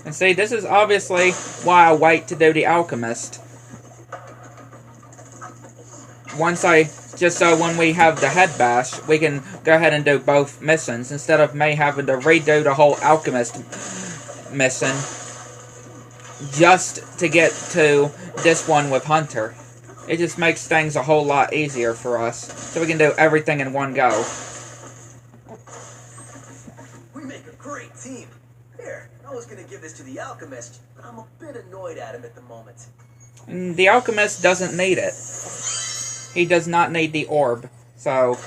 And see, this is obviously why I wait to do the Alchemist. Just so when we have the head bash, we can go ahead and do both missions, instead of me having to redo the whole Alchemist mission, just to get to this one with Hunter. It just makes things a whole lot easier for us, so we can do everything in one go. We make a great this to the alchemist, but I'm a bit annoyed at him at the moment. The alchemist doesn't need it. He does not need the orb. So,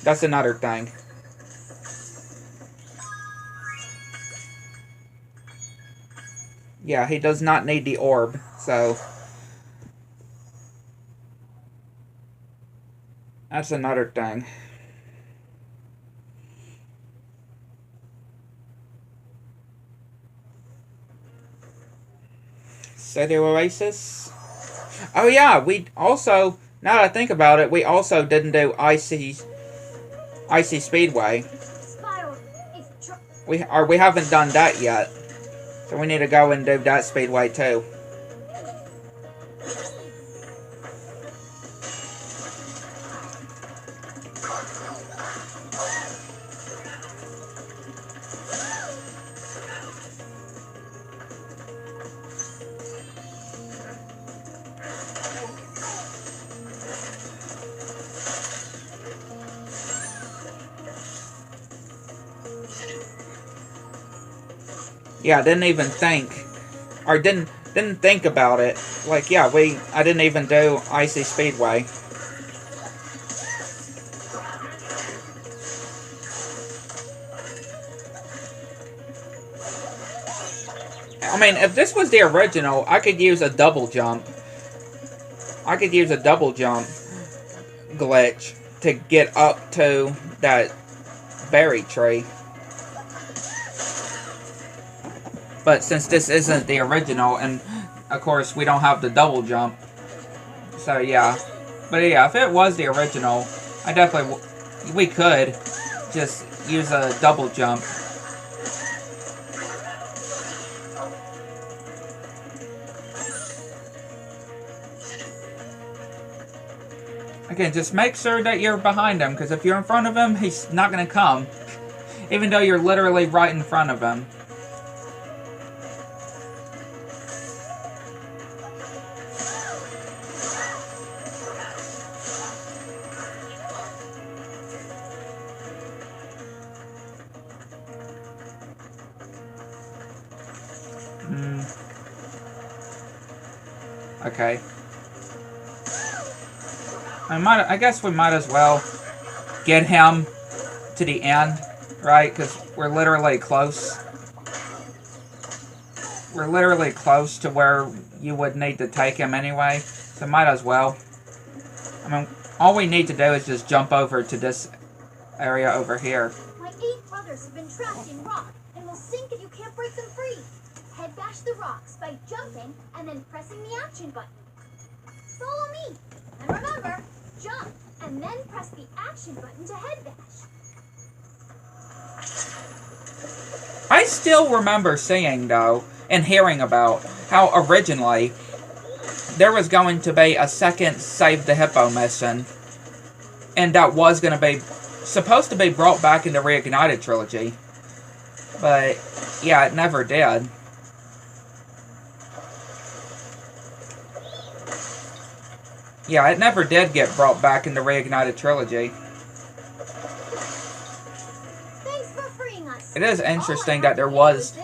that's another thing. Yeah, he does not need the orb. So, that's another thing. City Oasis. Oh yeah, we also, now that I think about it, we also didn't do Icy Speedway. Spyro, We haven't done that yet. So we need to go and do that Speedway too. Yeah, I didn't even think, or didn't think about it. Like, yeah, I didn't even do Icy Speedway. I mean, if this was the original, I could use a double jump. I could use a double jump glitch to get up to that berry tree. But since this isn't the original, and of course we don't have the double jump, so yeah. But yeah, if it was the original, I definitely we could just use a double jump. Again, just make sure that you're behind him, because if you're in front of him, he's not going to come, even though you're literally right in front of him. Okay. I guess we might as well get him to the end, right? Because we're literally close. We're literally close to where you would need to take him anyway, so might as well. I mean, all we need to do is just jump over to this area over here. My 8 brothers have been trapped in rock and will sink if you can't break them free. Head bash the rocks by jumping and then pressing the action button. Follow me. And remember, jump and then press the action button to head bash. I still remember seeing, though, and hearing about how originally there was going to be a second Save the Hippo mission, and that was going to be supposed to be brought back in the Reignited trilogy. But, yeah, it never did. Yeah, it never did get brought back in the Reignited trilogy. Thanks for freeing us. It is interesting that there was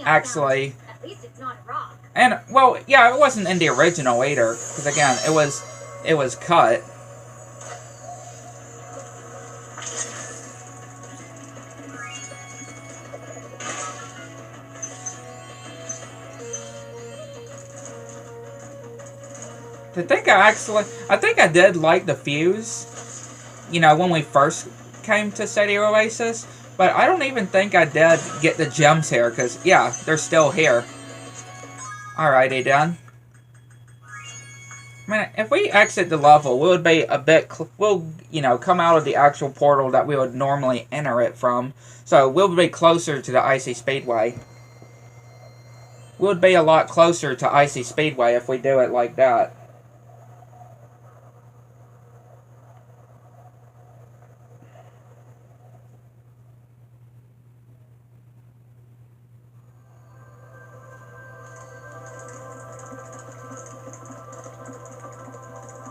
actually... At least it's not a rock. And, well, yeah, it wasn't in the original either. Because, again, it was cut. I think I did like the fuse, you know, when we first came to City Oasis, but I don't even think I did get the gems here, because, yeah, they're still here. Alrighty, then. I mean, if we exit the level, we would be a bit, we'll, you know, come out of the actual portal that we would normally enter it from, so we'll be closer to the Icy Speedway. We would be a lot closer to Icy Speedway if we do it like that.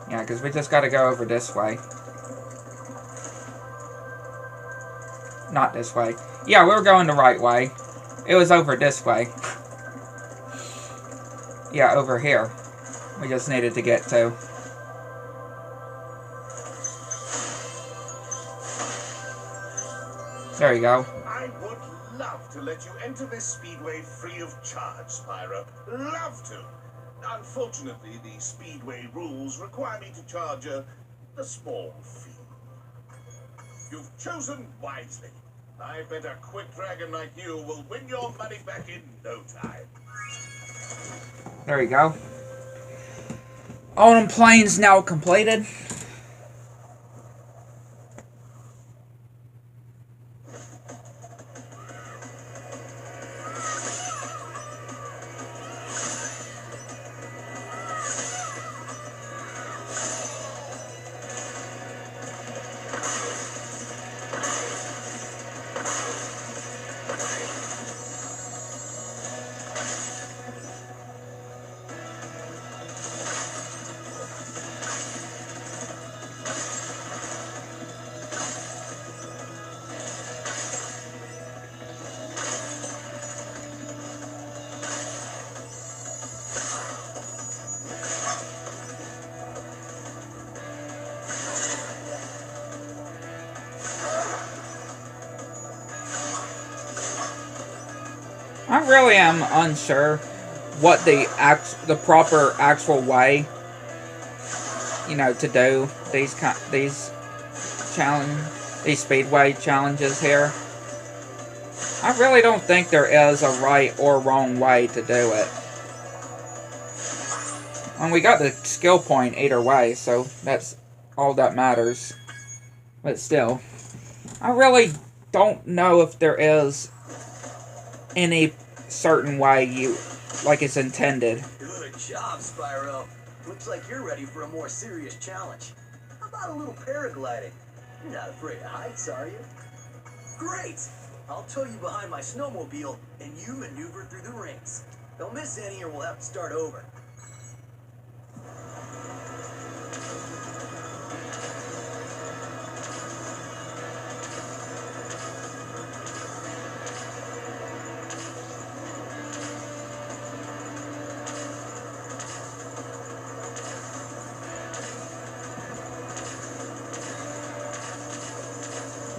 Yeah, because we just got to go over this way. Not this way. Yeah, we were going the right way. It was over this way. Yeah, over here. We just needed to get to. There you go. I would love to let you enter this speedway free of charge, Spyro. Love to. Unfortunately, the speedway rules require me to charge a small fee. You've chosen wisely. I bet a quick dragon like you will win your money back in no time. There you go. Autumn Plains now completed. I really am unsure what the proper actual way, you know, to do these speedway challenges here. I really don't think there is a right or wrong way to do it. And we got the skill point either way, so that's all that matters. But still, I really don't know if there is any certain way like it's intended. Good job, Spyro. Looks like you're ready for a more serious challenge. How about a little paragliding? You're not afraid of heights, are you? Great! I'll tow you behind my snowmobile, and you maneuver through the rings. Don't miss any or we'll have to start over.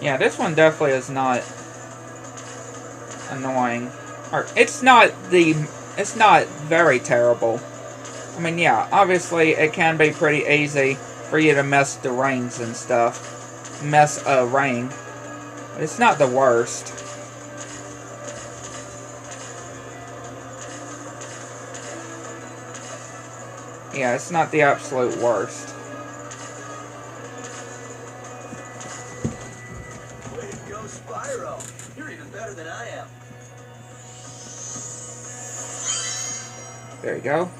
Yeah, this one definitely is not annoying. Or it's not very terrible. I mean, yeah, obviously it can be pretty easy for you to mess the rings and stuff. Mess a ring. But it's not the worst. Yeah, it's not the absolute worst. Spyro, you're even better than I am. There you go.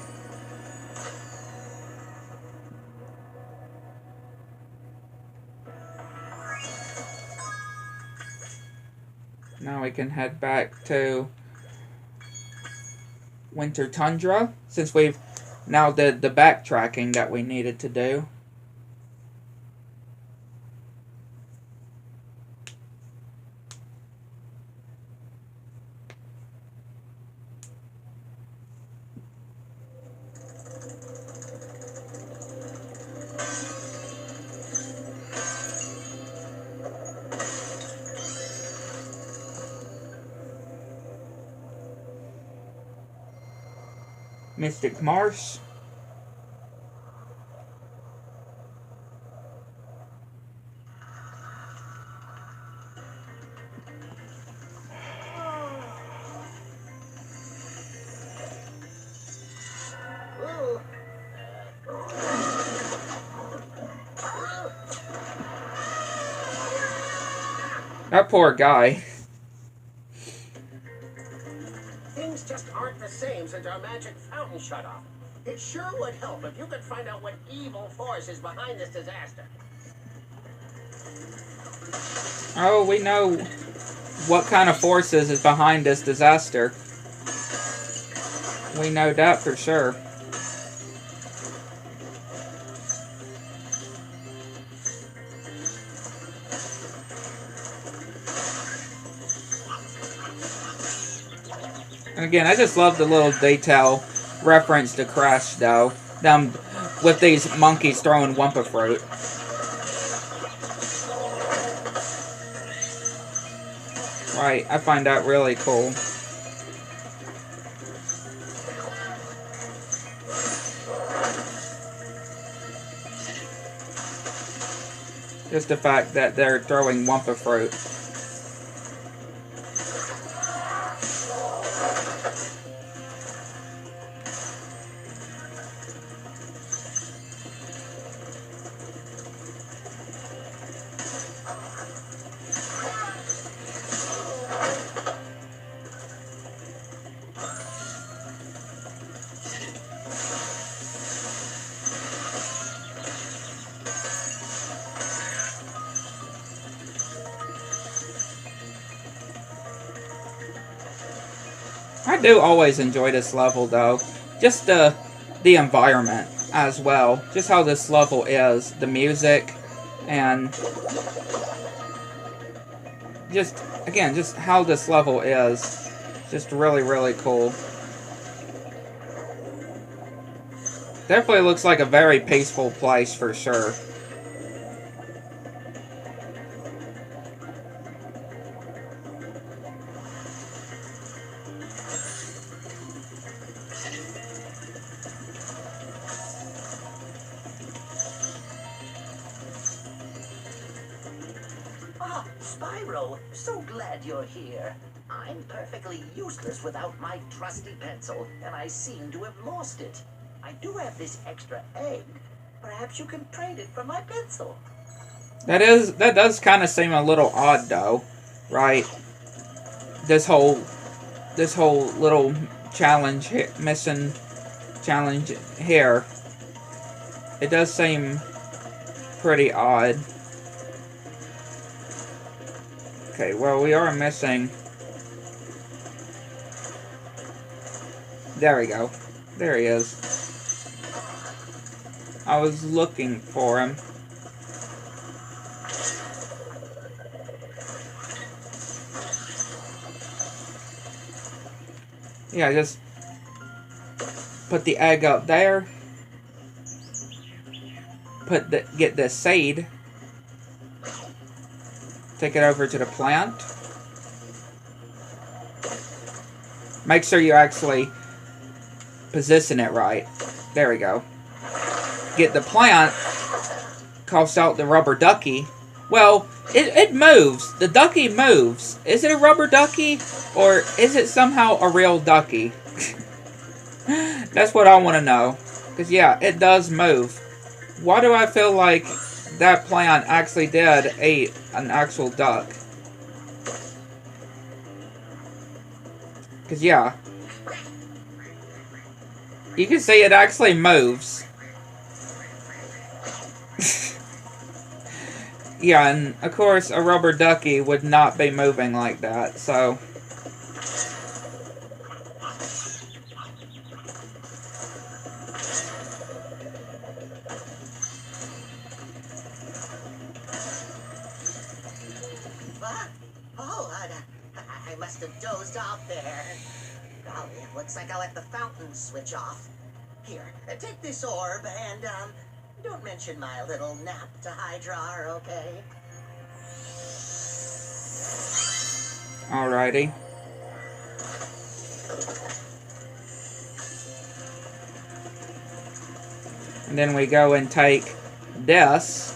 Now we can head back to Winter Tundra, since we've now did the backtracking that we needed to do. Mystic Marsh. That poor guy. Things just aren't the same since our magic fountain shut off. It sure would help if you could find out what evil force is behind this disaster. Oh, we know what kind of forces is behind this disaster. We know that for sure. And again, I just love the little detail reference to Crash, though. Them with these monkeys throwing Wumpa fruit. Right, I find that really cool. Just the fact that they're throwing Wumpa fruit. I do always enjoy this level, though. Just the environment as well. Just how this level is. The music. And just, again, just how this level is. Just really, really cool. Definitely looks like a very peaceful place for sure. Ah, Spyro, so glad you're here. I'm perfectly useless without my trusty pencil, and I seem to have lost it. I do have this extra egg. Perhaps you can trade it for my pencil. That does kind of seem a little odd, though, right? This whole little challenge, mission challenge here. It does seem pretty odd. Okay, well, we are missing. There we go. There he is. I was looking for him. Yeah, just put the egg up there. Get the seed. Take it over to the plant. Make sure you actually position it right. There we go. Get the plant. Toss out the rubber ducky. Well, it moves. The ducky moves. Is it a rubber ducky? Or is it somehow a real ducky? That's what I want to know. Because, yeah, it does move. Why do I feel like that plant actually did eat an actual duck? Because, yeah. You can see it actually moves. Yeah, and of course a rubber ducky would not be moving like that, so... What? Oh, I must have dozed off there. Golly, it looks like I let the fountain switch off. Here, take this orb and, don't mention my little nap to Hydra, okay? Alrighty. And then we go and take this.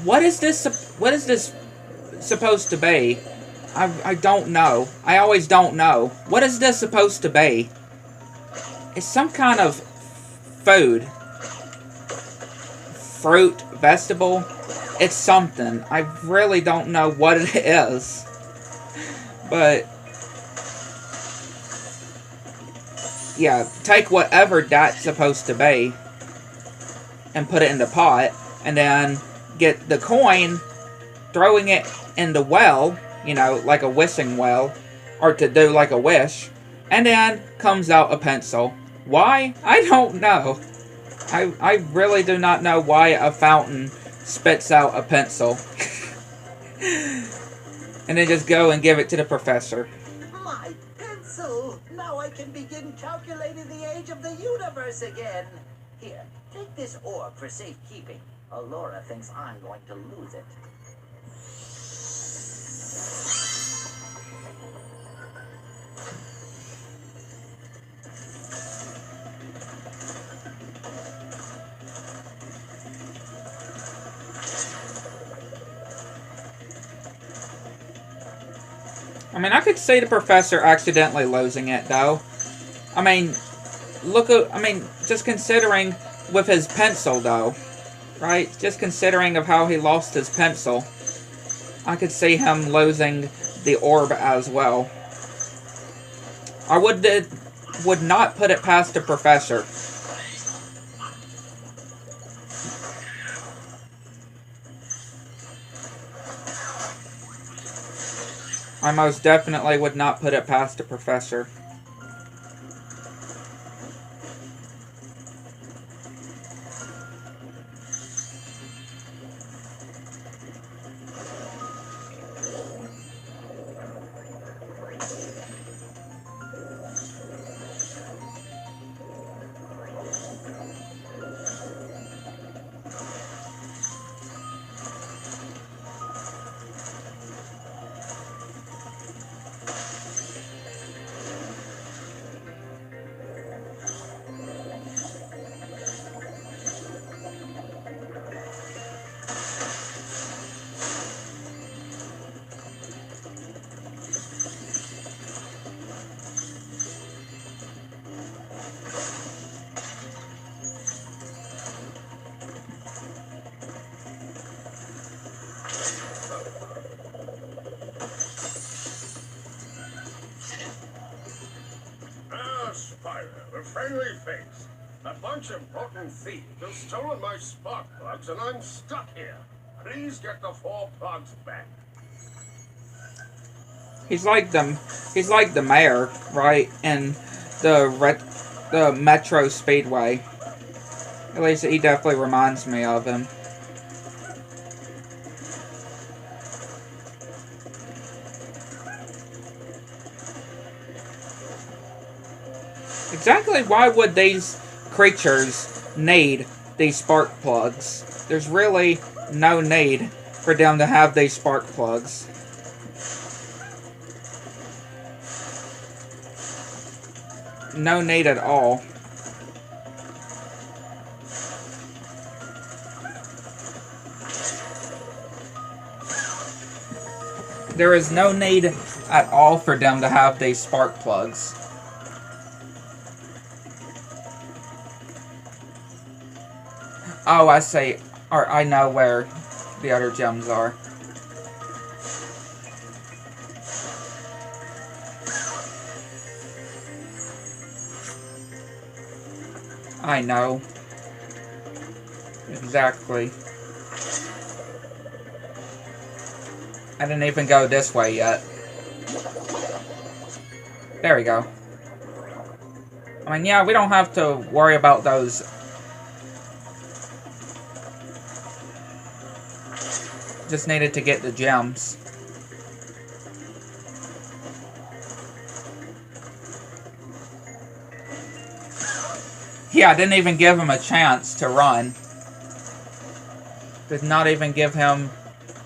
What is this supposed to be? I don't know. I always don't know. What is this supposed to be? It's some kind of food. Fruit, vegetable. It's something. I really don't know what it is. But yeah, take whatever that's supposed to be and put it in the pot, and then get the coin, throwing it in the well, you know, like a wishing well, or to do like a wish, and then comes out a pencil. Why? I don't know. I really do not know why a fountain spits out a pencil. And then just go and give it to the professor. My pencil! So, now I can begin calculating the age of the universe again. Here, take this orb for safekeeping. Allura thinks I'm going to lose it. I mean, I could see the professor accidentally losing it, though. I mean, just considering with his pencil, though, right? Just considering of how he lost his pencil, I could see him losing the orb as well. I would not put it past the professor. I most definitely would not put it past the professor. Spyro, a friendly face. A bunch of rotten thieves have stolen my spark plugs and I'm stuck here. Please get the 4 plugs back. He's like the mayor, right? In the Metro Speedway. At least he definitely reminds me of him. Exactly why would these creatures need these spark plugs? There's really no need for them to have these spark plugs. No need at all. There is no need at all for them to have these spark plugs. Oh, I see. Or I know where the other gems are. I know. Exactly. I didn't even go this way yet. There we go. I mean, yeah, we don't have to worry about those. Just needed to get the gems. Yeah, I didn't even give him a chance to run. Did not even give him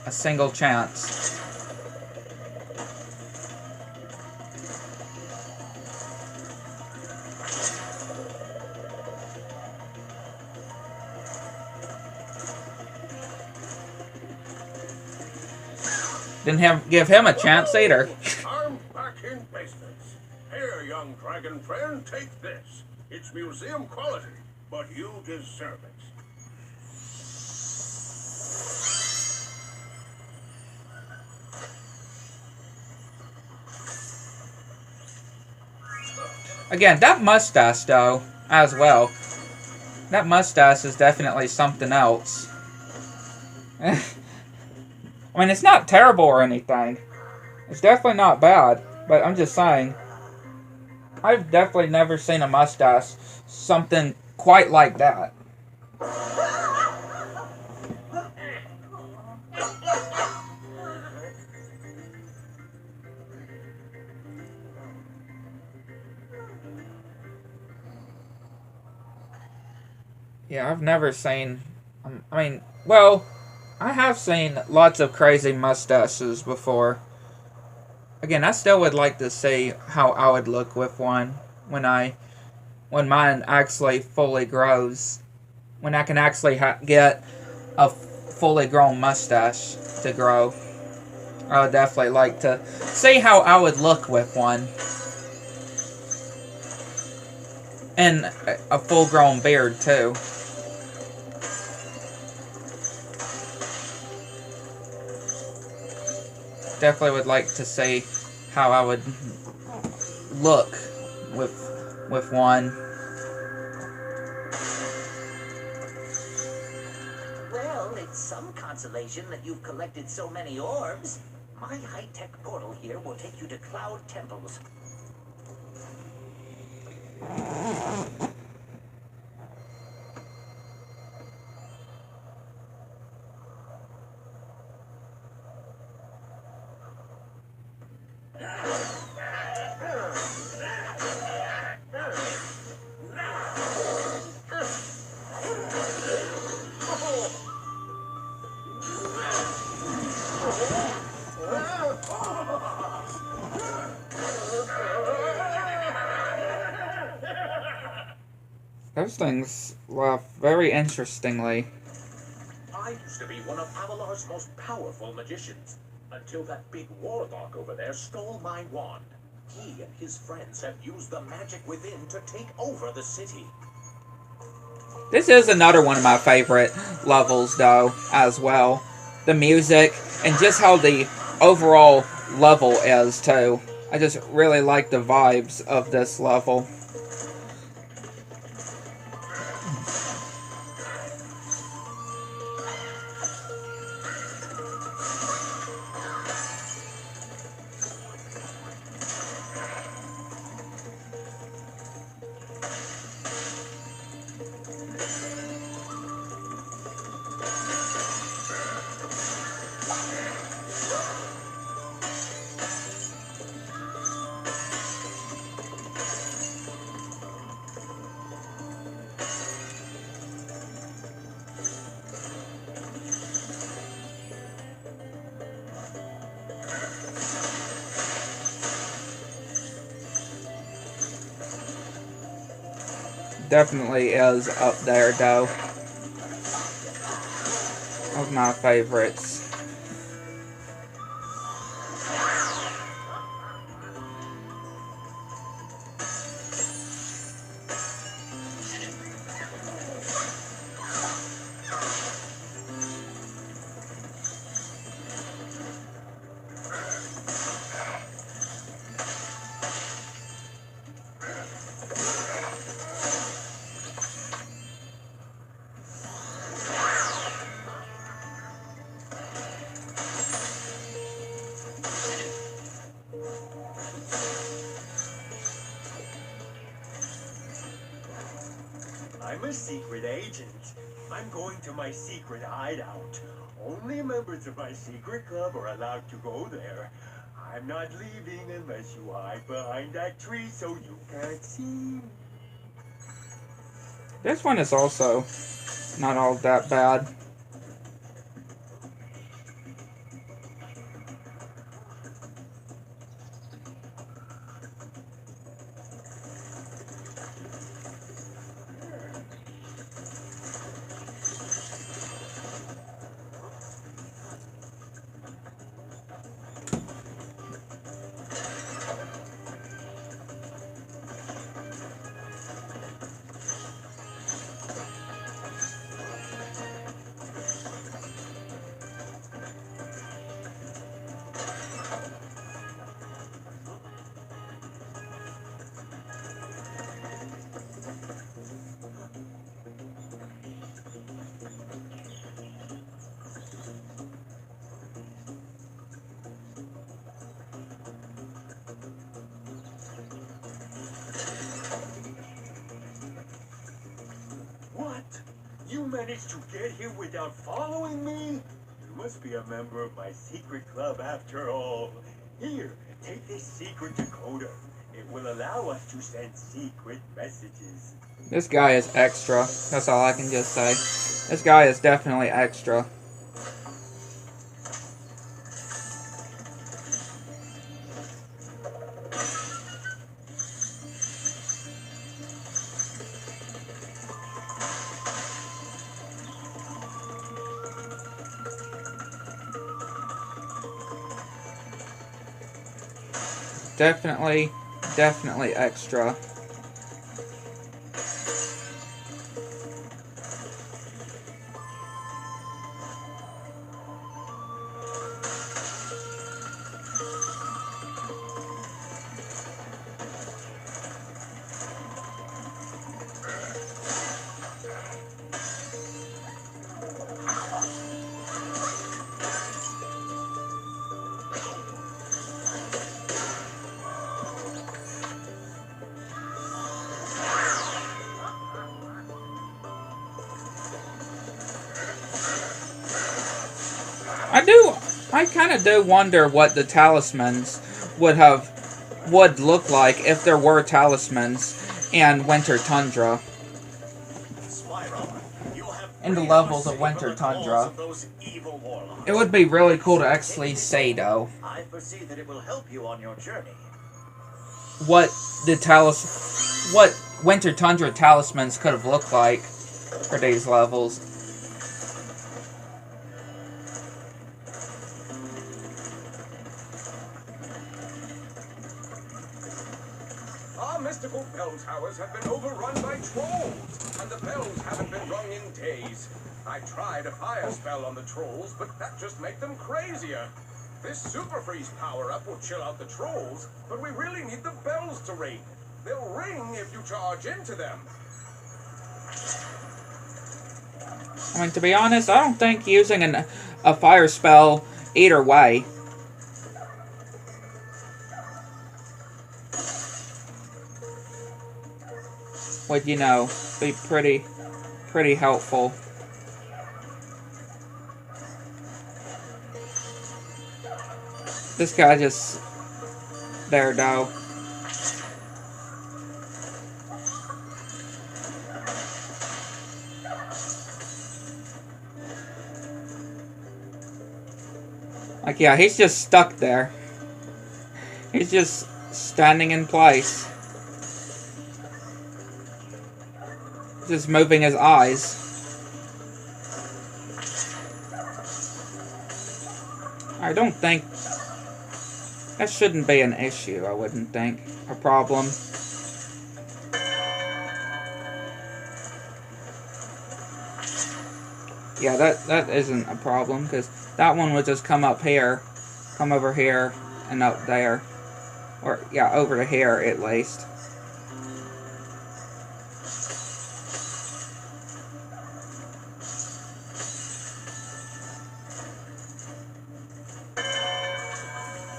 a single chance. Didn't give him a chance either. I'm back in business. Here, young dragon friend, take this. It's museum quality, but you deserve it. Again, that mustache, though, as well. That mustache is definitely something else. I mean, it's not terrible or anything. It's definitely not bad, but I'm just saying. I've definitely never seen a mustache something quite like that. Yeah, I've never seen... I mean, well, I have seen lots of crazy mustaches before. Again, I still would like to see how I would look with one when mine actually fully grows. When I can actually get a fully grown mustache to grow. I would definitely like to see how I would look with one. And a full-grown beard, too. Definitely would like to see how I would look with one. Well, it's some consolation that you've collected so many orbs. My high-tech portal here will take you to Cloud Temples. Those things laugh very interestingly. I used to be one of Avalar's most powerful magicians, until that big warlock over there stole my wand. He and his friends have used the magic within to take over the city. This is another one of my favorite levels, though, as well. The music, and just how the overall level is, too. I just really like the vibes of this level. Definitely is up there, though. Of my favorites. I'm a secret agent. I'm going to my secret hideout. Only members of my secret club are allowed to go there. I'm not leaving unless you hide behind that tree so you can't see me. This one is also not all that bad. You managed to get here without following me? You must be a member of my secret club after all. Here, take this secret decoder. It It will allow us to send secret messages. This guy is extra. That's all I can just say. This guy is definitely extra. Definitely extra. I kind of do wonder what the talismans would look like if there were talismans in Winter Tundra. In the levels of Winter Tundra. It would be really cool to actually see, though, I foresee that it will help you on your journey. what Winter Tundra talismans could have looked like for these levels. Our mystical bell towers have been overrun by trolls, and the bells haven't been rung in days. I tried a fire spell on the trolls, but that just made them crazier. This super freeze power-up will chill out the trolls, but we really need the bells to ring. They'll ring if you charge into them. I mean, to be honest, I don't think using a fire spell either way would, you know, be pretty helpful. This guy just there, though. Like, yeah, he's just stuck there. He's just standing in place. Just moving his eyes. I don't think... that shouldn't be an issue, I wouldn't think. A problem. Yeah, that isn't a problem, because that one would just come up here, come over here, and up there. Or, yeah, over to here, at least.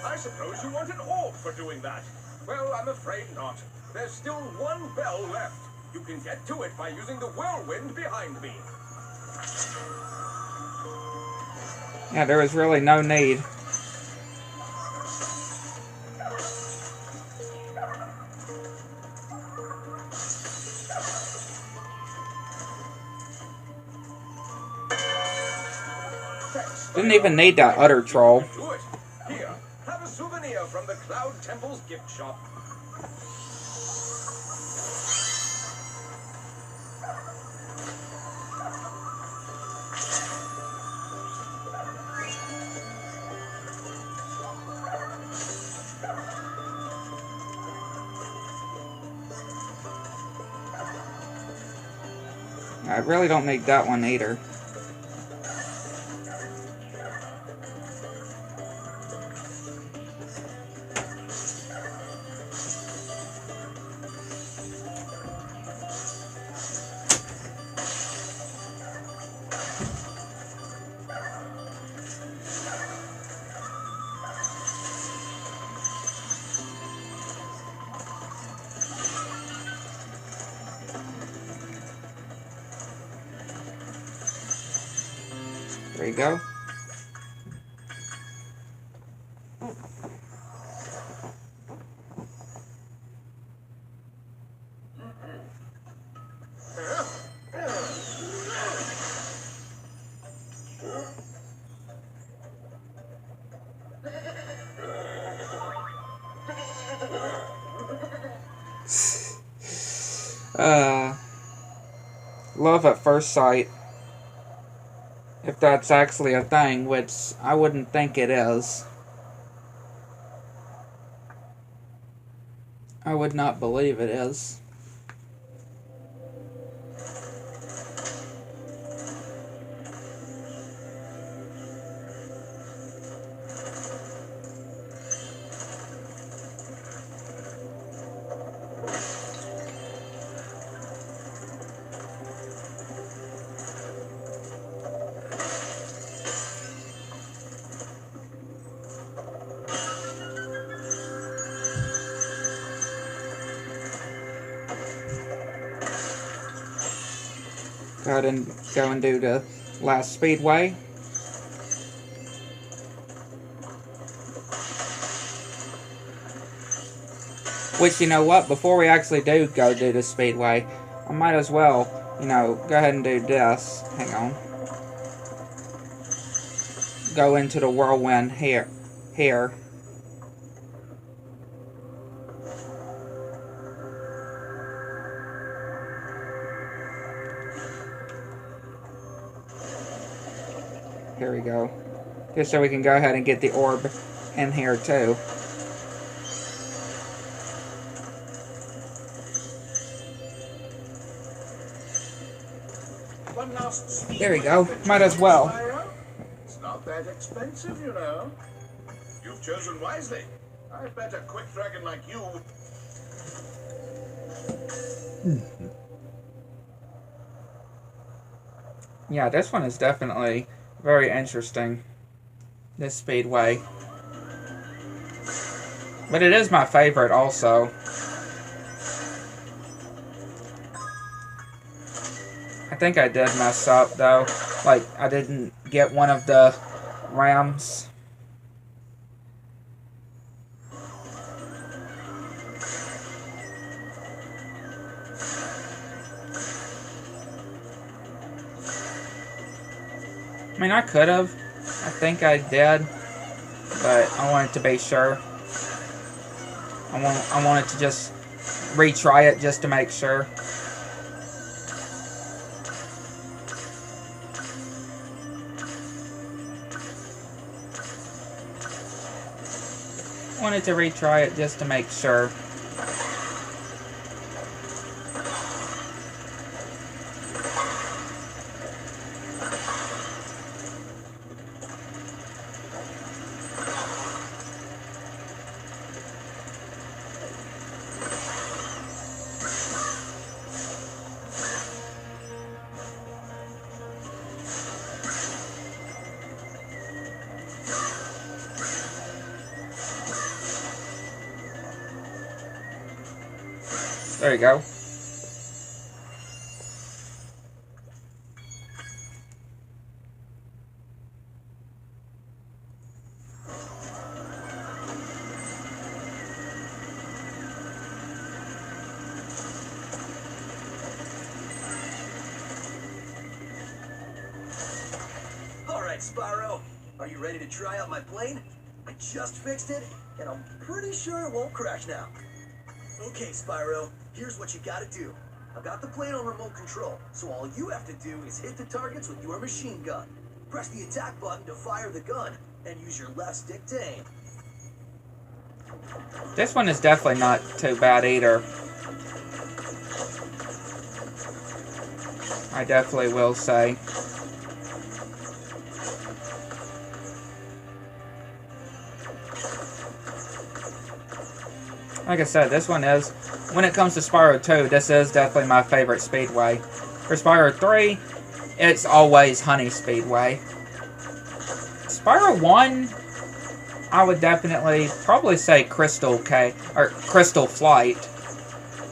I suppose you want an orb for doing that. Well, I'm afraid not. There's still one bell left. You can get to it by using the whirlwind behind me. Yeah, there was really no need. Didn't even need that utter troll. Do it. Here, have a souvenir from the Cloud Temple's gift shop. I really don't need that one either. There you go. love at first sight. If that's actually a thing, which I wouldn't think it is. I would not believe it is. Go ahead and go and do the last speedway. Which, you know what, before we actually do go do the speedway, I might as well, you know, go ahead and do this. Hang on. Go into the whirlwind here. Here. Here we go. Just so we can go ahead and get the orb in here too. There we go. Might as well. It's not that expensive, you know. You've chosen wisely. I bet a quick dragon like you. Yeah, this one is definitely very interesting. This speedway. But it is my favorite also. I think I did mess up though. Like, I didn't get one of the rams. I mean, I could have. I think I did. But I wanted to be sure. I wanted to just retry it just to make sure. Wanted to retry it just to make sure. There you go. All right, Spyro. Are you ready to try out my plane? I just fixed it, and I'm pretty sure it won't crash now. Okay, Spyro, here's what you gotta do. I've got the plane on remote control, so all you have to do is hit the targets with your machine gun. Press the attack button to fire the gun, and use your left stick to aim. This one is definitely not too bad either. I definitely will say. Like I said, this one is, when it comes to Spyro 2, this is definitely my favorite speedway. For Spyro 3, it's always Honey Speedway. Spyro 1, I would definitely probably say Crystal Flight.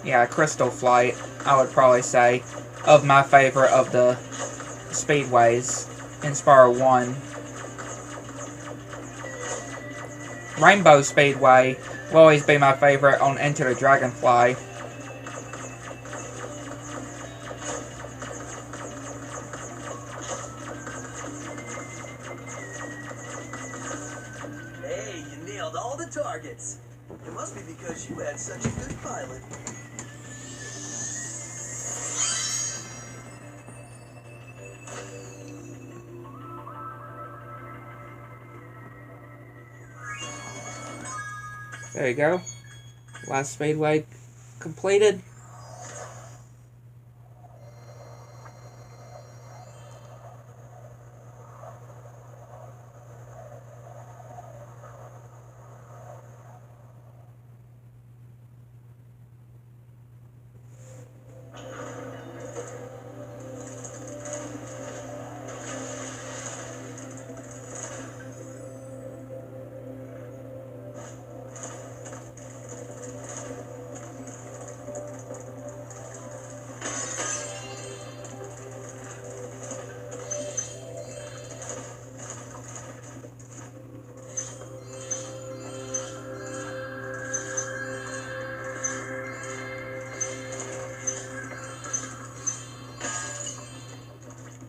Yeah, Crystal Flight, I would probably say, of my favorite of the speedways in Spyro 1. Rainbow Speedway will always be my favorite on Enter the Dragonfly. Hey, you nailed all the targets. It must be because you had such a good pilot. There you go. Last speedway completed.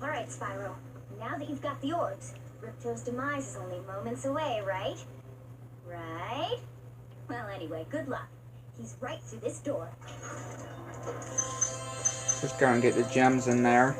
Alright, Spyro. Now that you've got the orbs, Ripto's demise is only moments away, right? Right? Well, anyway, good luck. He's right through this door. Just go and get the gems in there.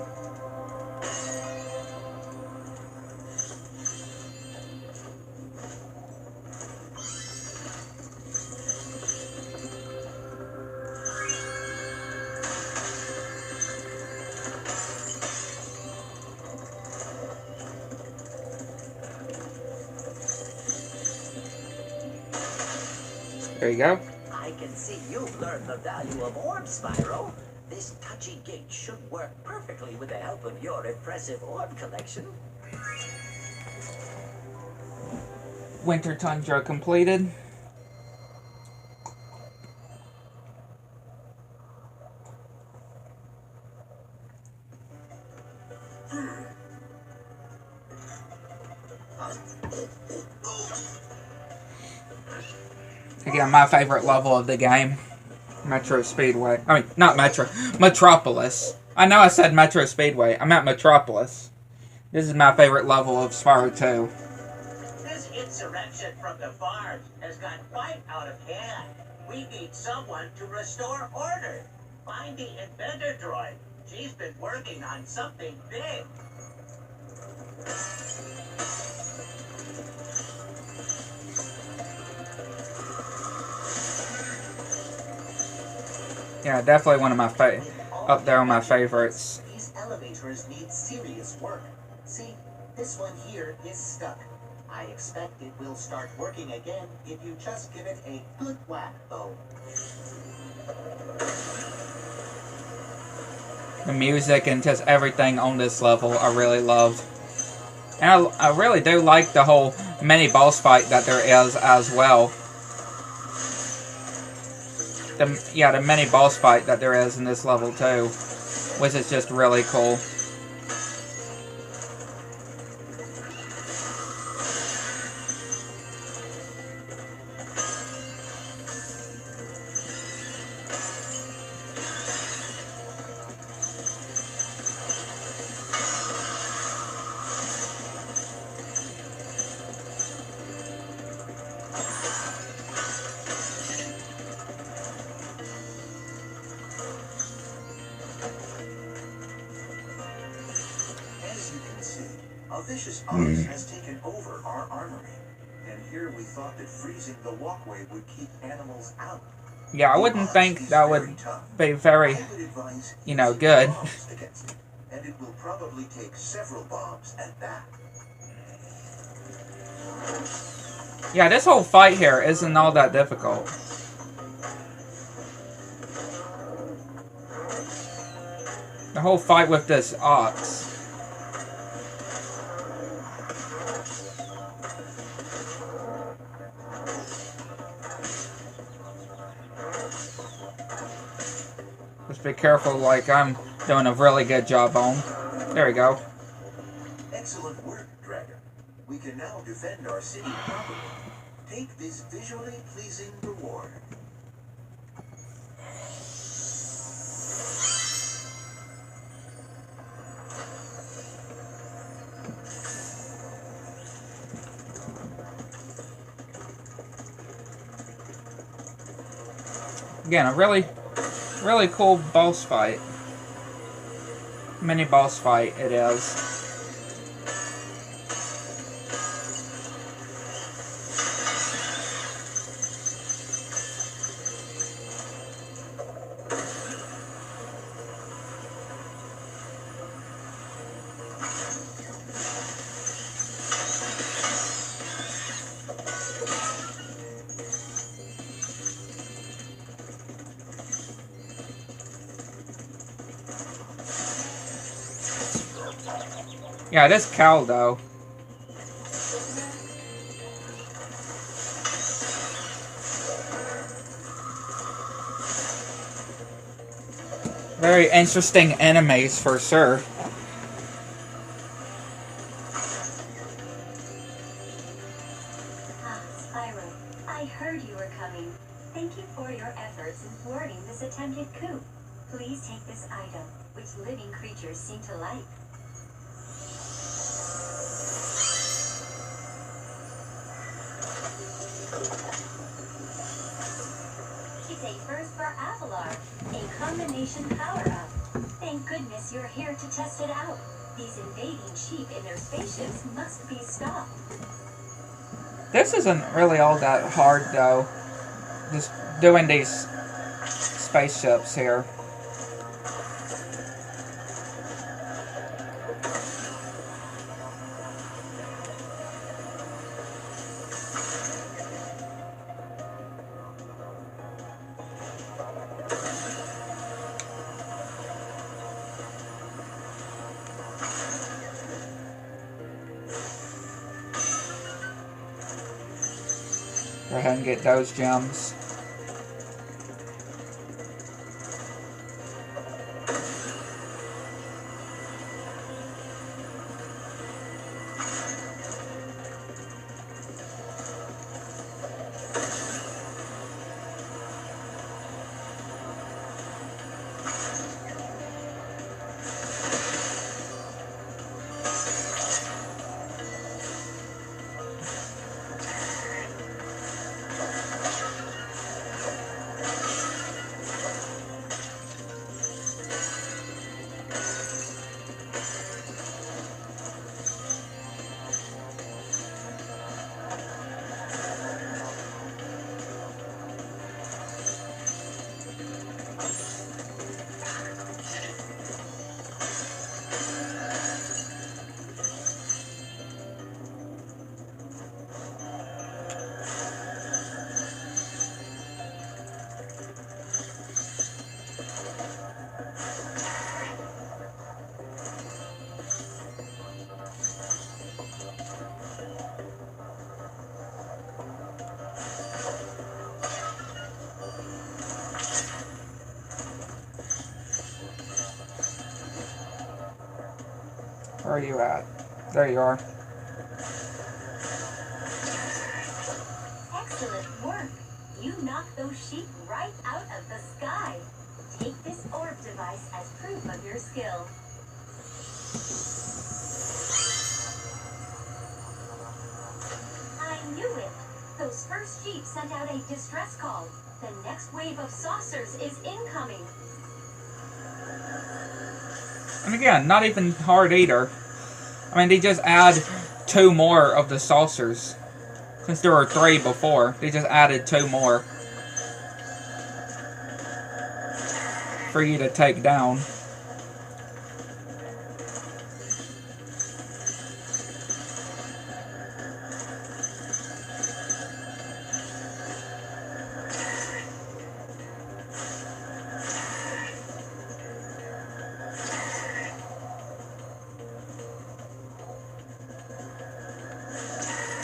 There you go. I can see you've learned the value of orbs, Spyro. This touchy gate should work perfectly with the help of your impressive orb collection. Winter Tundra completed. Again, my favorite level of the game. Metro Speedway. I mean, not Metro. Metropolis. I know I said Metro Speedway. I meant Metropolis. This is my favorite level of Spyro 2. This insurrection from the farms has gone quite out of hand. We need someone to restore order. Find the inventor droid. She's been working on something big. Yeah, definitely one of my up there on my favorites. These elevators need serious work. See, this one here is stuck. I expect it will start working again if you just give it a good whack, though. The music and just everything on this level I really loved. And I really do like the whole mini boss fight that there is as well. The mini boss fight that there is in this level too, which is just really cool. A vicious ox has taken over our armory, and here we thought that freezing the walkway would keep animals out. Yeah, I wouldn't think that would be very, you know, good. And it will probably take several bombs at that. Yeah, this whole fight here isn't all that difficult. The whole fight with this ox. Just be careful, like I'm doing a really good job on. There we go. Excellent work, Dragon. We can now defend our city properly. Take this visually pleasing reward. Again, a really cool boss fight. Mini boss fight it is. Yeah, this cow though. Very interesting enemies for sure. Ah, Spyro, I heard you were coming. Thank you for your efforts in thwarting this attempted coup. Please take this item, which living creatures seem to like. It's a first for Avalar, a combination power-up. Thank goodness you're here to test it out. These invading sheep in their spaceships must be stopped. This isn't really all that hard though. Just doing these spaceships here. Go ahead and get those gems. Where are you at? There you are. Excellent work. You knocked those sheep right out of the sky. Take this orb device as proof of your skill. I knew it. Those first sheep sent out a distress call. The next wave of saucers is incoming. And again, not even hard either. I mean, they just add 2 more of the saucers. Since there were 3 before, they just added 2 more for you to take down.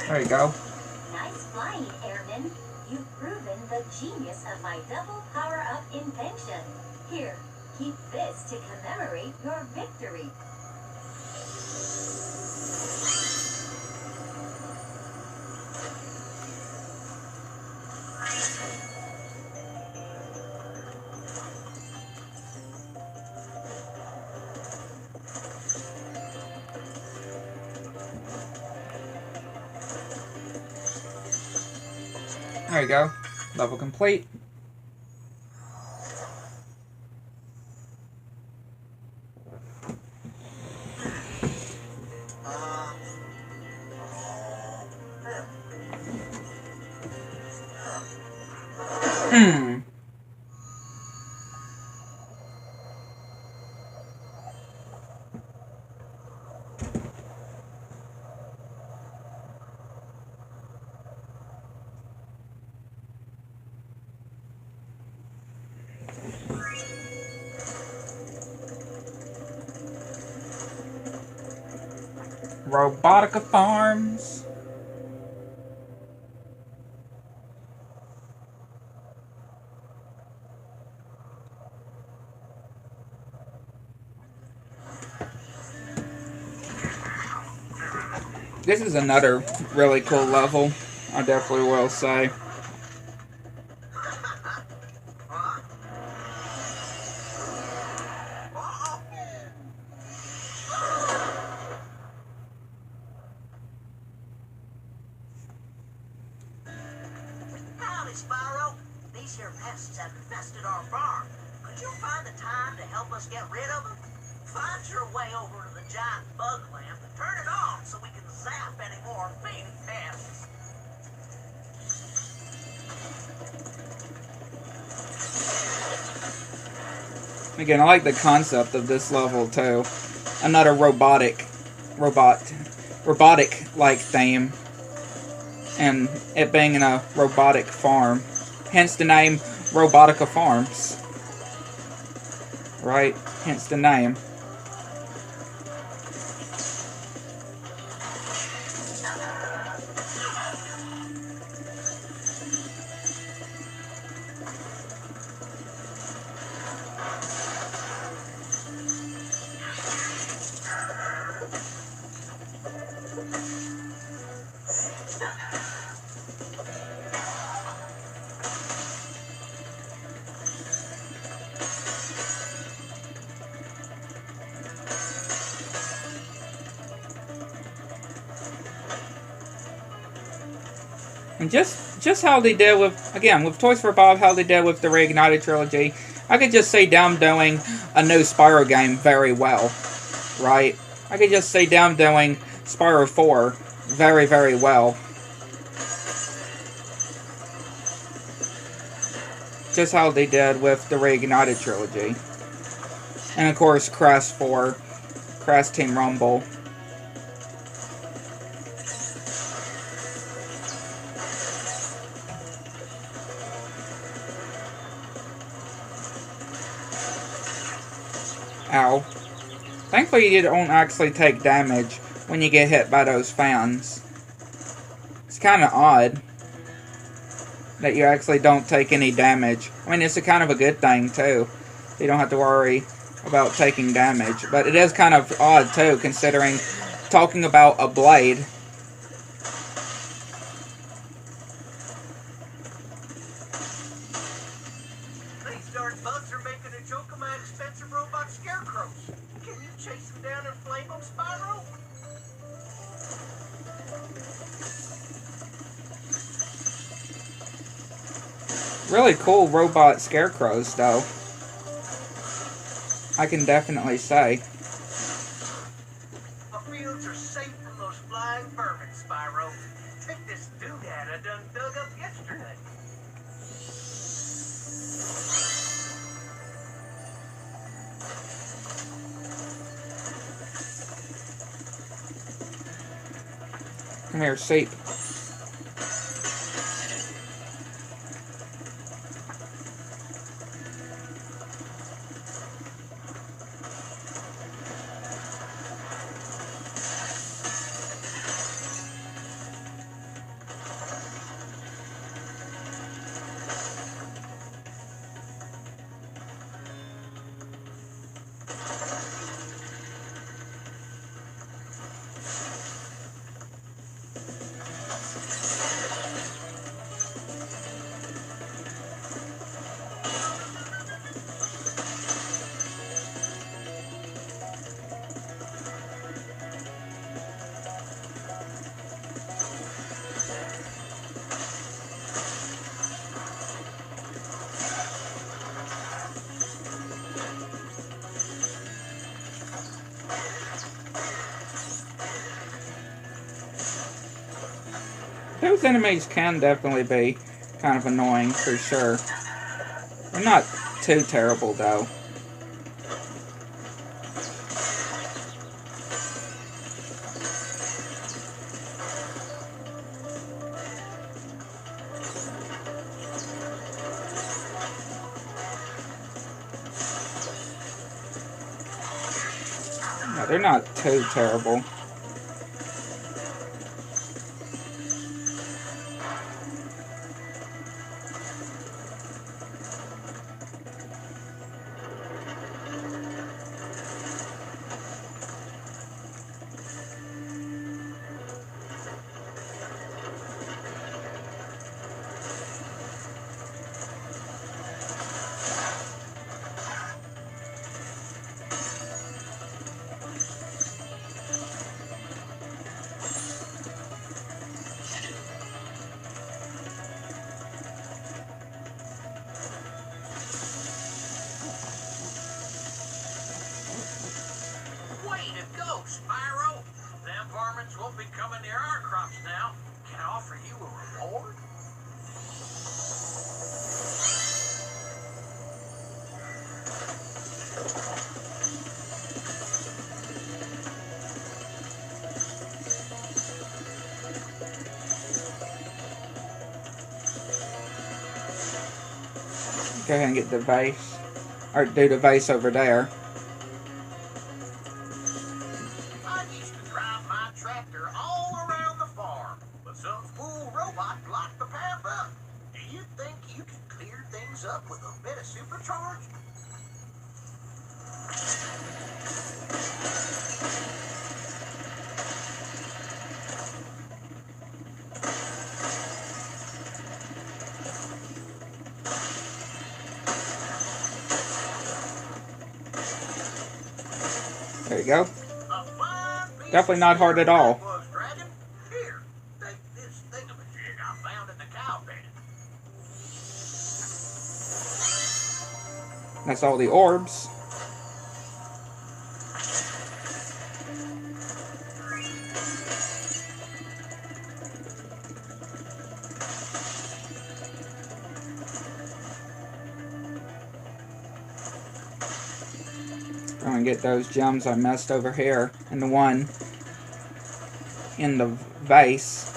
There you go. Nice flying, Airman. You've proven the genius of my double power-up invention. Here, keep this to commemorate your victory. There you go. Level complete. Robotica Farms. This is another really cool level, I definitely will say. Howdy, Spyro. These here pests have infested our farm. Could you find the time to help us get rid of them? Find your way over to the giant bug lamp and turn it on so we can zap any more feeding pests. Again, I like the concept of this level too. Another robotic-like theme, and it being in a robotic farm. Hence the name Robotica Farms. Right? Hence the name. And just how they did with, again, with Toys for Bob, how they did with the Reignited trilogy, I could just see them doing a new Spyro game very well, right? I could just see them doing Spyro 4 very, very well. Just how they did with the Reignited trilogy. And of course, Crash 4, Crash Team Rumble. Ow. Thankfully you don't actually take damage when you get hit by those fans. It's kind of odd that you actually don't take any damage. I mean, it's a kind of a good thing too. You don't have to worry about taking damage. But it is kind of odd too, considering talking about a blade. These darn bugs are making a joke of my expensive robot scarecrows. Can you chase them down and flame them, Spyro? Really cool robot scarecrows, though. I can definitely say. My fields are safe from those flying vermin, Spyro. Take this doodad I done dug up yesterday. Come here, Seep. Those enemies can definitely be kind of annoying, for sure. They're not too terrible, though. No, they're not too terrible. varmints won't be coming near our crops now. Can I offer you a reward? Go ahead and get the vase, or do the vase over there. I used to drive my tractor all around the farm, but some fool robot blocked the path up. Do you think you can clear things up with a bit of supercharge? There you go. Definitely not hard at all. Here, take this thingamajig I found in the cow pen. That's all the orbs. Go and get those gems I messed over here, and the one in the vase.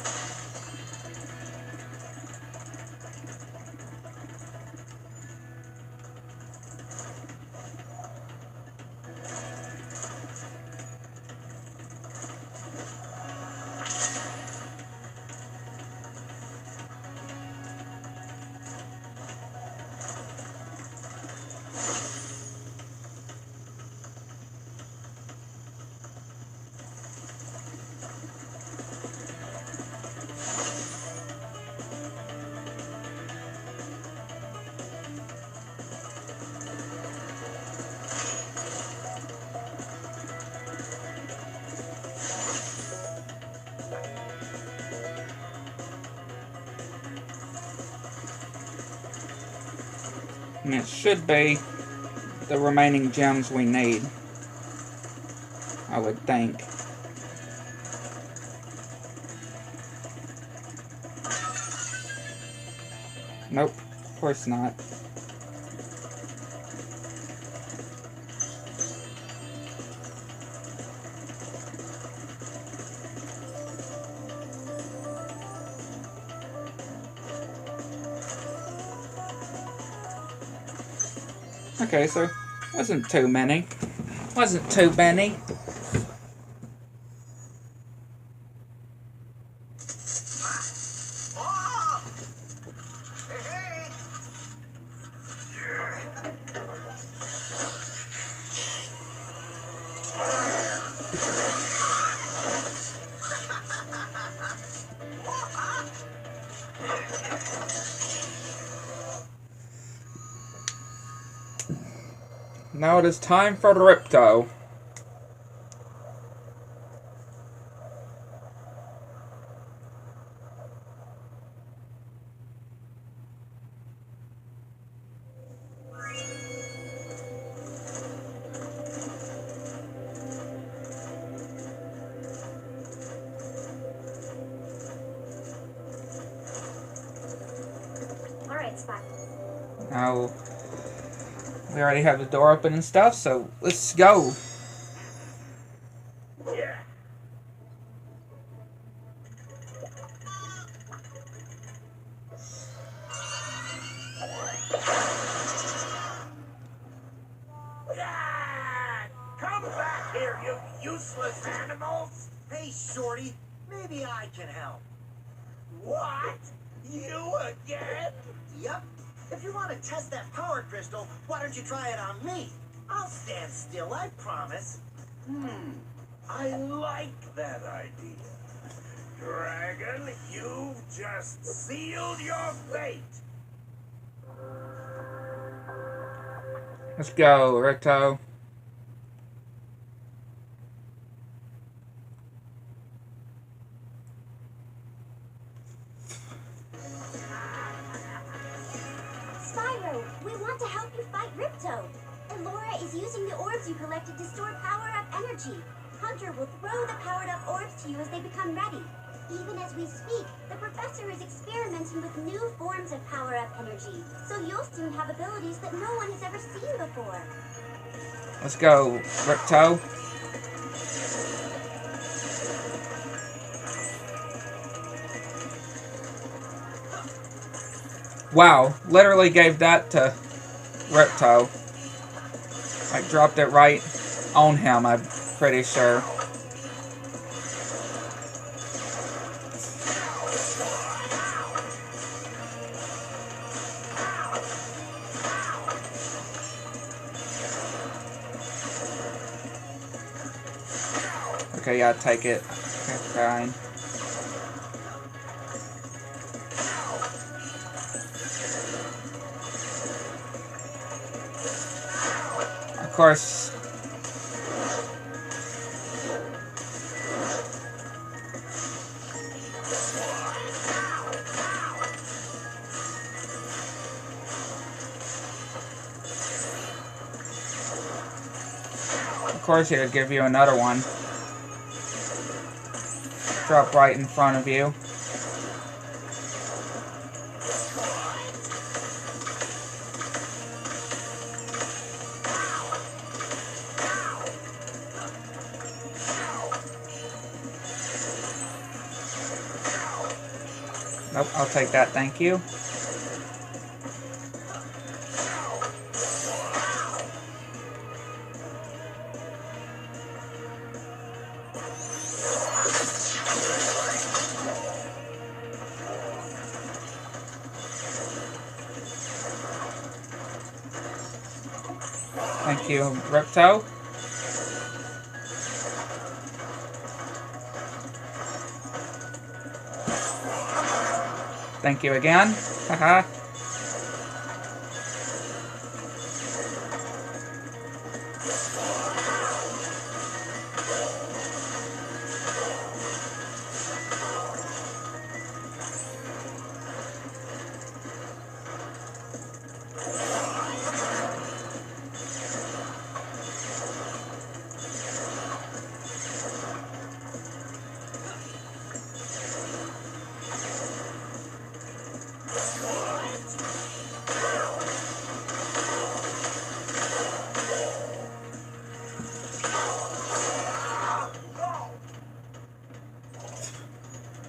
And it should be the remaining gems we need, I would think. Nope, of course not. Okay, so wasn't too many. Wasn't too many. Now it is time for the Ripto. Alright, Spot. Now, we already have the door open and stuff, so let's go. Yeah. Ah, come back here, you useless animals! Hey, Shorty, maybe I can help. What? You again? Yep. If you want to test that power crystal, why don't you try it on me? I'll stand still, I promise. I like that idea. Dragon, you've just sealed your fate. Let's go, Ripto. Spyro, we want to help you fight Ripto. Elora is using the orbs you collected to store power-up energy. How soldier will throw the powered-up orbs to you as they become ready. Even as we speak, the professor is experimenting with new forms of power-up energy, so you'll soon have abilities that no one has ever seen before. Let's go, Ripto. Wow, literally gave that to Ripto. Like, dropped it right on him, I'm pretty sure. Okay, yeah, take it. Okay, fine. Of course. Of course, he'll give you another one. Drop right in front of you. Nope, I'll take that, thank you. Thank you, Ripto. Thank you again. Haha.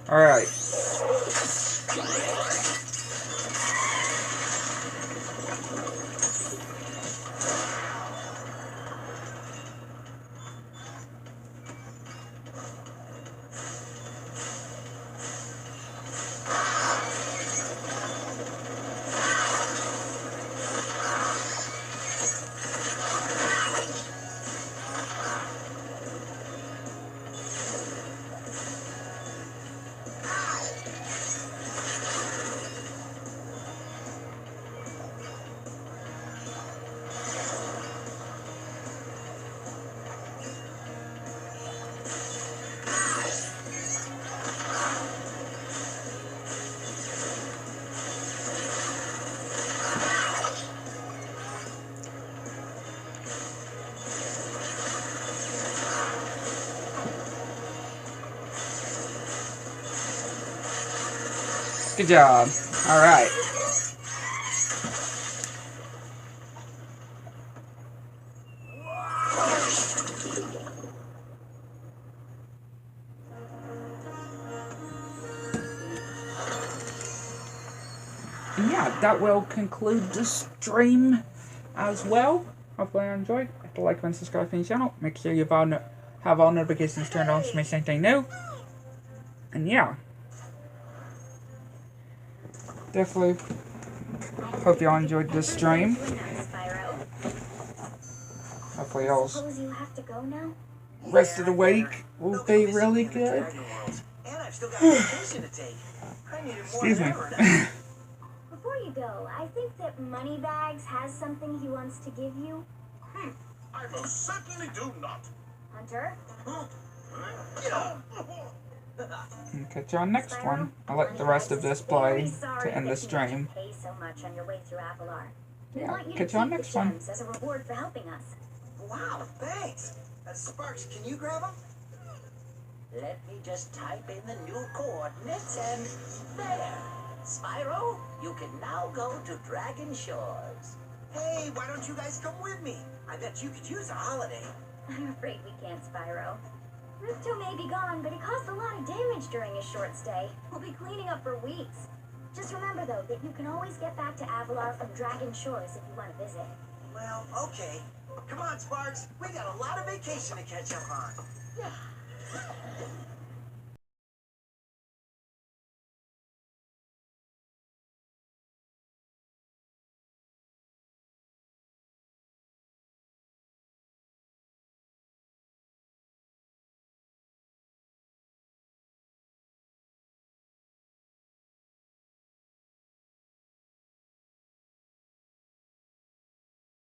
Alright. Good job. Alright. Yeah, that will conclude the stream as well. Hopefully you enjoyed. Hit the like and subscribe to the channel. Make sure you have all notifications turned on to miss anything new. And yeah. Definitely hope y'all enjoyed this stream. Hopefully y'all's rest of the week will be really good. Excuse me. Before you go, I think that Moneybags has something he wants to give you. I most certainly do not. Hunter? Catch you on next one. I'll let the rest of this play to end the stream. Pay so much on your way through Avalar. Yeah, catch you on next one. As a reward for helping us. Wow, thanks. Sparks, can you grab them? Let me just type in the new coordinates and there. Spyro, you can now go to Dragon Shores. Hey, why don't you guys come with me? I bet you could use a holiday. I'm afraid we can't, Spyro. Ripto may be gone, but he caused a lot of damage during his short stay. We'll be cleaning up for weeks. Just remember, though, that you can always get back to Avalar from Dragon Shores if you want to visit. Well, okay. Come on, Sparks. We got a lot of vacation to catch up on. Yeah.